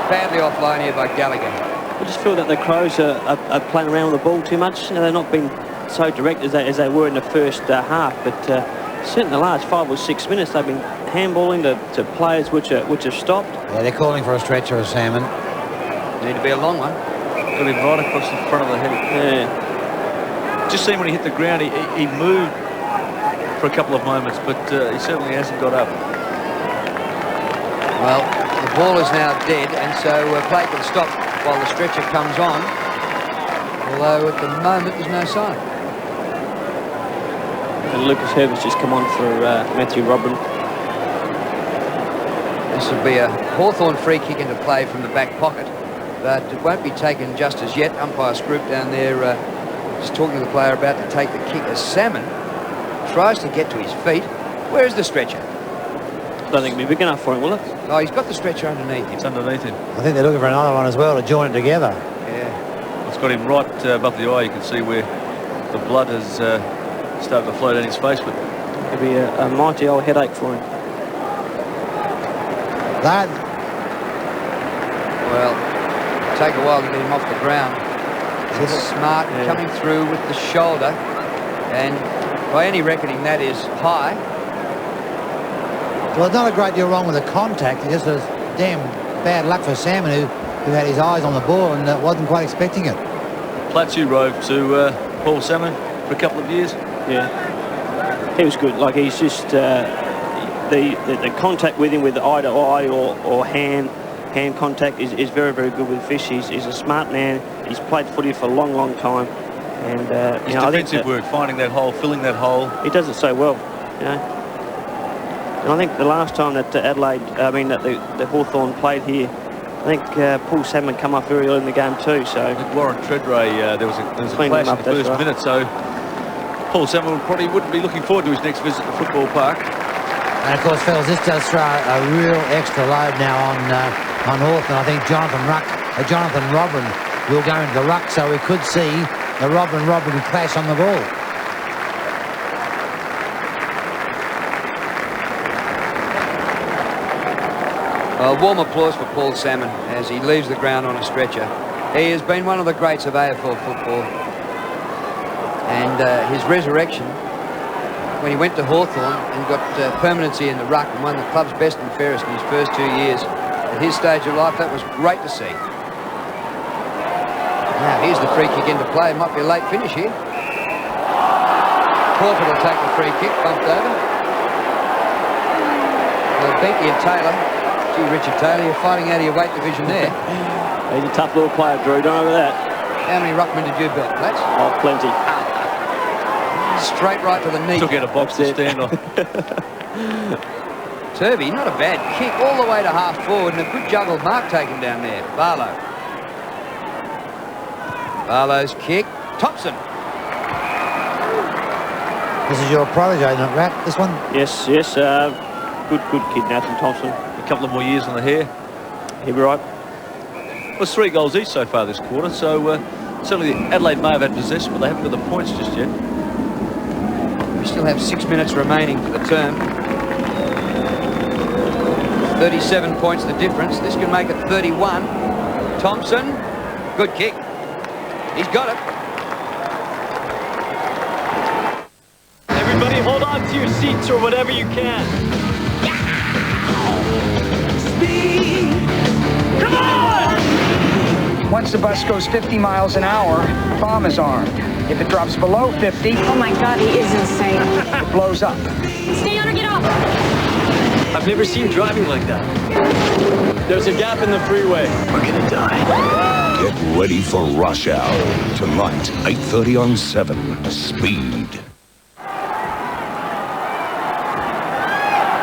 badly offline here by Gallagher. I just feel that the Crows are playing around with the ball too much. You know, they're not been so direct as they were in the first half, but certainly the last 5 or 6 minutes they've been handballing to players which have stopped. Yeah, they're calling for a stretcher of Salmon. Need to be a long one. Got him right across the front of the head. Yeah. Just seen when he hit the ground, he moved for a couple of moments, but he certainly hasn't got up. Well, the ball is now dead, and so play can stop while the stretcher comes on. Although at the moment there's no sign. And Lucas Herbert's just come on for Matthew Robin. This will be a Hawthorn free kick into play from the back pocket, but it won't be taken just as yet. Umpire's group down there just talking to the player about to take the kick as Salmon tries to get to his feet. Where is the stretcher? I don't think it'll be big enough for him, will it? Oh, he's got the stretcher underneath him. It's underneath him. I think they're looking for another one as well to join it together. Yeah. It's got him right above the eye. You can see where the blood has started to flow down his face. But it'll be a mighty old headache for him. That. Well, it'll take a while to get him off the ground. He's Smart coming through with the shoulder, and by any reckoning that is high. Well, there's not a great deal wrong with the contact. It's just a damn bad luck for Salmon, who had his eyes on the ball and wasn't quite expecting it. Platsu rode to Paul Salmon for a couple of years. Yeah, he was good. Like, he's just the contact with him with eye to eye or hand contact is very, very good with Fish. He's a smart man. He's played footy for a long, long time. And His you know, I think defensive work, finding that hole, filling that hole. he does it so well. You know. And I think the last time that Adelaide, I mean that the Hawthorn played here, I think Paul Salmon come up very early in the game too. So I think Warren Treadray, there was a cleaned clash him in up, the first that's right. minute, so Paul Salmon probably wouldn't be looking forward to his next visit to the football park. And of course, fellas, this does throw a real extra load now on Hawthorn. I think Jonathan Robin will go into the ruck, so we could see the Robin clash on the ball. Warm applause for Paul Salmon as he leaves the ground on a stretcher. He has been one of the greats of AFL football. And his resurrection, when he went to Hawthorn and got permanency in the ruck and won the club's best and fairest in his first 2 years, at his stage of life, that was great to see. Now, here's the free kick into play. It might be a late finish here. Crawford will take the free kick, bumped over. Well, Benke and Taylor. Gee, Richard Taylor, you're fighting out of your weight division there. He's a tough little player, Drew. Don't over that. How many ruckmen did you belt, Plats? Oh, plenty. Straight right to the knee. Took out a box to stand on. Turvey, not a bad kick, all the way to half forward, and a good juggled mark taken down there. Barlow. Barlow's kick. Thompson. This is your protege, not Rat, this one? Yes. Good kid, Nathan Thompson. A couple of more years on the hair. He'll be right. Well, it's 3 goals each so far this quarter, so certainly Adelaide may have had possession, but they haven't got the points just yet. We still have 6 minutes remaining for the term. 37 points the difference. This can make it 31. Thompson, good kick. He's got it. Everybody hold on to your seats or whatever you can. Speed! Come on! Once the bus goes 50 miles an hour, the bomb is armed. If it drops below 50... Oh my God, he is insane. It blows up. Stay on or get off. I've never seen driving like that. There's a gap in the freeway. We're gonna die. Get ready for rush hour. Tonight, 8:30 on 7. Speed.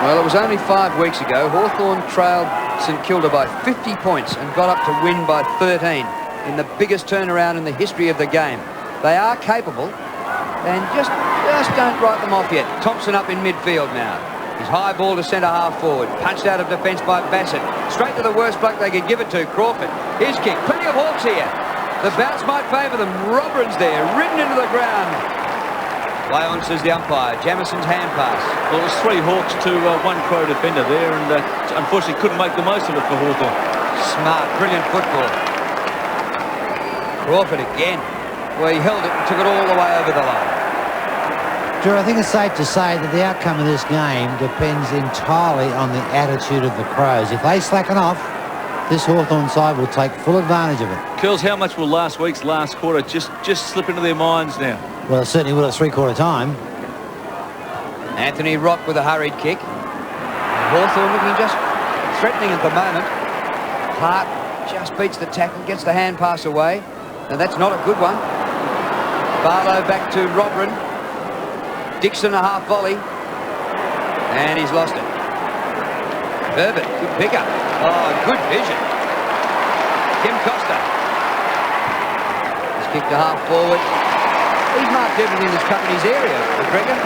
Well, it was only 5 weeks ago. Hawthorn trailed St Kilda by 50 points and got up to win by 13 in the biggest turnaround in the history of the game. They are capable and just don't write them off yet. Thompson up in midfield now. His high ball to centre half forward. Punched out of defence by Bassett. Straight to the worst bloke they could give it to, Crawford. His kick. Plenty of Hawks here. The bounce might favour them. Robert's there, ridden into the ground. Play on, says the umpire. Jamison's hand pass. Well, it was 3 Hawks to 1 Crow defender there, and unfortunately couldn't make the most of it for Hawthorn. Smart, brilliant football. Crawford again. Well, he held it and took it all the way over the line. Drew, I think it's safe to say that the outcome of this game depends entirely on the attitude of the Crows. If they slacken off, this Hawthorn side will take full advantage of it. Curls, how much will last week's last quarter just slip into their minds now? Well, it certainly will at 3/4 time. Anthony Rock with a hurried kick. Hawthorn looking just threatening at the moment. Hart just beats the tackle, gets the hand pass away. And that's not a good one. Barlow back to Robrin. Dixon a half volley. And he's lost it. Herbert, good pickup. Oh, good vision. Kim Costa. He's kicked a half forward. He's marked everything that's come in his area, McGregor.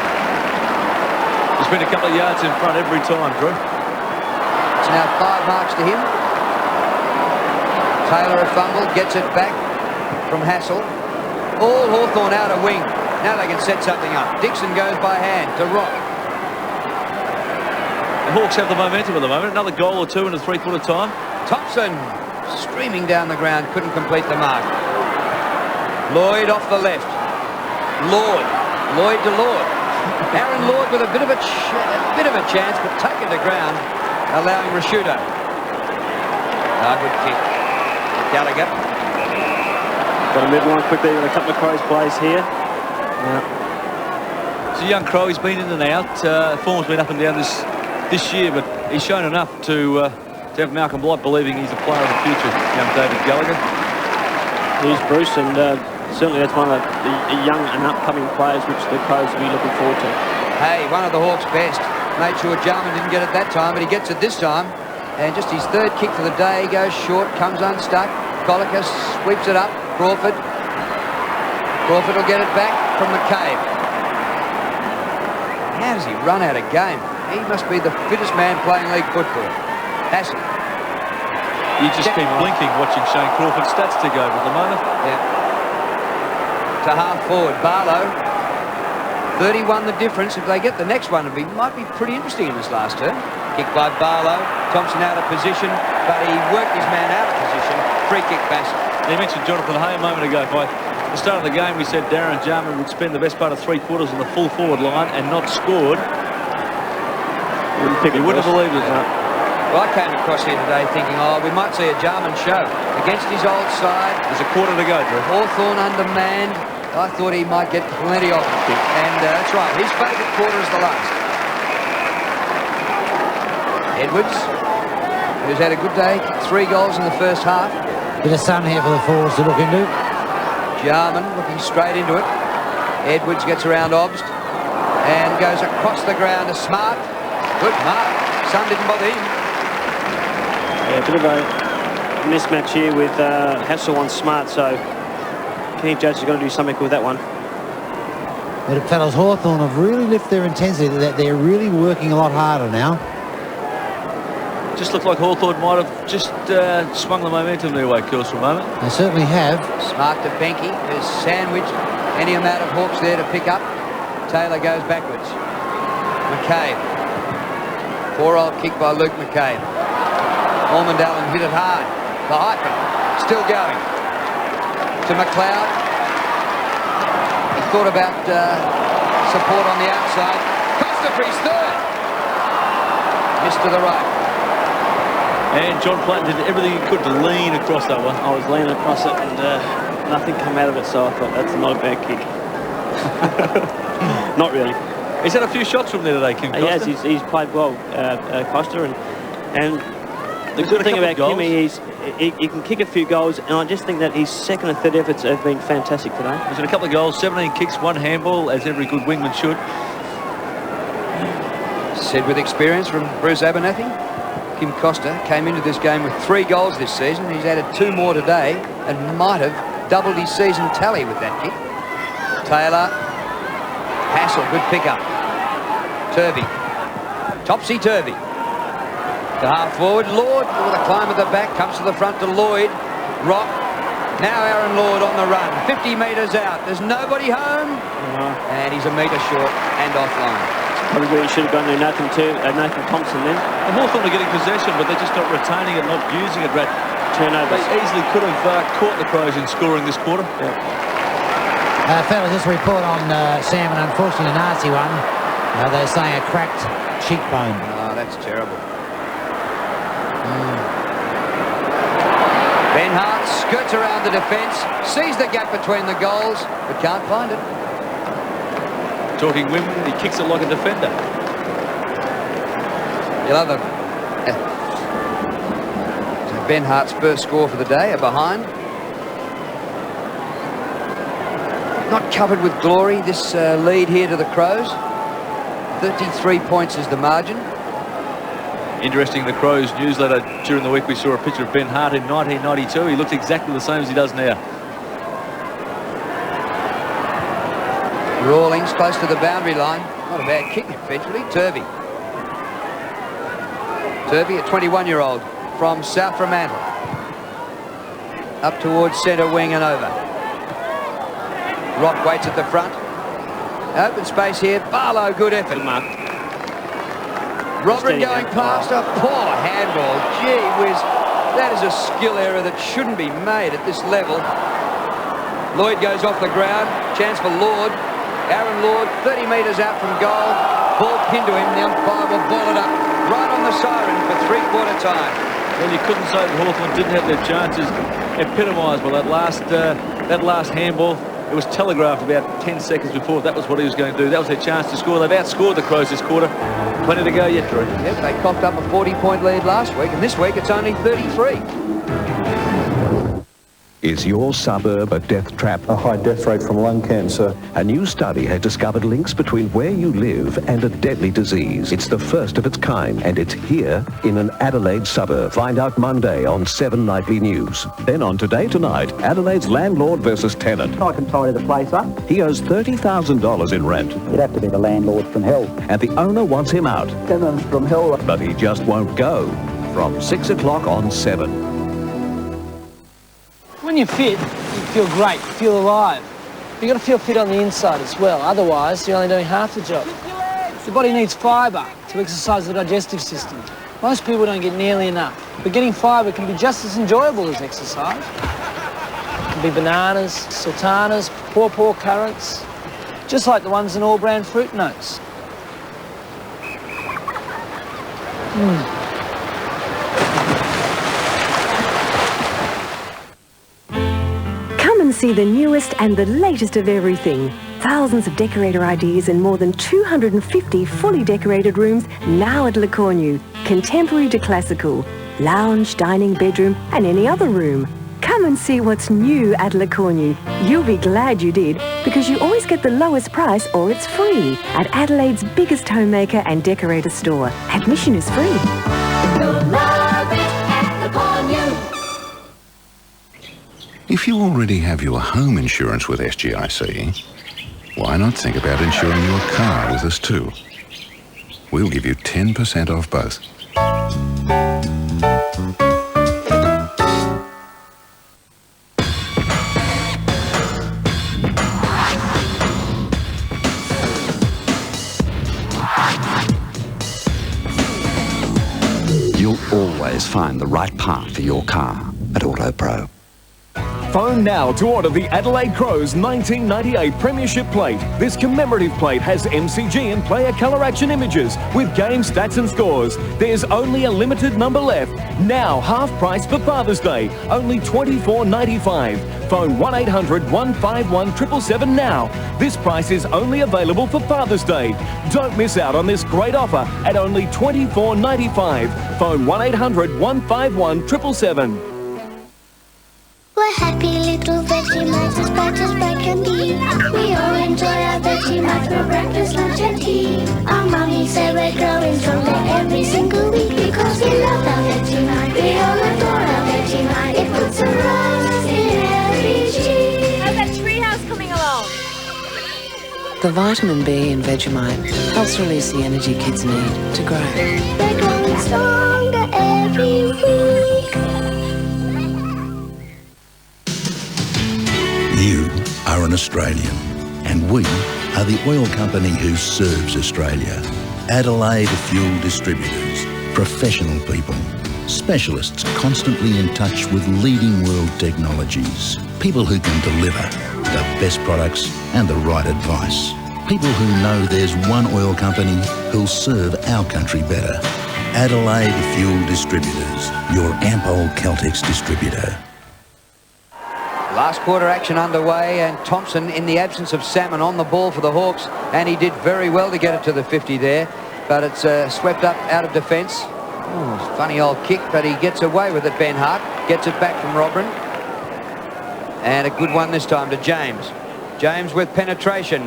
He's been a couple of yards in front every time, Drew. It's now 5 marks to him. Taylor a fumble, gets it back from Hassel. All Hawthorn out a wing. Now they can set something up. Dixon goes by hand to Rock. The Hawks have the momentum at the moment. Another goal or 2 in the 3/4 time. Thompson streaming down the ground, couldn't complete the mark. Lloyd off the left. Lloyd to Lord. Aaron Lord with a bit of a chance, but taken to ground, allowing Rashudo. Good kick. Gallagher. Got a midline quickly with a couple of Crows plays here. It's a young Crow. He's been in and out. Form's been up and down this year, but he's shown enough to have Malcolm Blight believing he's a player of the future, young David Gallagher. Here's Bruce, and certainly that's one of the young and upcoming players which the Crows will be looking forward to. Hey, one of the Hawks' best. Made sure Jarman didn't get it that time, but he gets it this time. And just his third kick for the day, goes short, comes unstuck. Colica sweeps it up. Crawford will get it back from McCabe. How does he run out of game? He must be the fittest man playing league football. Hassel. You just keep blinking watching Shane Crawford's stats tick over at the moment. Yeah. To half forward, Barlow. 31 the difference. If they get the next one, it might be pretty interesting in this last turn. Kick by Barlow. Thompson out of position, but he worked his man out of position. Free kick Bassett. You mentioned Jonathan Hay a moment ago. By the start of the game, we said Darren Jarman would spend the best part of 3 quarters on the full forward line and not scored. You wouldn't have believed it, no. Well, I came across here today thinking, oh, we might see a Jarman show against his old side. There's a quarter to go, Drew. Hawthorn undermanned. I thought he might get plenty of it. And that's right, his favourite quarter is the last. Edwards, who's had a good day, 3 goals in the first half. Bit of sun here for the forwards to look into. Jarman looking straight into it. Edwards gets around Obst and goes across the ground to Smart. Good mark. Sun didn't bother him. Yeah, a bit of a mismatch here with Hassel on Smart, so Kenny Judge is going to do something with that one. But fellas, Hawthorn have really lifted their intensity. They're really working a lot harder now. Just looked like Hawthorn might have just swung the momentum their way, Kills, for a moment. They certainly have. Smart to Benke, who's sandwiched. Any amount of Hawks there to pick up. Taylor goes backwards. McCabe. 4-old kick by Luke McCabe. Ormond Allen hit it hard. The Hyphen still going. To McLeod. He thought about support on the outside. Costa for his third. Missed to the right. And John Platten did everything he could to lean across that one. I was leaning across it and nothing come out of it, so I thought that's not a bad kick. Not really. He's had a few shots from there today, Kim Costa. He has. He's played well, Costa, and the good thing about Kimmy is he can kick a few goals, and I just think that his second and third efforts have been fantastic today. He's had a couple of goals, 17 kicks, 1 handball, as every good wingman should. Said with experience from Bruce Abernathy. Kim Costa came into this game with 3 goals this season. He's added 2 more today and might have doubled his season tally with that kick. Taylor. Hassel, good pickup. Turvey. Topsy-turvy. To half forward, Lord with a climb at the back, comes to the front to Lloyd. Rock. Now Aaron Lord on the run. 50 metres out. There's nobody home. And he's a metre short and offline. Probably really should have gone to Nathan Thompson then. And Hawthorn are getting possession, but they're just not retaining it, not using it. Turnovers. They easily could have caught the Crows in scoring this quarter. Yeah. Fellas, this report on Sam, and unfortunately a nasty one. They're saying a cracked cheekbone. Oh, that's terrible. Ben Hart skirts around the defence, sees the gap between the goals, but can't find it. Talking women, he kicks it like a defender. You'll have so Ben Hart's first score for the day, a behind. Not covered with glory, this lead here to the Crows. 33 points is the margin. Interesting, the Crows newsletter during the week, we saw a picture of Ben Hart in 1992. He looked exactly the same as he does now. Rawlings close to the boundary line. Not a bad kick, eventually. Turvey. Turvey, a 21-year-old from South Fremantle. Up towards centre wing and over. Rock waits at the front. Open space here. Barlow, good effort. Good mark. Robin going past a poor handball. Gee whiz. That is a skill error that shouldn't be made at this level. Lloyd goes off the ground. Chance for Lord. Aaron Lord, 30 metres out from goal. Ball pinned to him. The umpire will ball it up right on the siren for 3/4 time. Well, you couldn't say that Hawthorn didn't have their chances epitomised by that last handball. It was telegraphed about 10 seconds before that was what he was going to do. That was their chance to score. They've outscored the Crows this quarter. Plenty to go yet, Drew. Yep, they coughed up a 40-point lead last week, and this week it's only 33. Is your suburb a death trap? A high death rate from lung cancer. A new study has discovered links between where you live and a deadly disease. It's the first of its kind, and it's here in an Adelaide suburb. Find out Monday on 7 Nightly News. Then on Today Tonight, Adelaide's landlord versus tenant. I can tidy the place up. He owes $30,000 in rent, You'd have to be the landlord from hell. and the owner wants him out. Tenant from hell. But he just won't go. From 6 o'clock on 7. When you're fit, you feel great, you feel alive. You've got to feel fit on the inside as well, otherwise you're only doing half the job. Your body needs fibre to exercise the digestive system. Most people don't get nearly enough, but getting fibre can be just as enjoyable as exercise. It can be bananas, sultanas, pawpaw currants, just like the ones in all brand fruit notes. Come and see the newest and the latest of everything. Thousands of decorator ideas and more than 250 fully decorated rooms now at Le Cornu. Contemporary to classical. Lounge, dining, bedroom and any other room. Come and see what's new at Le Cornu. You'll be glad you did, because you always get the lowest price or it's free at Adelaide's biggest homemaker and decorator store. Admission is free. You'll love it at Le Cornu. If you already have your home insurance with SGIC, why not think about insuring your car with us too? We'll give you 10% off both. You'll always find the right part for your car at AutoPro. Phone now to order the Adelaide Crows 1998 Premiership Plate. This commemorative plate has MCG and player colour action images with game stats and scores. There's only a limited number left. Now half price for Father's Day, only $24.95. Phone 1800 151 777 now. This price is only available for Father's Day. Don't miss out on this great offer at only $24.95. Phone 1800 151 777. We're happy little Vegemites, as bright can be. We all enjoy our Vegemites for breakfast, lunch and tea. Our mummy say we're growing stronger every single week, because we love our Vegemite. We all adore our Vegemite. It puts a rose in every cheek. How's that treehouse coming along? The vitamin B in Vegemite helps release the energy kids need to grow. We're growing stronger every week. You are an Australian, and we are the oil company who serves Australia. Adelaide Fuel Distributors, professional people, specialists constantly in touch with leading world technologies, people who can deliver the best products and the right advice, people who know there's one oil company who'll serve our country better. Adelaide Fuel Distributors, your Ampol Caltex distributor. Last quarter action underway, and Thompson, in the absence of Salmon, on the ball for the Hawks, and he did very well to get it to the 50 there, but it's swept up out of defence. Funny old kick, but he gets away with it, Ben Hart. Gets it back from Robin. And a good one this time to James. James with penetration.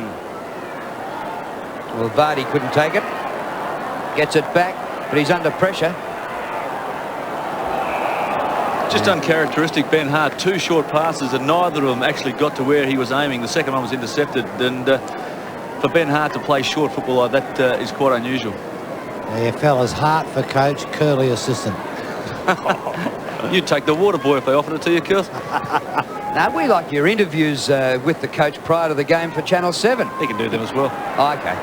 Well, Vardy couldn't take it. Gets it back, but he's under pressure. Just uncharacteristic, Ben Hart. 2 short passes and neither of them actually got to where he was aiming. The second one was intercepted, and for Ben Hart to play short football like that is quite unusual. Yeah, fellas, Hart for coach, Curly assistant. You'd take the water boy if they offered it to you, Curls. Now, we like your interviews with the coach prior to the game for Channel 7. He can do them as well. Oh, okay.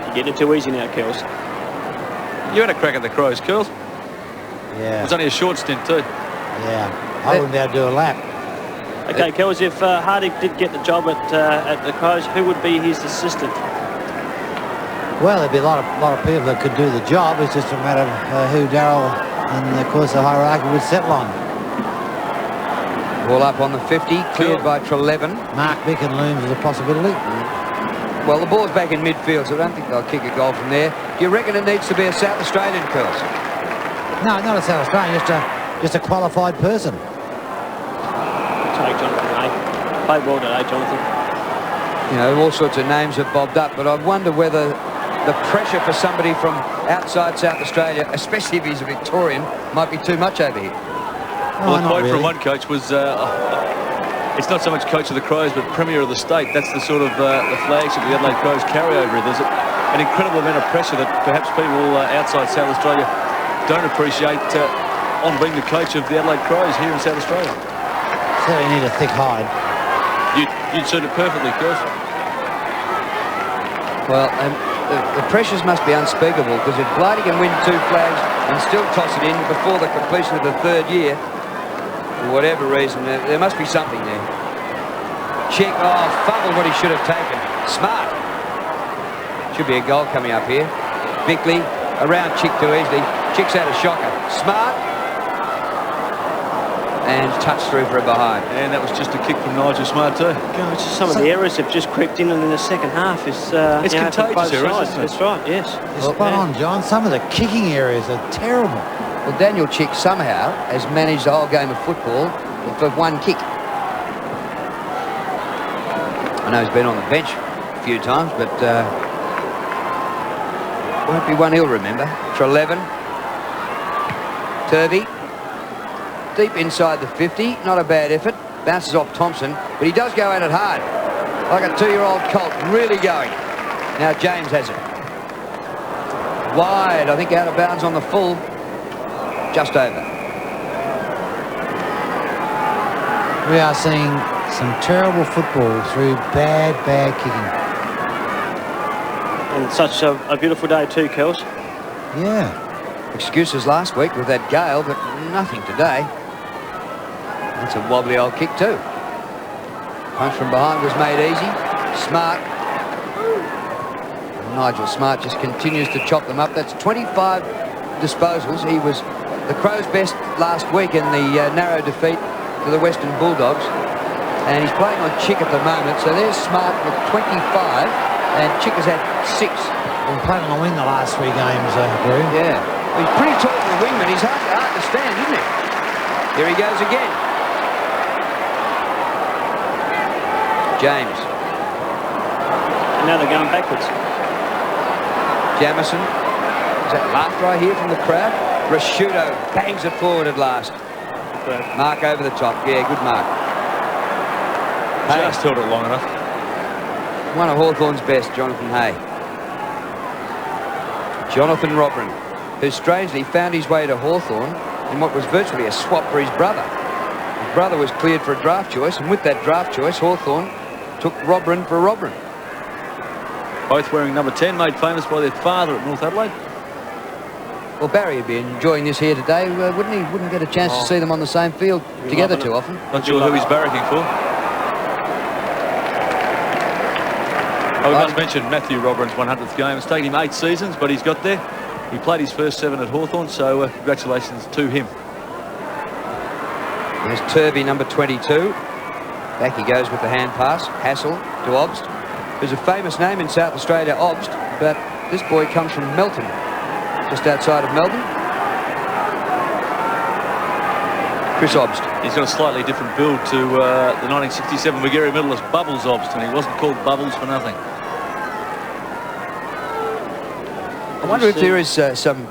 You're getting it too easy now, Curls. You had a crack at the Crows, Curls. Yeah. It was only a short stint too. Yeah, I wouldn't be able to do a lap. Okay, Curls, if Hardy did get the job at the Crows, who would be his assistant? Well, there'd be a lot of people that could do the job. It's just a matter of who Darryl and, of course, the hierarchy would settle on. Ball up on the 50, cleared by Trelevin. Mark Bicken looms as a possibility. Well, the ball's back in midfield, so I don't think they'll kick a goal from there. Do you reckon it needs to be a South Australian, Curls? No, not a South Australian, just a qualified person. take Jonathan Hay. Played well today, Jonathan. You know, all sorts of names have bobbed up, but I wonder whether the pressure for somebody from outside South Australia, especially if he's a Victorian, might be too much over here. Well, the quote from one coach was, it's not so much coach of the Crows, but Premier of the state. That's the sort of the flagship the Adelaide Crows carry over here. There's an incredible amount of pressure that perhaps people outside South Australia don't appreciate on being the coach of the Adelaide Crows here in South Australia. Certainly need a thick hide. You'd suit it perfectly, of course. Well, the pressures must be unspeakable, because if Blighty can win 2 flags and still toss it in before the completion of the 3rd year, for whatever reason, there must be something there. Chick, fumbled what he should have taken. Smart. Should be a goal coming up here. Bickley around Chick too easily. Chick's had a shocker. Smart. And touched through for a behind. And that was just a kick from Nigel Smart too. God, it's just some of the errors have just crept in the second half. It's contagious errors, isn't it? That's right, yes. You're spot on, John. Some of the kicking areas are terrible. Well, Daniel Chick somehow has managed the whole game of football for 1 kick. I know he's been on the bench a few times, but won't be one he'll remember. Treleaven. Turvey. Deep inside the 50, not a bad effort. Bounces off Thompson, but he does go at it hard. Like a 2-year-old colt, really going. Now James has it. Wide, I think out of bounds on the full. Just over. We are seeing some terrible football through bad kicking. And such a beautiful day too, Kels. Yeah. Excuses last week with that gale, but nothing today. That's a wobbly old kick too. Punch from behind was made easy. Smart. Nigel Smart just continues to chop them up. That's 25 disposals. He was the Crows' best last week in the narrow defeat to the Western Bulldogs. And he's playing on Chick at the moment. So there's Smart with 25. And Chick has had 6. Been playing on the wing the last 3 games, Brew. Yeah. He's pretty tall for a wingman. He's hard to stand, isn't he? Here he goes again. James. And now they're going backwards. Jamison. Is that laughter I hear from the crowd? Rashudo bangs it forward at last. Mark over the top. Yeah, good mark. Just held it long enough. One of Hawthorn's best, Jonathan Hay. Jonathan Robran, who strangely found his way to Hawthorn in what was virtually a swap for his brother. His brother was cleared for a draft choice, and with that draft choice, Hawthorn took Robran for Robran. Both wearing number 10, made famous by their father at North Adelaide. Well, Barry would be enjoying this here today, wouldn't he? Wouldn't get a chance to see them on the same field together too often. Not sure who he's barracking for. Oh, we must mention Matthew Robran's 100th game. It's taken him 8 seasons, but he's got there. He played his first 7 at Hawthorn, so congratulations to him. There's Turvey, number 22. Back he goes with the hand pass. Hassel to Obst, who's a famous name in South Australia, Obst, but this boy comes from Melton, just outside of Melbourne. Chris Obst. He's got a slightly different build to the 1967 Magarey medalist Bubbles Obst, and he wasn't called Bubbles for nothing. I wonder if there is some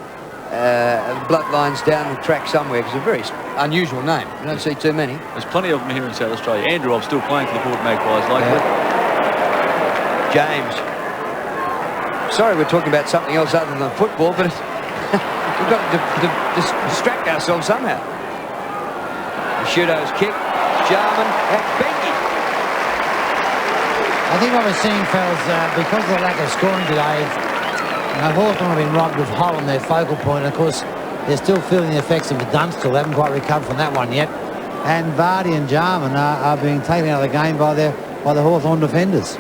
bloodlines down the track somewhere, because it's a very unusual name. You don't see too many. There's plenty of them here in South Australia. Andrew Obst still playing for the Port Magpies, likely. James. Sorry, we're talking about something else other than football, but we've got to distract ourselves somehow. Shudo's kick, Jarman, and Benke. I think what we're seeing, fellas, because of the lack of scoring today, Hawthorn have been robbed of Holland, their focal point. Of course, they're still feeling the effects of the Dunstall. They haven't quite recovered from that one yet. And Vardy and Jarman are being taken out of the game by the Hawthorn defenders.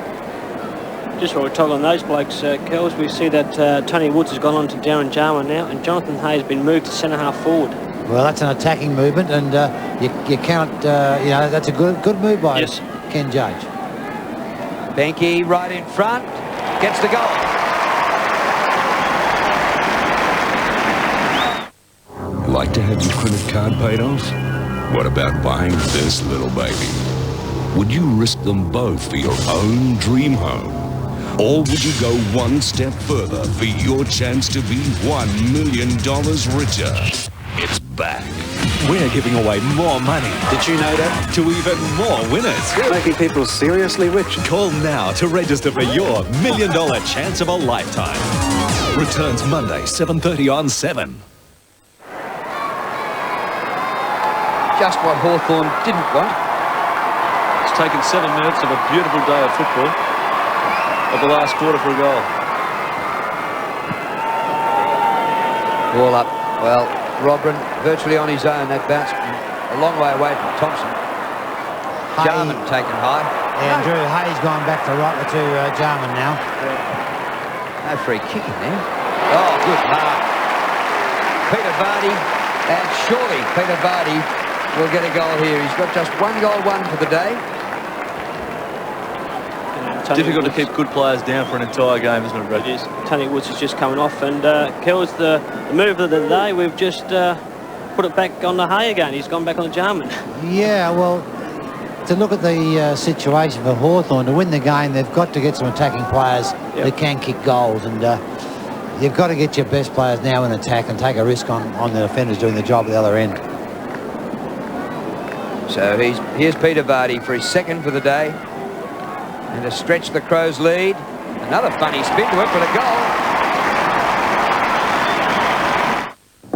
Just while we're talking on those blokes, Kells, we see that Tony Woods has gone on to Darren Jarman now, and Jonathan Hay has been moved to centre-half forward. Well, that's an attacking movement, and you cannot, that's a good move by Ken Judge. Benke right in front, gets the goal. Like to have your credit card paid off? What about buying this little baby? Would you risk them both for your own dream home? Or would you go one step further for your chance to be $1 million richer? It's back. We're giving away more money. Did you know that? To even more winners. You're making people seriously rich. Call now to register for your $1 million chance of a lifetime. Returns Monday, 7:30 on 7. Just what Hawthorn didn't want. It's taken 7 minutes of a beautiful day of football of the last quarter for a goal. Ball up. Well, Robin virtually on his own. That bounce a long way away from Thompson. Jarman taken high. Yeah, Drew Hayes gone back to Jarman now. No free kick in there. Oh, good mark. Peter Vardy, and surely Peter Vardy will get a goal here. He's got just 1 goal, 1 for the day. Difficult to keep good players down for an entire game, isn't it, Brad? It is. Tony Woods is just coming off, and Kel's the move of the day. We've just put it back on the Hay again. He's gone back on the Jarman. Yeah, well, to look at the situation for Hawthorn, to win the game, they've got to get some attacking players that can kick goals, and you've got to get your best players now in attack and take a risk on the defenders doing the job at the other end. So here's Peter Vardy for his 2nd for the day. And to stretch the Crows' lead. Another funny spin to it for the goal.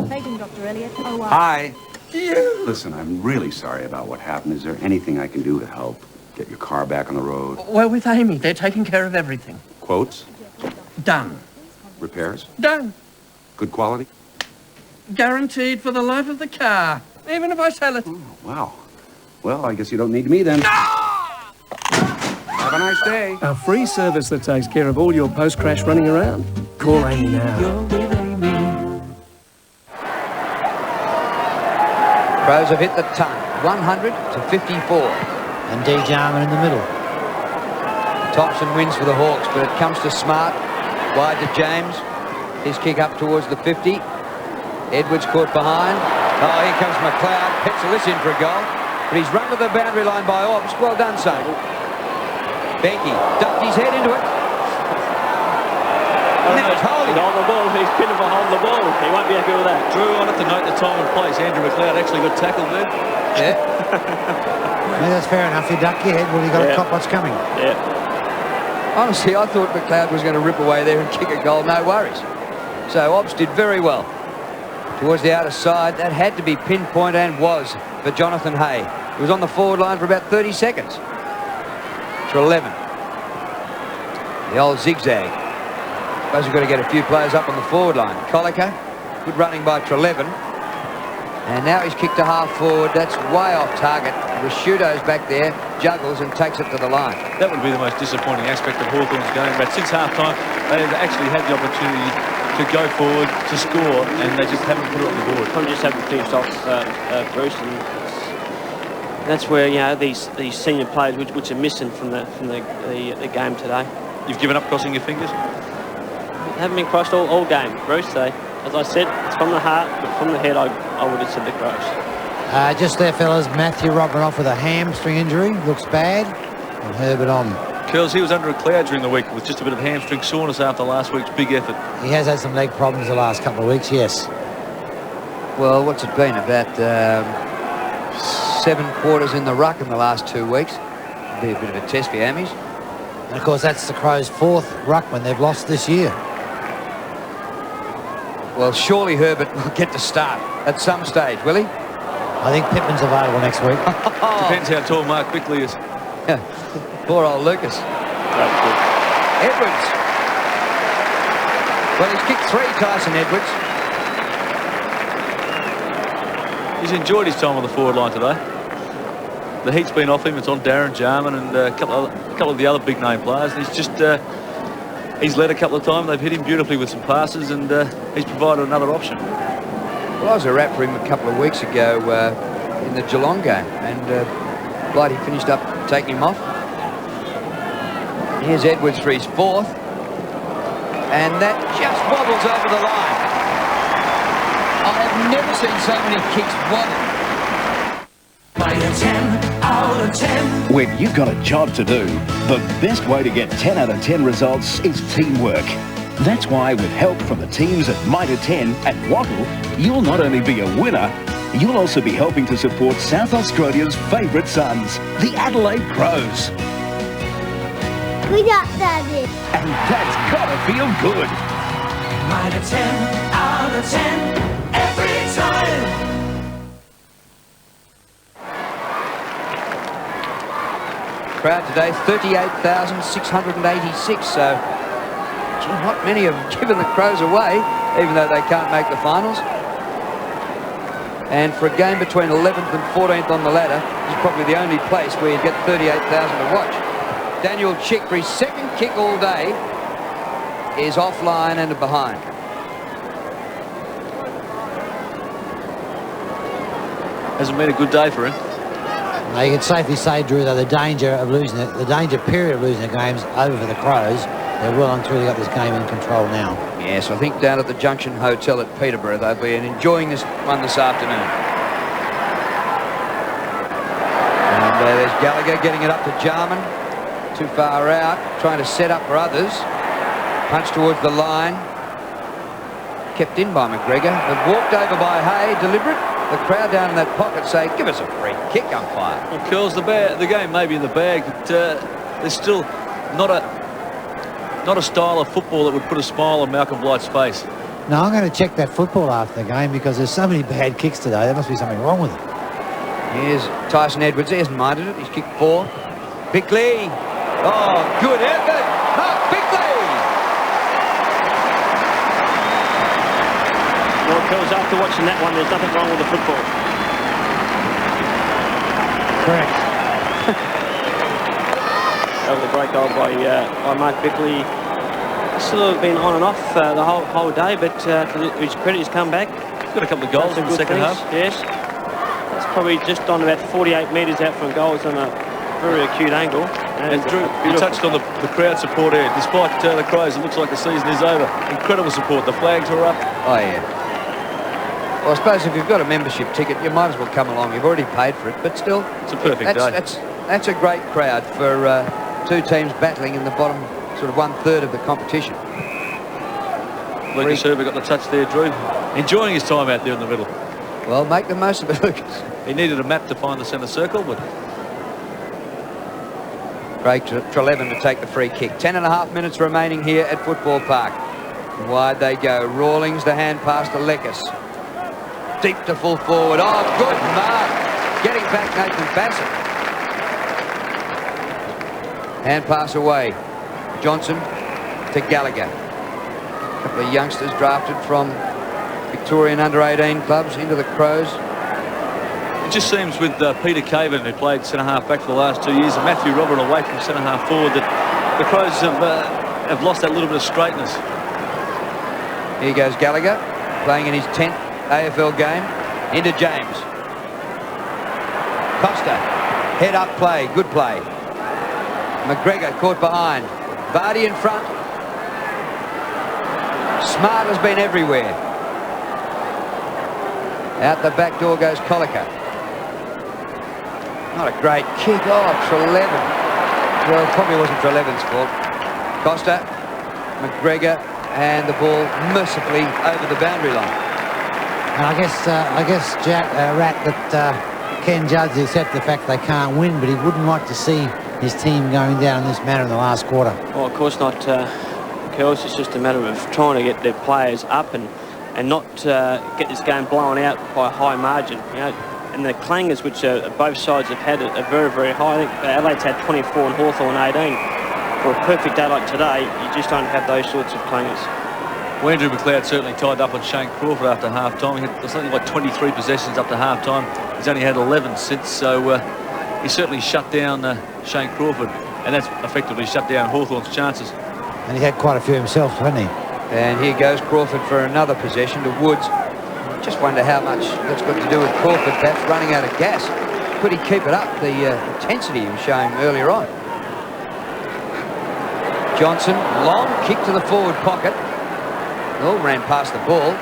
Paging Dr. Elliott. Oh, Hi. Listen, I'm really sorry about what happened. Is there anything I can do to help get your car back on the road? Well, with Amy, they're taking care of everything. Quotes? Done. Repairs? Done. Good quality? Guaranteed for the life of the car, even if I sell it. Oh, wow. Well, I guess you don't need me then. Have a nice day. A free service that takes care of all your post-crash running around. Call Amy now. Crows have hit the ton, 100 to 54. And D. Jarman in the middle. Thompson wins for the Hawks, but it comes to Smart. Wide to James. His kick up towards the 50. Edwards caught behind. Oh, here comes McLeod. Pencil this in for a goal. But he's run to the boundary line by Obbs. Well done, Sable. Becky ducked his head into it. On the ball, he's pinned behind the ball. He won't be happy with that. Drew, on it to note the time and place. Andrew McLeod actually got tackled there. Yeah. Yeah, that's fair enough. You duck your head, well, you got to cop what's coming. Yeah. Honestly, I thought McLeod was going to rip away there and kick a goal. No worries. So Obbs did very well. Towards the outer side, that had to be pinpoint and was for Jonathan Hay. He was on the forward line for about 30 seconds. To 11. The old zigzag. Suppose we've got to get a few players up on the forward line. Colica, good running by Treleaven. And now he's kicked to half forward. That's way off target. Rashudo's back there, juggles and takes it to the line. That would be the most disappointing aspect of Hawthorn's game. But since half-time, they have actually had the opportunity to go forward, to score, and they just haven't put it on the board. Probably just haven't finished off Bruce, and that's where, you know, these senior players which are missing from the game today. You've given up crossing your fingers? Haven't been crossed all game, Bruce. As I said, it's from the heart, but from the head, I would have said the Crows. Just there, fellas, Matthew Robin off with a hamstring injury. Looks bad. And Herbert on. Curls, he was under a cloud during the week with just a bit of hamstring soreness after last week's big effort. He has had some leg problems the last couple of weeks, yes. Well, what's it been? About 7 quarters in the ruck in the last 2 weeks. It'll be a bit of a test for Hammies. And, of course, that's the Crows' 4th ruckman they've lost this year. Well, surely Herbert will get to start at some stage, will he? I think Pittman's available next week. Depends how tall Mark Bickley is. Poor old Lucas. Edwards. Well, he's kicked 3, Tyson Edwards. He's enjoyed his time on the forward line today. The heat's been off him. It's on Darren Jarman and a couple of the other big name players. And he's just he's led a couple of times. They've hit him beautifully with some passes, and he's provided another option. Well, I was a rap for him a couple of weeks ago in the Geelong game, and Blighty finished up taking him off. Here's Edwards for his 4th, and that just wobbles over the line. I have never seen so many kicks wobble. 10 out of 10. When you've got a job to do, the best way to get 10 out of 10 results is teamwork. That's why with help from the teams at Mitre 10 at Wattle, you'll not only be a winner, you'll also be helping to support South Australia's favourite sons, the Adelaide Crows. Good job, Daddy. And that's gotta feel good. Mitre 10 out of 10 every time. Crowd today, 38,686, so not many have given the Crows away, even though they can't make the finals. And for a game between 11th and 14th on the ladder, this is probably the only place where you get 38,000 to watch. Daniel Chick, for his second kick all day, is offline and behind. Hasn't been a good day for him. Now you can safely say, Drew, though, the danger period of losing the game's over for the Crows. They're well and truly got this game in control now. Yes, I think down at the Junction Hotel at Peterborough, they'll be enjoying this one this afternoon. And there's Gallagher getting it up to Jarman. Too far out, trying to set up for others. Punch towards the line. Kept in by McGregor, but walked over by Hay, deliberate. The crowd down in that pocket say, give us a free kick, umpire. Well, Curls, the game may be in the bag, but there's still not a style of football that would put a smile on Malcolm Blight's face. No, I'm going to check that football after the game because there's so many bad kicks today. There must be something wrong with it. Here's Tyson Edwards. He hasn't minded it. He's kicked 4. Bickley. Oh, good effort. Mark Bickley. Well, Curls, after watching that one, there's nothing wrong with the football. Correct. That was a great goal by Mark Bickley. He's sort of been on and off the whole day, but to his credit, he's come back. He's got a couple of goals in the second half. Yes. That's probably just on about 48 metres out from goals on a very acute angle. And Drew, you touched on the crowd support here. Despite the Crows, it looks like the season is over. Incredible support. The flags were up. Oh, yeah. Well, I suppose if you've got a membership ticket, you might as well come along. You've already paid for it, but still, it's a perfect day. That's a great crowd for two teams battling in the bottom sort of 1/3 of the competition. Lucas Herbert got the touch there, Drew. Enjoying his time out there in the middle. Well, make the most of it, Lucas. He needed a map to find the centre circle, but Craig Treleaven to take the free kick. 10.5 minutes remaining here at Football Park. Wide they go. Rawlings, the hand pass to Leckis. Deep to full forward. Oh, good mark. Getting back Nathan Bassett. Hand pass away. Johnson to Gallagher. A couple of youngsters drafted from Victorian under-18 clubs into the Crows. It just seems with Peter Caven, who played centre-half back for the last 2 years, and Matthew Robert away from centre-half forward, that the Crows have lost that little bit of straightness. Here goes Gallagher, playing in his 10th AFL game. Into James. Costa, head-up play, good play. McGregor caught behind. Vardy in front. Smart has been everywhere. Out the back door goes Colliker. Not a great kick. Oh, Treleaven. Well, it probably wasn't Treleaven's fault. Costa, McGregor, and the ball mercifully over the boundary line. And I guess Jack Rat, that Ken Judge accept the fact they can't win, but he wouldn't like to see his team going down in this manner in the last quarter. Well, of course not, Curls. It's just a matter of trying to get their players up and not get this game blown out by a high margin. You know, and the clangers, which both sides have had, are very, very high. I think Adelaide's had 24 and Hawthorn 18. For a perfect day like today, you just don't have those sorts of clangers. Well, Andrew McLeod certainly tied up on Shane Crawford after half-time. He had something like 23 possessions up to half-time. He's only had 11 since, so he certainly shut down Shane Crawford, and that's effectively shut down Hawthorn's chances. And he had quite a few himself, hasn't he? And here goes Crawford for another possession to Woods. Just wonder how much that's got to do with Crawford perhaps running out of gas. Could he keep it up, the intensity he was showing earlier on? Johnson, long kick to the forward pocket. Oh, ran past the ball.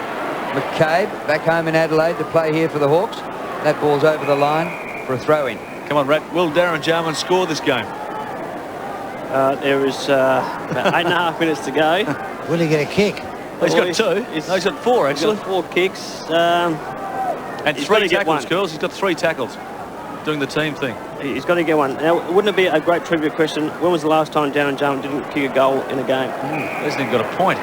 McCabe back home in Adelaide to play here for the Hawks. That ball's over the line. for a throw-in. Come on, Rat. Will Darren Jarman score this game? There is about 8.5 minutes to go. Will he get a kick? He's got 2. No, he's got 4, actually. He's got 4 kicks. And 3 tackles, girls. He's got 3 tackles. Doing the team thing. He's got to get one. Now, wouldn't it be a great trivia question? When was the last time Darren Jarman didn't kick a goal in a game? Hasn't even got a point.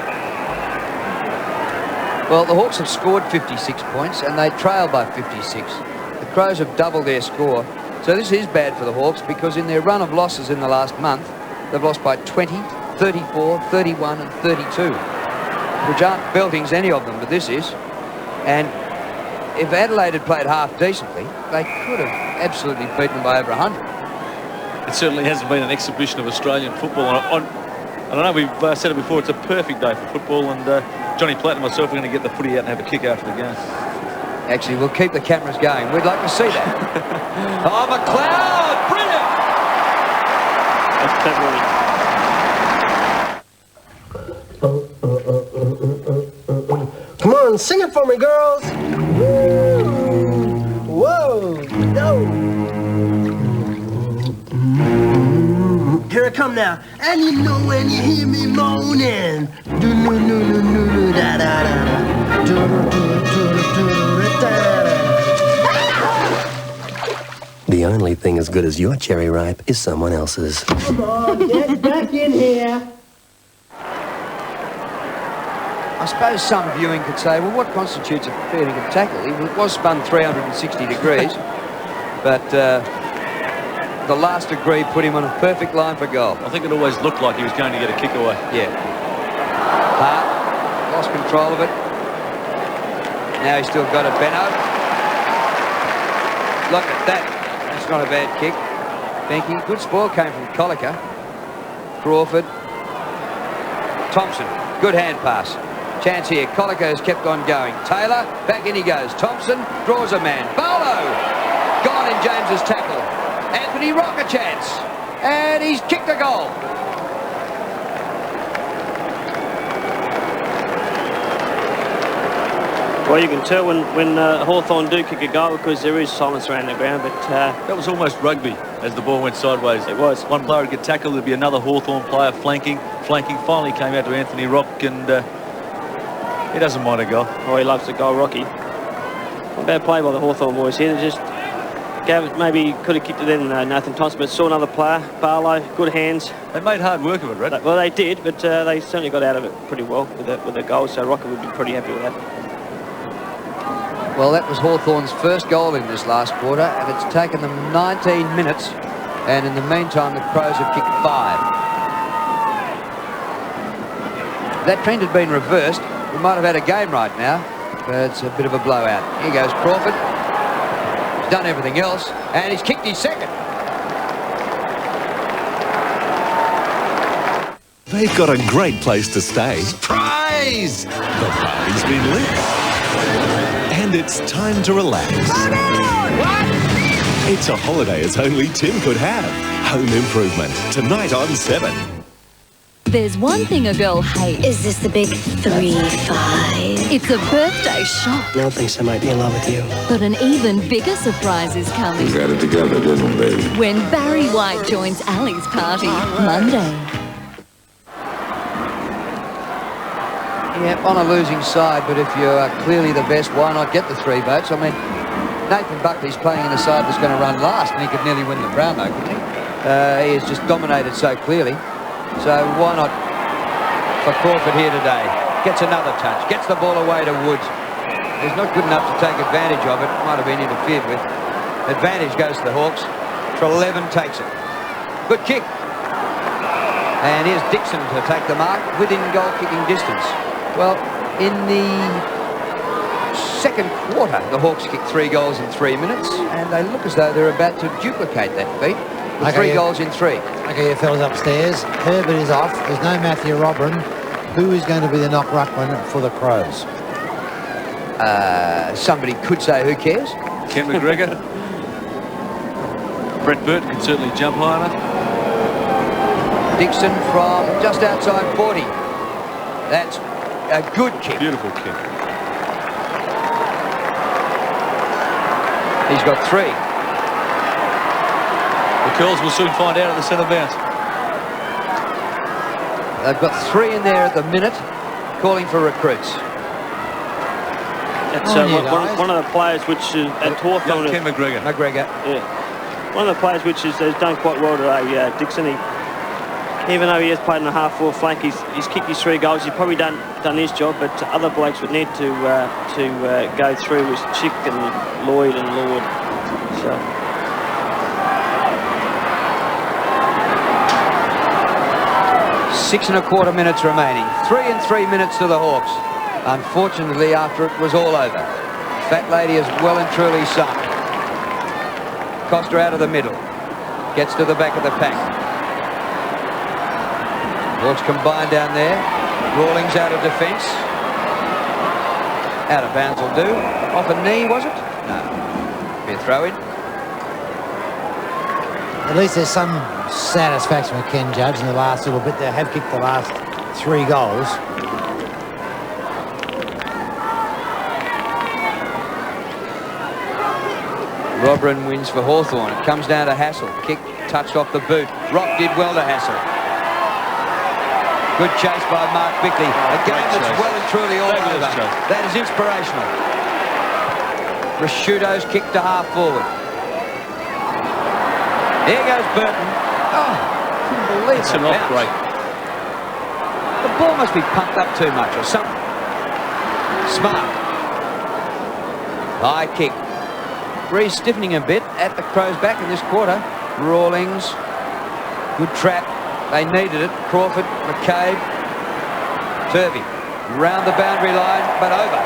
Well, the Hawks have scored 56 points and they trail by 56. The Crows have doubled their score. So this is bad for the Hawks because in their run of losses in the last month, they've lost by 20, 34, 31 and 32, which aren't beltings, any of them, but this is. And if Adelaide had played half decently, they could have absolutely beaten them by over 100. It certainly hasn't been an exhibition of Australian football. I know we've said it before, it's a perfect day for football, and Johnny Platt and myself are going to get the footy out and have a kick after the game. Actually, we'll keep the cameras going. We'd like to see that. Oh, McLeod! That's clever. Come on, sing it for me, girls. Woo! Whoa! No! Here I come now. And you know when you hear me moaning. Do-do-do-do-do-do, da-da-da-da. Do-do-do-do-do-do-da-da-da. The only thing as good as your cherry ripe is someone else's. Come on, get back in here. I suppose some viewing could say, well, what constitutes a fair dinkum tackle? It was spun 360 degrees, but the last degree put him on a perfect line for goal. I think it always looked like he was going to get a kick away. Yeah. Hart lost control of it. Now he's still got it, Benno. Look at that. That's not a bad kick. Benke. Good spoil came from Colica. Crawford. Thompson. Good hand pass. Chance here. Colica has kept on going. Taylor. Back in he goes. Thompson draws a man. Barlow. Gone in James's tackle. Anthony Rock a chance. And he's kicked a goal. Well, you can tell when Hawthorn do kick a goal because there is silence around the ground, but... that was almost rugby as the ball went sideways. It was. One player would get tackled, there'd be another Hawthorn player flanking. Finally came out to Anthony Rock, and he doesn't mind a goal. Oh, he loves the goal, Rocky. Not a bad play by the Hawthorn boys here. They just gave it, maybe could have kicked it in, Nathan Thompson, but saw another player, Barlow, good hands. They made hard work of it, right? Well, they did, but they certainly got out of it pretty well with the goal, so Rocky would be pretty happy with that. Well, that was Hawthorn's first goal in this last quarter, and it's taken them 19 minutes, and in the meantime, the Crows have kicked 5. If that trend had been reversed, we might have had a game right now, but it's a bit of a blowout. Here goes Crawford. He's done everything else, and he's kicked his second. They've got a great place to stay. Surprise! The party's been lit. And it's time to relax. It's a holiday as only Tim could have. Home Improvement, tonight on 7. There's one thing a girl hates. Is this the big 3-5? It's a birthday shop. Nell thinks I might be in love with you. But an even bigger surprise is coming. We got it together, didn't we, baby? When Barry White joins Ali's party Monday. Yeah, on a losing side, but if you're clearly the best, why not get the 3 votes? I mean, Nathan Buckley's playing in a side that's going to run last, and he could nearly win the Brownlow, couldn't he? He has just dominated so clearly. So why not for Crawford here today? Gets another touch, gets the ball away to Woods. He's not good enough to take advantage of it. Might have been interfered with. Advantage goes to the Hawks. Treleaven takes it. Good kick. And here's Dixon to take the mark within goal-kicking distance. Well, in the second quarter, the Hawks kicked 3 goals in 3 minutes, and they look as though they're about to duplicate that feat with 3 goals in 3. Okay, you fellas upstairs. Herbert is off. There's no Matthew Robin. Who is going to be the knock ruckman for the Crows? Somebody could say, who cares? Ken McGregor. Brett Burton can certainly jump high enough. Dixon from just outside 40. That's a good kick. Beautiful kick. He's got 3. Curls, we'll soon find out at the centre bounce. They've got 3 in there at the minute, calling for recruits. That's one of the players which is at Hawthorn. Ken McGregor. Yeah. One of the players which has done quite well today, Dixon. Even though he has played in the half-forward flank, he's kicked his 3 goals. He's probably done his job, but other blokes would need to go through with Chick and Lloyd and Lord. So. Six and a quarter minutes remaining. 3 and 3 minutes to the Hawks. Unfortunately, after it was all over, Fat Lady is well and truly sunk. Costa out of the middle. Gets to the back of the pack. Hawks combined down there. Rawlings out of defence. Out of bounds will do. Off a knee, was it? No. Be a throw in. At least there's some satisfaction with Ken Judge in the last little bit. They have kicked the last 3 goals. Robrin wins for Hawthorn. It comes down to Hassel. Kick touched off the boot. Rock did well to Hassel. Good chase by Mark Bickley. A game that's well and truly all over. That is inspirational. Rasciuto's kick to half forward. There goes Burton. Oh, couldn't believe it. It's an off break. The ball must be pumped up too much or something. Smart. High kick. Breeze stiffening a bit at the Crows' back in this quarter. Rawlings. Good trap. They needed it. Crawford, McCabe, Turvey. Round the boundary line, but over.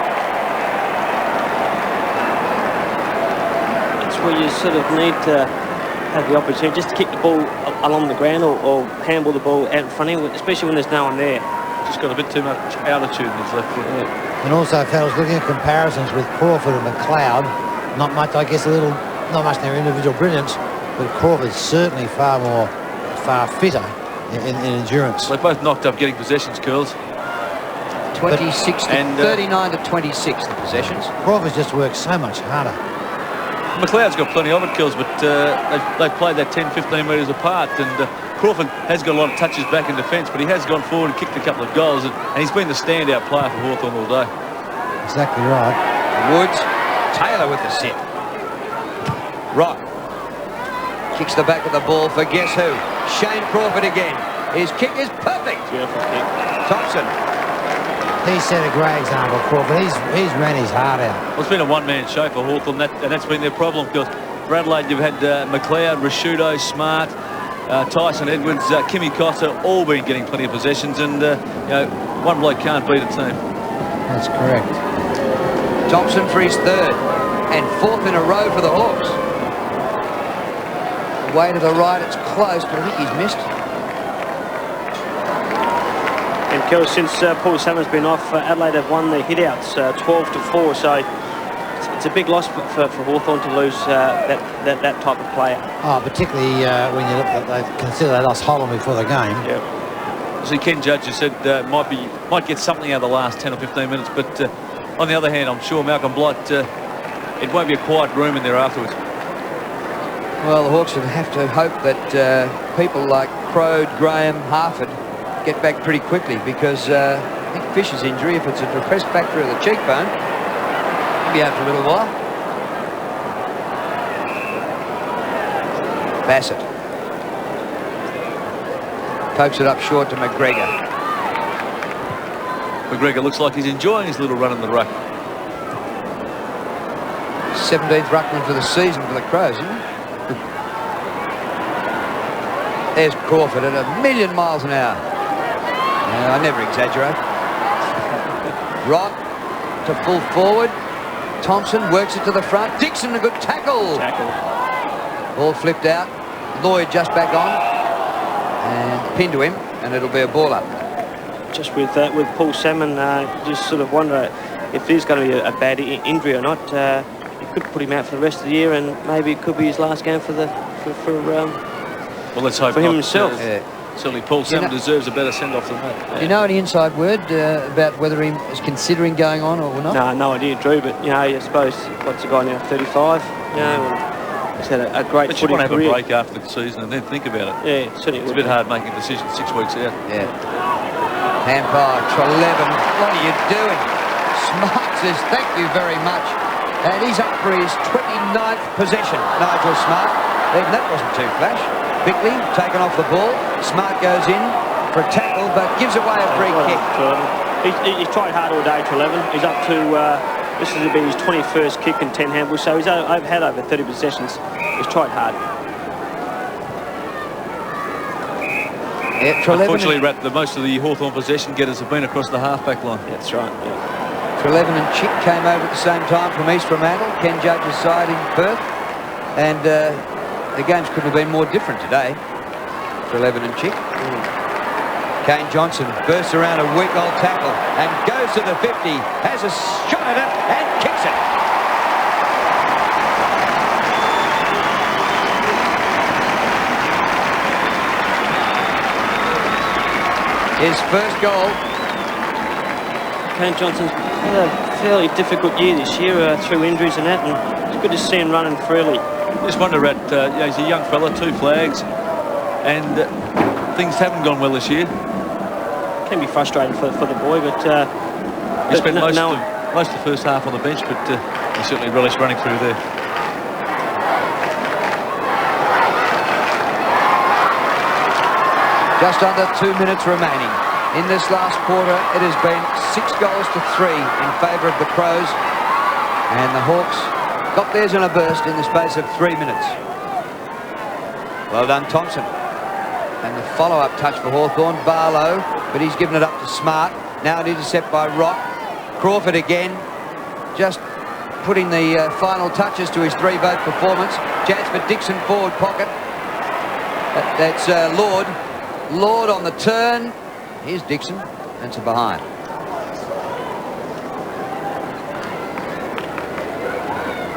It's where you sort of need to have the opportunity just to kick the ball along the ground or handball the ball out in front of him, especially when there's no one there. Just got a bit too much altitude in his left foot. Yeah. And also, if I was looking at comparisons with Crawford and McLeod, not much, I guess, not much in their individual brilliance, but Crawford's certainly far fitter in endurance. They both knocked up getting possessions, Curls. 26 to 39 to 26 the possessions. Crawford's just worked so much harder. McLeod's got plenty of it, Kills, but they've played that 10-15 metres apart, and Crawford has got a lot of touches back in defence, but he has gone forward and kicked a couple of goals, and he's been the standout player for Hawthorn all day. Exactly right. Woods, Taylor with the sit. Rock kicks the back of the ball for guess who? Shane Crawford again. His kick is perfect. Beautiful kick. Thompson. He set a great example, Crawford. He's ran his heart out. Well, it's been a one-man show for Hawthorn, and that's been their problem, because for Adelaide you've had McLeod, Rasciuto, Smart, Tyson Edwards, Kimmy Costa, all been getting plenty of possessions, and one bloke can't beat a team. That's correct. Thompson for his 3rd and 4th in a row for the Hawks. Way to the right, it's close, but I think he's missed. And Kel, since Paul Salmon's been off, Adelaide have won their hitouts 12-4, so it's a big loss for Hawthorn to lose that type of player. Oh, particularly when you look at they consider they lost Holland before the game. Yeah. See, Ken Judge has said might get something out of the last 10 or 15 minutes, but on the other hand, I'm sure Malcolm Blight, it won't be a quiet room in there afterwards. Well, the Hawks would have to hope that people like Crode, Graham, Harford get back pretty quickly, because I think Fisher's injury, if it's a depressed factor of the cheekbone, he'll be out for a little while. Bassett pokes it up short to McGregor. McGregor looks like he's enjoying his little run in the ruck. 17th ruckman for the season for the Crows, isn't it? There's Crawford at 1,000,000 miles an hour. I never exaggerate. Rock to full forward. Thompson works it to the front. Dixon, a good tackle. Ball flipped out. Lloyd just back on. And pinned to him, and it'll be a ball up. Just with Paul Salmon, just sort of wonder if there's going to be a bad injury or not. He could put him out for the rest of the year, and maybe it could be his last game well, let's hope for him not. himself. Certainly Paul Salmon deserves a better send-off than that. Do you know any inside word about whether he is considering going on or not? No idea, Drew, but I suppose what's the guy now, 35? He's had a great But you want to have career. a break after the season and then think about it. Yeah, certainly. It's a bit hard making decisions 6 weeks out. Yeah. Hand-by Trelevin. What are you doing? Smart says, thank you very much. And he's up for his 29th possession, Nigel Smart. Even that wasn't too flash. Bickley taken off the ball. Smart goes in for a tackle, but gives away a free kick. He's tried hard all day, Trelevin. He's up to, this has been his 21st kick and 10 handballs, so he's had over 30 possessions. He's tried hard. Yeah, Unfortunately, most of the Hawthorn possession getters have been across the half-back line. That's right, yeah. Trelevin and Chick came over at the same time from East Fremantle, Ken Judge's side in Perth. And the games couldn't have been more different today. Trelevin and Chick. Kane Johnson bursts around a weak-old tackle and goes to the 50, has a shot at it and kicks it. His first goal. Kane Johnson's had a fairly difficult year this year through injuries and that, and it's good to see him running freely. Just wonder he's a young fella, 2 flags, and things haven't gone well this year. Can be frustrating for the boy, but he spent most of the first half on the bench, but he certainly relished running through there. Just under 2 minutes remaining. In this last quarter, it has been 6 goals to 3 in favour of the Crows. And the Hawks got theirs in a burst in the space of 3 minutes. Well done, Thompson. And the follow-up touch for Hawthorn, Barlow, but he's given it up to Smart. Now an intercept by Rock. Crawford again, just putting the final touches to his 3-vote performance. Chance for Dixon, forward pocket. That's Lord. Lord on the turn. Here's Dixon. That's a behind.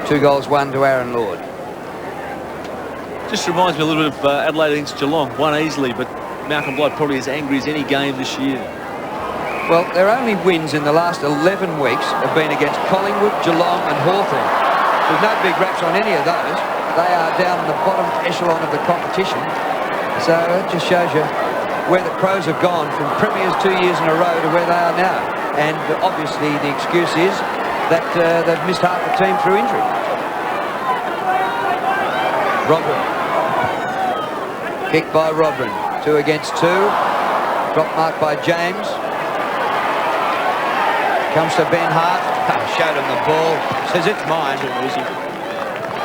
Two goals, 1 to Aaron Lord. Just reminds me a little bit of Adelaide against Geelong. Won easily, but Malcolm Blight probably as angry as any game this year. Well, their only wins in the last 11 weeks have been against Collingwood, Geelong and Hawthorn. There's no big raps on any of those. They are down in the bottom echelon of the competition. So it just shows you where the Crows have gone from premiers 2 years in a row to where they are now. And obviously the excuse is that they've missed half the team through injury. Robin. Kick by Robin. 2 against 2. Drop mark by James. Comes to Ben Hart. Showed him the ball. Says it's mine. Easy.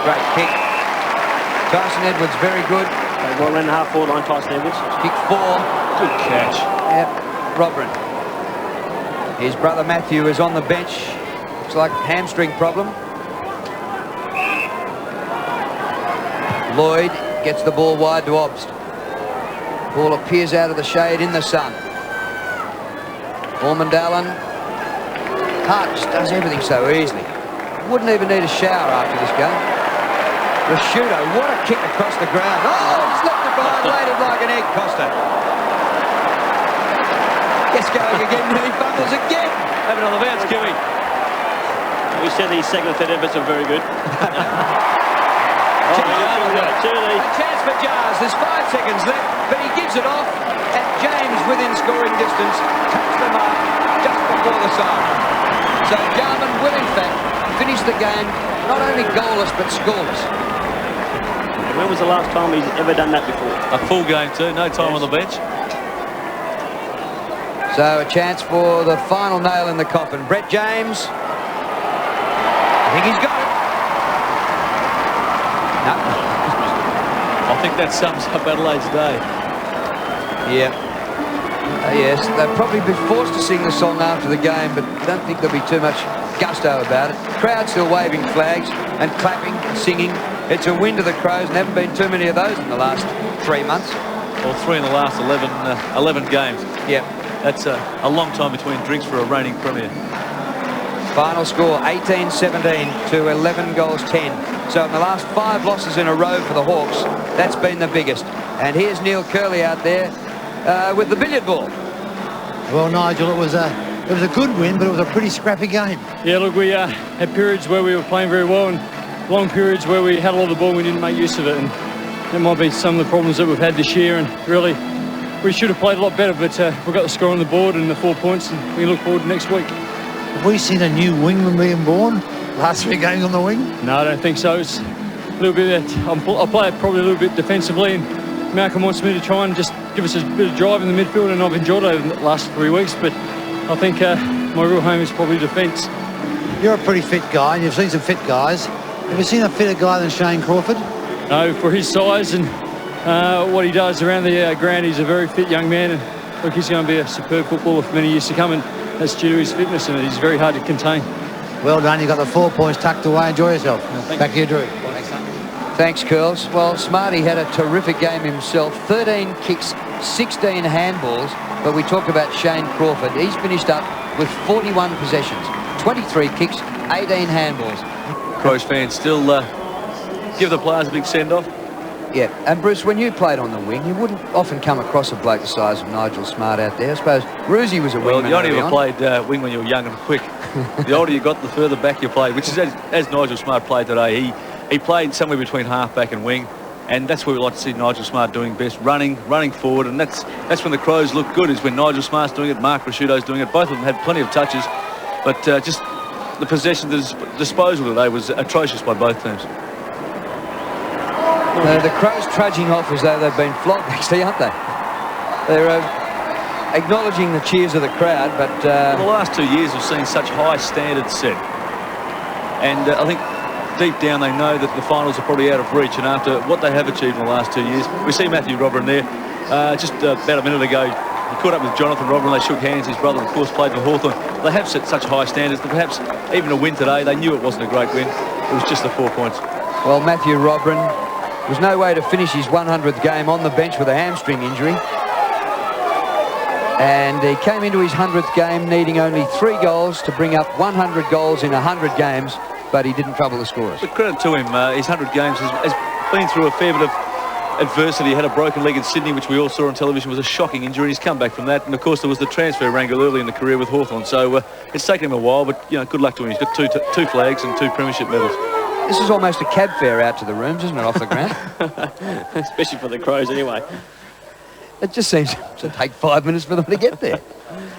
Great kick. Tyson Edwards very good. Well in the half-forward line, Tyson Edwards. Kick 4. Good catch. Yep. Robin. His brother Matthew is on the bench. Looks like hamstring problem. Lloyd gets the ball wide to Obst. Ball appears out of the shade in the sun. Ormond Allen. Hart just does everything so easily. Wouldn't even need a shower after this game. Rashudo, what a kick across the ground. Oh, he's left it behind, laid it like an egg, Costa. Gets going again, and he fumbles again. Have another bounce, Kiwi. We said these second and third efforts are very good. A chance for Jars. There's 5 seconds left, but he gives it off. And James, within scoring distance, takes the mark just before the siren. So Jarman will, in fact, finish the game not only goalless, but scoreless. When was the last time he's ever done that before? A full game too, no time on the bench. So a chance for the final nail in the coffin. Brett James. I think he's got it. No. I think that sums up Adelaide's day. Yeah. Yes, they'll probably be forced to sing the song after the game, but I don't think there'll be too much gusto about it. Crowd still waving flags and clapping and singing. It's a win to the Crows, and there haven't been too many of those in the last 3 months. Or 3 in the last 11 games. Yeah. That's a long time between drinks for a reigning premier. Final score, 18-17 to 11 goals 10. So in the last 5 losses in a row for the Hawks, that's been the biggest. And here's Neil Curley out there with the billiard ball. Well, Nigel, it was a good win, but it was a pretty scrappy game. Yeah, look, we had periods where we were playing very well, and long periods where we had a lot of the ball and we didn't make use of it, and that might be some of the problems that we've had this year, and really we should have played a lot better, but we've got the score on the board and the 4 points, and we look forward to next week. Have we seen a new wingman being born? Last 3 games on the wing? No, I don't think so. It's a little bit that I'll play it probably a little bit defensively, and Malcolm wants me to try and just give us a bit of drive in the midfield, and I've enjoyed it over the last 3 weeks, but I think my real home is probably defence. You're a pretty fit guy, and you've seen some fit guys. Have you seen a fitter guy than Shane Crawford? No, for his size and what he does around the ground, he's a very fit young man, and look, he's going to be a superb footballer for many years to come, and that's due to his fitness, and he's very hard to contain. Well done, you got the 4 points tucked away. Enjoy yourself. Back to you, Drew. Thanks, Curls. Well, Smarty had a terrific game himself. 13 kicks, 16 handballs, but we talked about Shane Crawford. He's finished up with 41 possessions, 23 kicks, 18 handballs. Crows fans still give the players a big send-off. Yeah, and Bruce, when you played on the wing, you wouldn't often come across a bloke the size of Nigel Smart out there. I suppose Roosie was a wingman. Well, you only ever played wing when you were young and quick. The older you got, the further back you played, which is as Nigel Smart played today. He played somewhere between half-back and wing, and that's where we like to see Nigel Smart doing best, running forward, and that's when the Crows look good, is when Nigel Smart's doing it, Mark Rasciuto's doing it. Both of them had plenty of touches, but just the possession, the disposal today was atrocious by both teams. The Crows trudging off as though they've been flogged, actually, aren't they? They're acknowledging the cheers of the crowd, but... In the last 2 years, we've seen such high standards set. And I think deep down they know that the finals are probably out of reach, and after what they have achieved in the last 2 years, we see Matthew Robran there. Just about a minute ago, he caught up with Jonathan Robran, they shook hands. His brother, of course, played for Hawthorn. They have set such high standards that perhaps even a win today, they knew it wasn't a great win. It was just the 4 points. Well, Matthew Robran was no way to finish his 100th game on the bench with a hamstring injury. And he came into his 100th game needing only 3 goals to bring up 100 goals in 100 games, but he didn't trouble the scorers. But credit to him, his 100 games has been through a fair bit of adversity. He had a broken leg in Sydney, which we all saw on television, was a shocking injury. He's come back from that, and of course there was the transfer wrangle early in the career with Hawthorn. So it's taken him a while, but good luck to him. He's got two flags and 2 premiership medals. This is almost a cab fare out to the rooms, isn't it, off the ground? Especially for the Crows, anyway. It just seems to take 5 minutes for them to get there.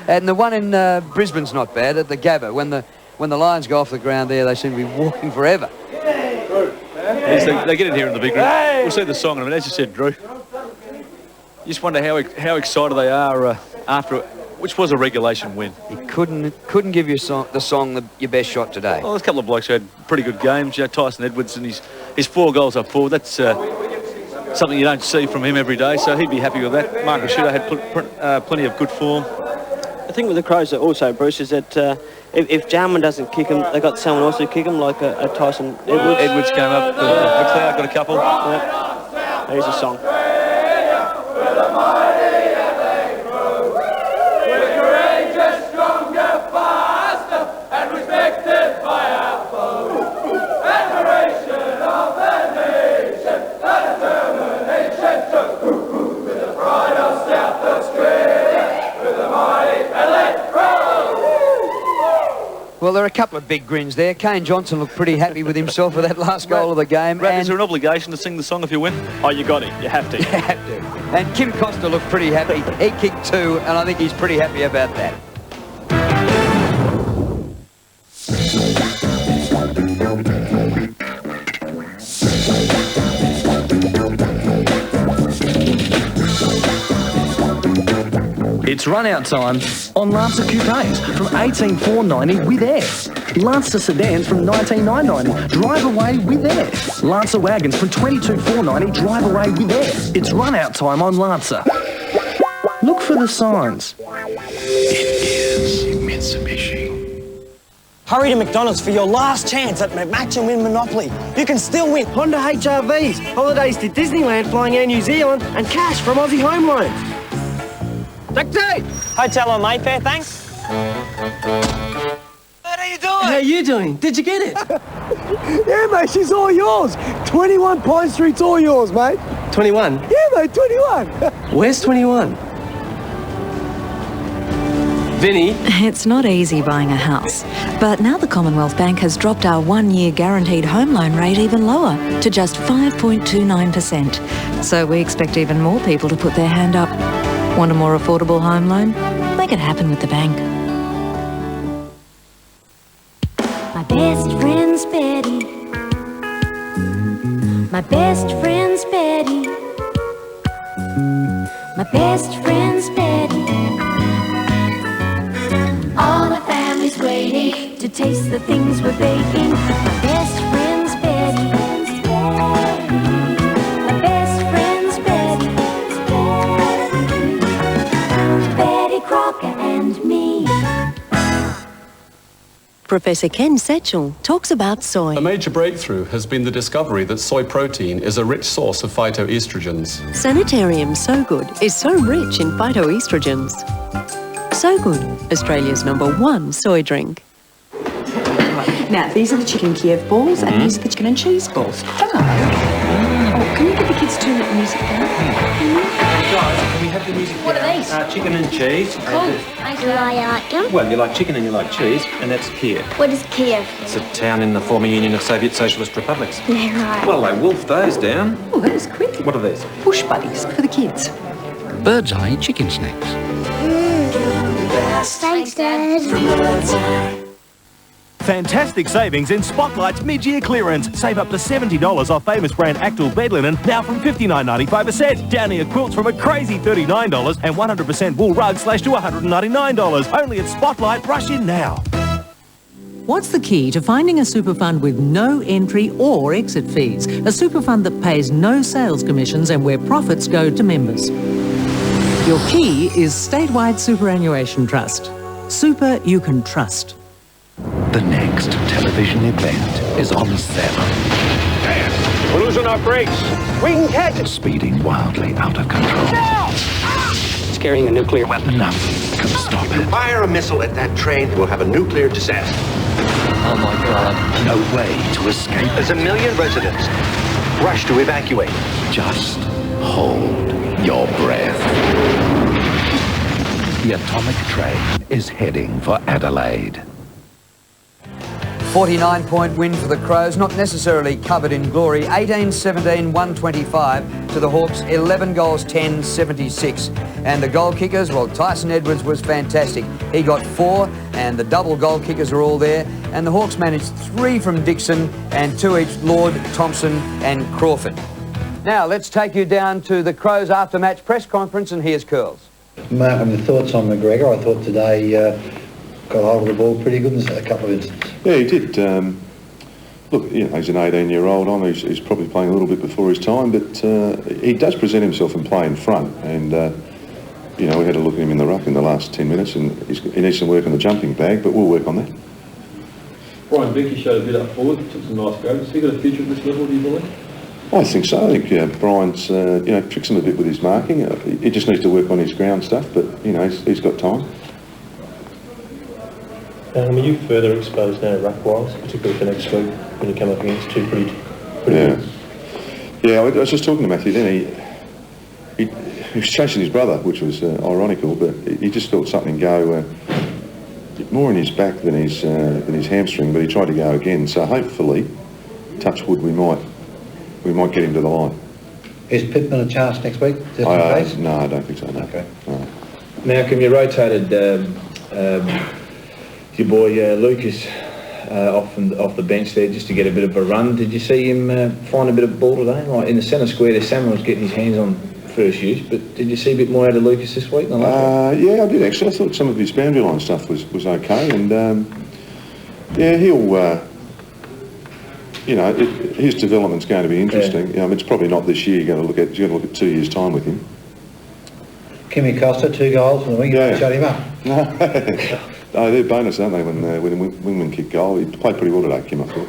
And the one in Brisbane's not bad, at the Gabba. When the Lions go off the ground there, they seem to be walking forever. Yes, they get in here in the big room. We'll see the song in a minute. As you said, Drew, you just wonder how excited they are after which was a regulation win. He couldn't give you the song your best shot today. Well, there's a couple of blokes who had pretty good games. Tyson Edwards and his 4 goals up forward. That's something you don't see from him every day, so he'd be happy with that. Mark Rasciuto had plenty of good form. The thing with the Crows also, Bruce, is that if Jarman doesn't kick him, they got someone else who kick him, like a Tyson Edwards. Edwards came up. McLeod got a couple. Yep. Here's a song. Well, there are a couple of big grins there. Kane Johnson looked pretty happy with himself for that last goal of the game. Brad, is there an obligation to sing the song if you win? Oh, you got it. You have to. You have to. And Kim Costa looked pretty happy. He kicked 2, and I think he's pretty happy about that. It's run-out time on Lancer Coupes from 18,490 with air. Lancer Sedans from 19,990, drive away with air. Lancer Wagons from 22,490, drive away with air. It's run-out time on Lancer. Look for the signs. It is Mitsubishi. Hurry to McDonald's for your last chance at Match and Win Monopoly. You can still win Honda HRVs, holidays to Disneyland, flying Air New Zealand, and cash from Aussie Home Loans. Taxi! Hotel on Mayfair, thanks. What are you doing? How you doing? Did you get it? Yeah, mate, she's all yours. 21 Pine Street's all yours, mate. 21? Yeah, mate, 21. Where's 21? Vinny? It's not easy buying a house, but now the Commonwealth Bank has dropped our 1-year guaranteed home loan rate even lower to just 5.29%. So we expect even more people to put their hand up. Want a more affordable home loan? Make it happen with the bank. My best friend's Betty. My best friend's Betty. My best friend's Betty. All the family's waiting to taste the things we're baking. My best friend's Betty. My best friend's Betty. Betty Crocker and me. Professor Ken Setchell talks about soy. A major breakthrough has been the discovery that soy protein is a rich source of phytoestrogens. Sanitarium So Good is so rich in phytoestrogens. So Good, Australia's #1 soy drink. Now, these are the chicken Kiev balls, and these are the chicken and cheese balls. Oh, can you get the kids to music down? Guys, can we have the music What down? are these? Chicken and cheese. Do I like them? Well, you like chicken and you like cheese, and that's Kiev. What is Kiev? It's a town in the former Union of Soviet Socialist Republics. Yeah, right. Well, they wolfed those down. Oh, that was quick. What are these? Bush buddies for the kids. Bird's Eye chicken snacks. Thanks, Dad. Fantastic savings in Spotlight's mid-year clearance. Save up to $70 off famous brand Actul bed linen, now from $59.95 a set. Downy quilts from a crazy $39 and 100% wool rugs slashed to $199. Only at Spotlight. Rush in now. What's the key to finding a super fund with no entry or exit fees? A super fund that pays no sales commissions and where profits go to members. Your key is Statewide Superannuation Trust. Super you can trust. The next television event is on 7. Dad, we're losing our brakes. We can catch it. Speeding wildly out of control. No! It's carrying a nuclear weapon. Nothing can stop it. Fire a missile at that train, we'll have a nuclear disaster. Oh my God. No way to escape. There's 1 million residents. Rush to evacuate. Just hold your breath. The atomic train is heading for Adelaide. 49-point win for the Crows, not necessarily covered in glory. 18-17, 125 to the Hawks, 11 goals, 10, 76. And the goal kickers, well, Tyson Edwards was fantastic. He got 4, and the double goal kickers are all there. And the Hawks managed 3 from Dixon and 2 each, Lord, Thompson and Crawford. Now, let's take you down to the Crows after-match press conference, and here's Curls. Mark, the thoughts on McGregor, I thought today got hold of the ball pretty good in a couple of instances. Yeah, he did. Look, you know, he's an 18-year-old on. He's probably playing a little bit before his time, but he does present himself and play in front. And, you know, we had a look at him in the ruck in the last 10 minutes, and he needs some work on the jumping bag, but we'll work on that. Brian Vicky showed a bit up forward, took some nice goals. Has he got a future at this level, do you believe? I think so. I think Brian's, you know, tricks him a bit with his marking. He just needs to work on his ground stuff, but, you know, he's got time. Are you further exposed now ruck-wise, particularly for next week when you come up against two pretty Yeah. Yeah, I was just talking to Matthew then. He was chasing his brother, which was ironical, but he just felt something go more in his back than his hamstring, but he tried to go again. So hopefully, touch wood, we might get him to the line. Is Pittman a chance next week? No, I don't think so. No. Okay. No. Malcolm, you rotated your boy Lucas off the bench there just to get a bit of a run. Did you see him find a bit of ball today? Like in the centre square there, Salmon was getting his hands on first use, but did you see a bit more out of Lucas this week? Yeah, I did actually. I thought some of his boundary line stuff was okay, and yeah, he'll. You know, his development's going to be interesting. Yeah. It's probably not this year. You're going to look at 2 years' time with him. Kimmy Costa, 2 goals on the wing. Yeah. Shut him up. No, they're bonus, aren't they? When Wingman kicked goal, he played pretty well today, Kim, I thought.